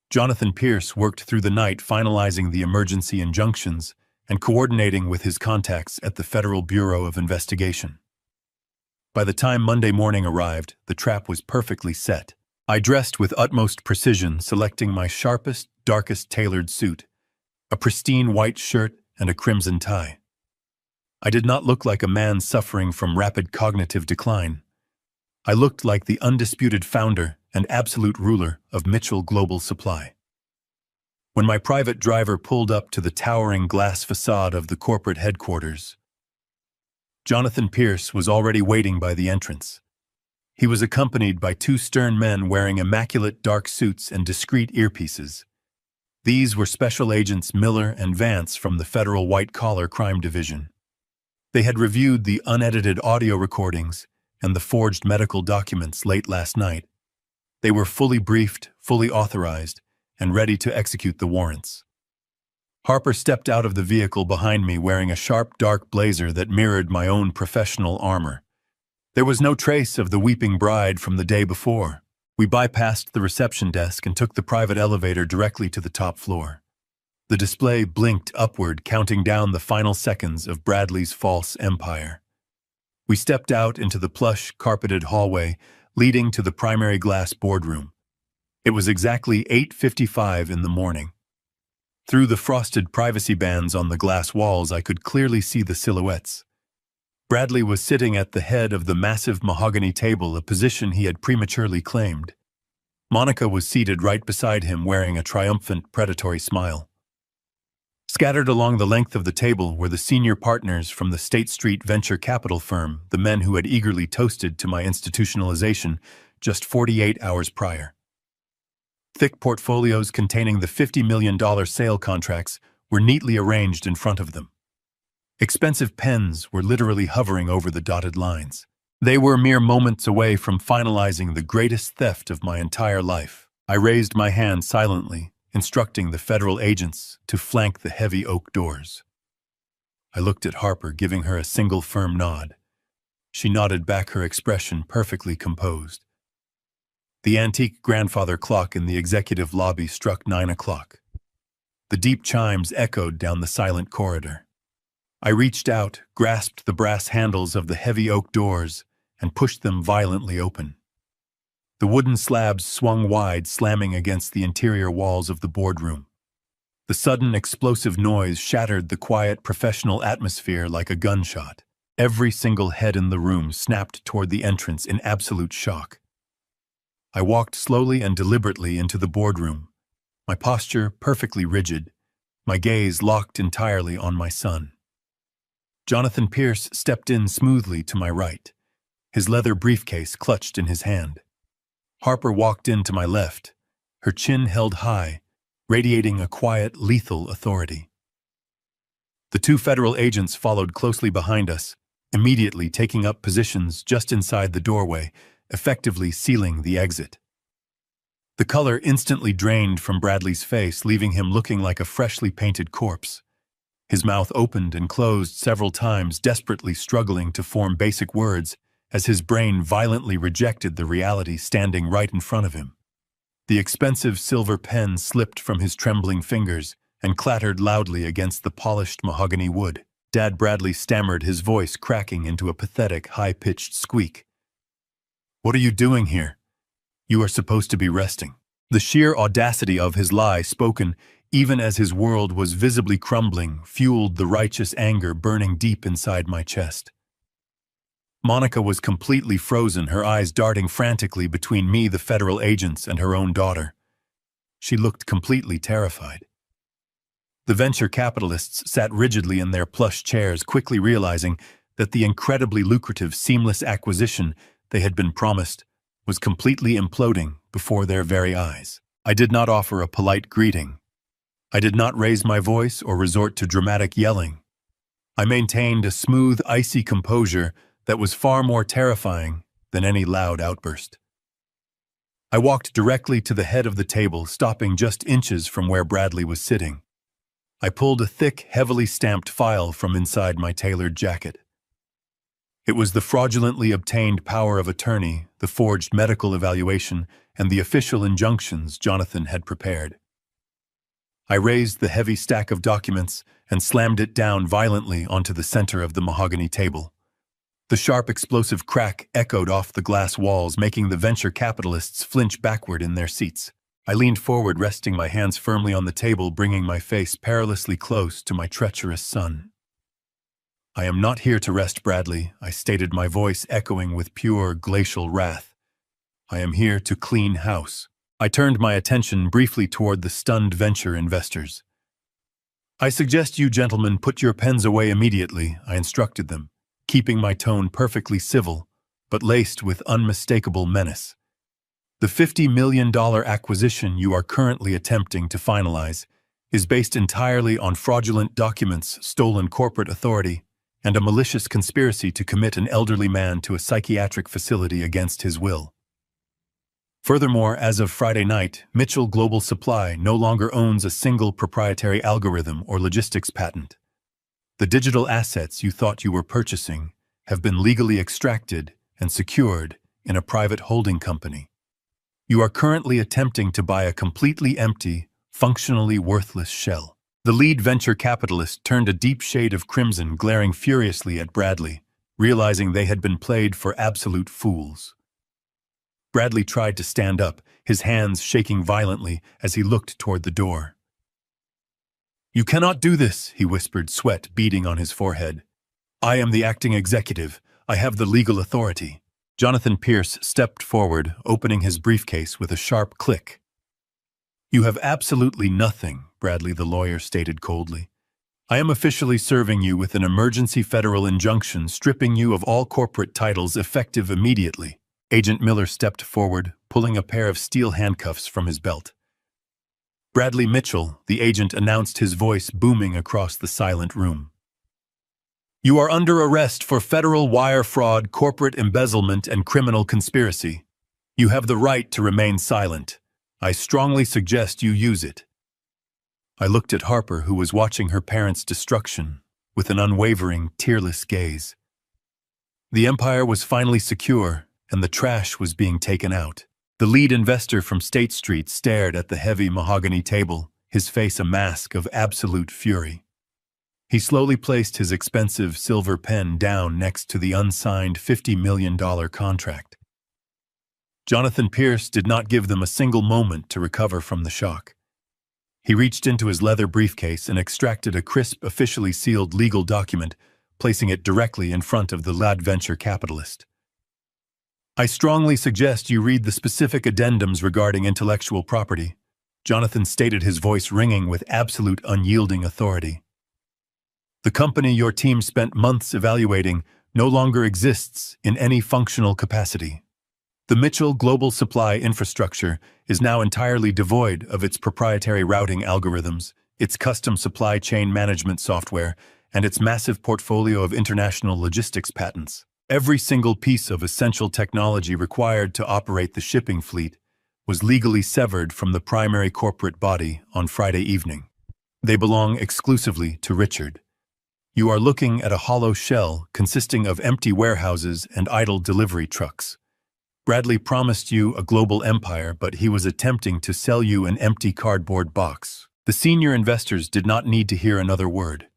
A: Jonathan Pierce worked through the night finalizing the emergency injunctions and coordinating with his contacts at the Federal Bureau of Investigation. By the time Monday morning arrived, the trap was perfectly set. I dressed with utmost precision, selecting my sharpest, darkest tailored suit, a pristine white shirt and a crimson tie. I did not look like a man suffering from rapid cognitive decline. I looked like the undisputed founder and absolute ruler of Mitchell Global Supply. When my private driver pulled up to the towering glass facade of the corporate headquarters, Jonathan Pierce was already waiting by the entrance. He was accompanied by two stern men wearing immaculate dark suits and discreet earpieces. These were Special Agents Miller and Vance from the Federal White Collar Crime Division. They had reviewed the unedited audio recordings and the forged medical documents late last night. They were fully briefed, fully authorized, and ready to execute the warrants. Harper stepped out of the vehicle behind me wearing a sharp, dark blazer that mirrored my own professional armor. There was no trace of the weeping bride from the day before. We bypassed the reception desk and took the private elevator directly to the top floor. The display blinked upward, counting down the final seconds of Bradley's false empire. We stepped out into the plush, carpeted hallway leading to the primary glass boardroom. It was exactly 8:55 in the morning. Through the frosted privacy bands on the glass walls, I could clearly see the silhouettes. Bradley was sitting at the head of the massive mahogany table, a position he had prematurely claimed. Monica was seated right beside him, wearing a triumphant, predatory smile. Scattered along the length of the table were the senior partners from the State Street venture capital firm, the men who had eagerly toasted to my institutionalization just 48 hours prior. Thick portfolios containing the $50 million sale contracts were neatly arranged in front of them. Expensive pens were literally hovering over the dotted lines. They were mere moments away from finalizing the greatest theft of my entire life. I raised my hand silently, instructing the federal agents to flank the heavy oak doors. I looked at Harper, giving her a single firm nod. She nodded back, her expression perfectly composed. The antique grandfather clock in the executive lobby struck 9 o'clock. The deep chimes echoed down the silent corridor. I reached out, grasped the brass handles of the heavy oak doors, and pushed them violently open. The wooden slabs swung wide, slamming against the interior walls of the boardroom. The sudden explosive noise shattered the quiet professional atmosphere like a gunshot. Every single head in the room snapped toward the entrance in absolute shock. I walked slowly and deliberately into the boardroom, my posture perfectly rigid, my gaze locked entirely on my son. Jonathan Pierce stepped in smoothly to my right, his leather briefcase clutched in his hand. Harper walked in to my left, her chin held high, radiating a quiet, lethal authority. The two federal agents followed closely behind us, immediately taking up positions just inside the doorway, effectively sealing the exit. The color instantly drained from Bradley's face, leaving him looking like a freshly painted corpse. His mouth opened and closed several times, desperately struggling to form basic words as his brain violently rejected the reality standing right in front of him. The expensive silver pen slipped from his trembling fingers and clattered loudly against the polished mahogany wood. Dad Bradley stammered, his voice cracking into a pathetic, high-pitched squeak. "What are you doing here? You are supposed to be resting." The sheer audacity of his lie, spoken even as his world was visibly crumbling, fueled the righteous anger burning deep inside my chest. Monica was completely frozen, her eyes darting frantically between me, the federal agents, and her own daughter. She looked completely terrified. The venture capitalists sat rigidly in their plush chairs, quickly realizing that the incredibly lucrative, seamless acquisition they had been promised was completely imploding before their very eyes. I did not offer a polite greeting. I did not raise my voice or resort to dramatic yelling. I maintained a smooth, icy composure that was far more terrifying than any loud outburst. I walked directly to the head of the table, stopping just inches from where Bradley was sitting. I pulled a thick, heavily stamped file from inside my tailored jacket. It was the fraudulently obtained power of attorney, the forged medical evaluation, and the official injunctions Jonathan had prepared. I raised the heavy stack of documents and slammed it down violently onto the center of the mahogany table. The sharp, explosive crack echoed off the glass walls, making the venture capitalists flinch backward in their seats. I leaned forward, resting my hands firmly on the table, bringing my face perilously close to my treacherous son. "I am not here to rest, Bradley," I stated, my voice echoing with pure glacial wrath. "I am here to clean house." I turned my attention briefly toward the stunned venture investors. "I suggest you gentlemen put your pens away immediately," I instructed them, keeping my tone perfectly civil, but laced with unmistakable menace. "The $50 million acquisition you are currently attempting to finalize is based entirely on fraudulent documents, stolen corporate authority, and a malicious conspiracy to commit an elderly man to a psychiatric facility against his will. Furthermore, as of Friday night, Mitchell Global Supply no longer owns a single proprietary algorithm or logistics patent. The digital assets you thought you were purchasing have been legally extracted and secured in a private holding company. You are currently attempting to buy a completely empty, functionally worthless shell." The lead venture capitalist turned a deep shade of crimson, glaring furiously at Bradley, realizing they had been played for absolute fools. Bradley tried to stand up, his hands shaking violently as he looked toward the door. "You cannot do this," he whispered, sweat beading on his forehead. "I am the acting executive. I have the legal authority." Jonathan Pierce stepped forward, opening his briefcase with a sharp click. "You have absolutely nothing," Bradley the lawyer stated coldly. "I am officially serving you with an emergency federal injunction stripping you of all corporate titles effective immediately." Agent Miller stepped forward, pulling a pair of steel handcuffs from his belt. "Bradley Mitchell," the agent announced, his voice booming across the silent room. "You are under arrest for federal wire fraud, corporate embezzlement, and criminal conspiracy. You have the right to remain silent. I strongly suggest you use it." I looked at Harper, who was watching her parents' destruction with an unwavering, tearless gaze. The empire was finally secure, and the trash was being taken out. The lead investor from State Street stared at the heavy mahogany table, his face a mask of absolute fury. He slowly placed his expensive silver pen down next to the unsigned $50 million contract. Jonathan Pierce did not give them a single moment to recover from the shock. He reached into his leather briefcase and extracted a crisp, officially sealed legal document, placing it directly in front of the lad venture capitalist. "I strongly suggest you read the specific addendums regarding intellectual property," Jonathan stated, his voice ringing with absolute unyielding authority. "The company your team spent months evaluating no longer exists in any functional capacity. The Mitchell Global Supply infrastructure is now entirely devoid of its proprietary routing algorithms, its custom supply chain management software, and its massive portfolio of international logistics patents. Every single piece of essential technology required to operate the shipping fleet was legally severed from the primary corporate body on Friday evening. They belong exclusively to Richard. You are looking at a hollow shell consisting of empty warehouses and idle delivery trucks. Bradley promised you a global empire, but he was attempting to sell you an empty cardboard box. The senior investors did not need to hear another word.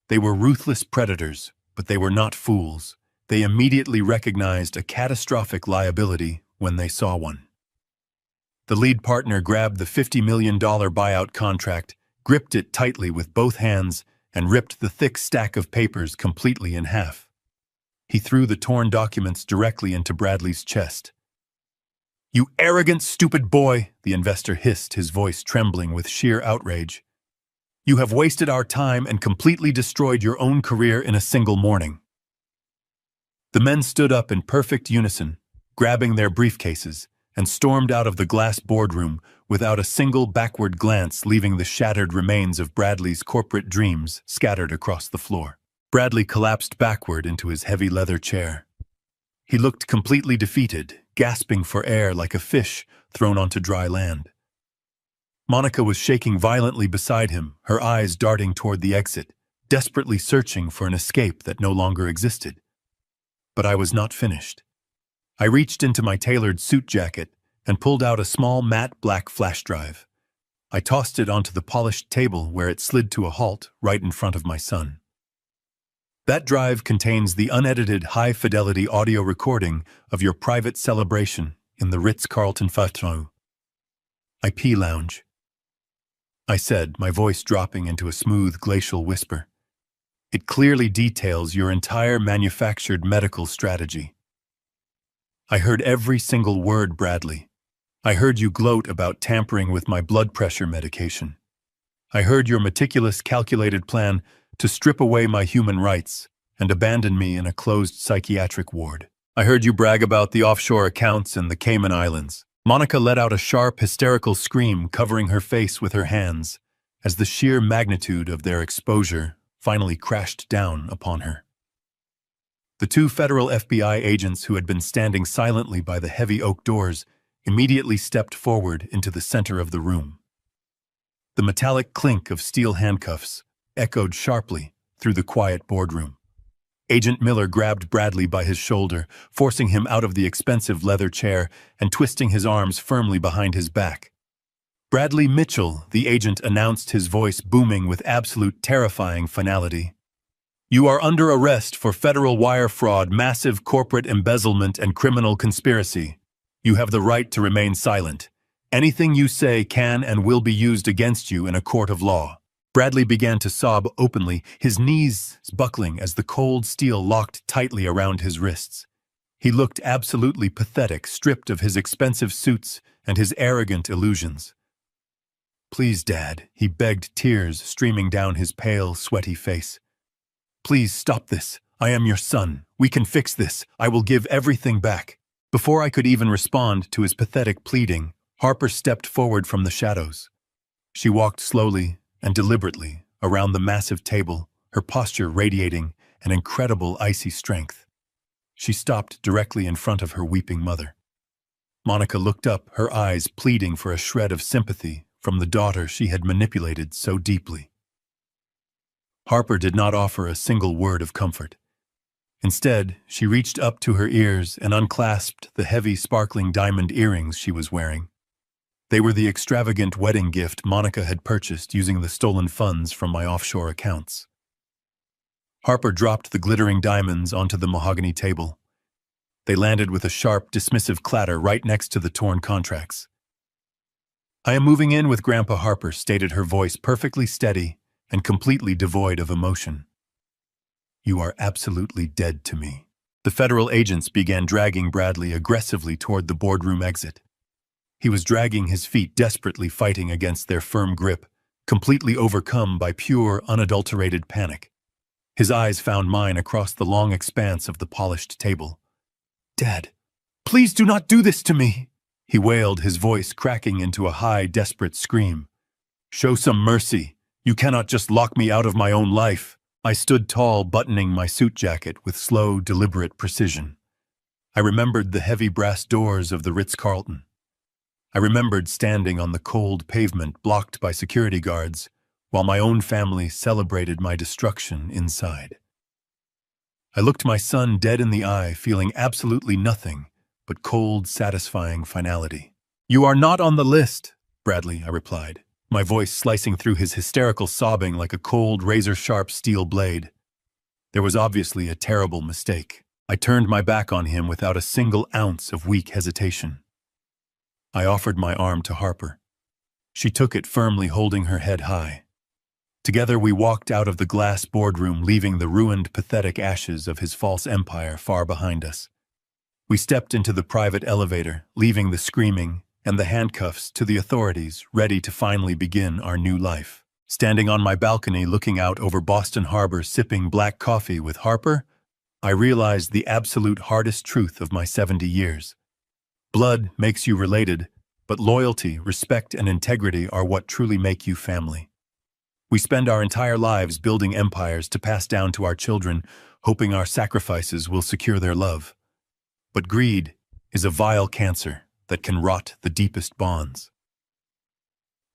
A: They were ruthless predators, but they were not fools. They immediately recognized a catastrophic liability when they saw one. The lead partner grabbed the $50 million buyout contract, gripped it tightly with both hands, and ripped the thick stack of papers completely in half. He threw the torn documents directly into Bradley's chest. "You arrogant, stupid boy," the investor hissed, his voice trembling with sheer outrage. "You have wasted our time and completely destroyed your own career in a single morning." The men stood up in perfect unison, grabbing their briefcases, and stormed out of the glass boardroom without a single backward glance, leaving the shattered remains of Bradley's corporate dreams scattered across the floor. Bradley collapsed backward into his heavy leather chair. He looked completely defeated, gasping for air like a fish thrown onto dry land. Monica was shaking violently beside him, her eyes darting toward the exit, desperately searching for an escape that no longer existed. But I was not finished. I reached into my tailored suit jacket and pulled out a small matte black flash drive. I tossed it onto the polished table where it slid to a halt right in front of my son. "That drive contains the unedited high-fidelity audio recording of your private celebration in the Ritz-Carlton Fauteuil IP lounge," I said, my voice dropping into a smooth glacial whisper. "It clearly details your entire manufactured medical strategy." "I heard every single word, Bradley. I heard you gloat about tampering with my blood pressure medication. I heard your meticulous, calculated plan to strip away my human rights and abandon me in a closed psychiatric ward. I heard you brag about the offshore accounts in the Cayman Islands." Monica let out a sharp, hysterical scream, covering her face with her hands, as the sheer magnitude of their exposure finally crashed down upon her. The two federal FBI agents who had been standing silently by the heavy oak doors immediately stepped forward into the center of the room. The metallic clink of steel handcuffs echoed sharply through the quiet boardroom. Agent Miller grabbed Bradley by his shoulder, forcing him out of the expensive leather chair and twisting his arms firmly behind his back. "Bradley Mitchell," the agent announced, his voice booming with absolute terrifying finality. "You are under arrest for federal wire fraud, massive corporate embezzlement, and criminal conspiracy. You have the right to remain silent. Anything you say can and will be used against you in a court of law." Bradley began to sob openly, his knees buckling as the cold steel locked tightly around his wrists. He looked absolutely pathetic, stripped of his expensive suits and his arrogant illusions. "Please, Dad," he begged, tears streaming down his pale, sweaty face. "Please stop this. I am your son. We can fix this. I will give everything back." Before I could even respond to his pathetic pleading, Harper stepped forward from the shadows. She walked slowly and deliberately around the massive table, her posture radiating an incredible icy strength. She stopped directly in front of her weeping mother. Monica looked up, her eyes pleading for a shred of sympathy from the daughter she had manipulated so deeply. Harper did not offer a single word of comfort. Instead, she reached up to her ears and unclasped the heavy, sparkling diamond earrings she was wearing. They were the extravagant wedding gift Monica had purchased using the stolen funds from my offshore accounts. Harper dropped the glittering diamonds onto the mahogany table. They landed with a sharp, dismissive clatter right next to the torn contracts. "I am moving in with Grandpa Harper," stated her voice perfectly steady and completely devoid of emotion. "You are absolutely dead to me." The federal agents began dragging Bradley aggressively toward the boardroom exit. He was dragging his feet, desperately fighting against their firm grip, completely overcome by pure, unadulterated panic. His eyes found mine across the long expanse of the polished table. "Dad, please do not do this to me," he wailed, his voice cracking into a high, desperate scream. "Show some mercy. You cannot just lock me out of my own life." I stood tall, buttoning my suit jacket with slow, deliberate precision. I remembered the heavy brass doors of the Ritz-Carlton. I remembered standing on the cold pavement blocked by security guards while my own family celebrated my destruction inside. I looked my son dead in the eye, feeling absolutely nothing but cold, satisfying finality. "You are not on the list, Bradley," I replied. my voice slicing through his hysterical sobbing like a cold, razor-sharp steel blade. There was obviously a terrible mistake. I turned my back on him without a single ounce of weak hesitation. I offered my arm to Harper. She took it firmly, holding her head high. Together we walked out of the glass boardroom, leaving the ruined, pathetic ashes of his false empire far behind us. We stepped into the private elevator, leaving the screaming and the handcuffs to the authorities, ready to finally begin our new life. Standing on my balcony looking out over Boston Harbor, sipping black coffee with Harper, I realized the absolute hardest truth of my 70 years. Blood makes you related, but loyalty, respect, and integrity are what truly make you family. We spend our entire lives building empires to pass down to our children, hoping our sacrifices will secure their love. But greed is a vile cancer that can rot the deepest bonds.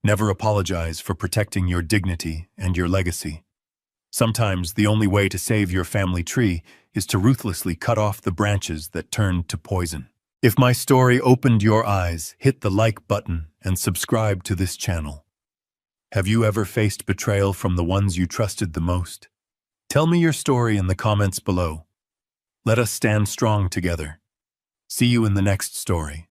A: Never apologize for protecting your dignity and your legacy. Sometimes the only way to save your family tree is to ruthlessly cut off the branches that turn to poison. If my story opened your eyes, hit the like button and subscribe to this channel. Have you ever faced betrayal from the ones you trusted the most? Tell me your story in the comments below. Let us stand strong together. See you in the next story.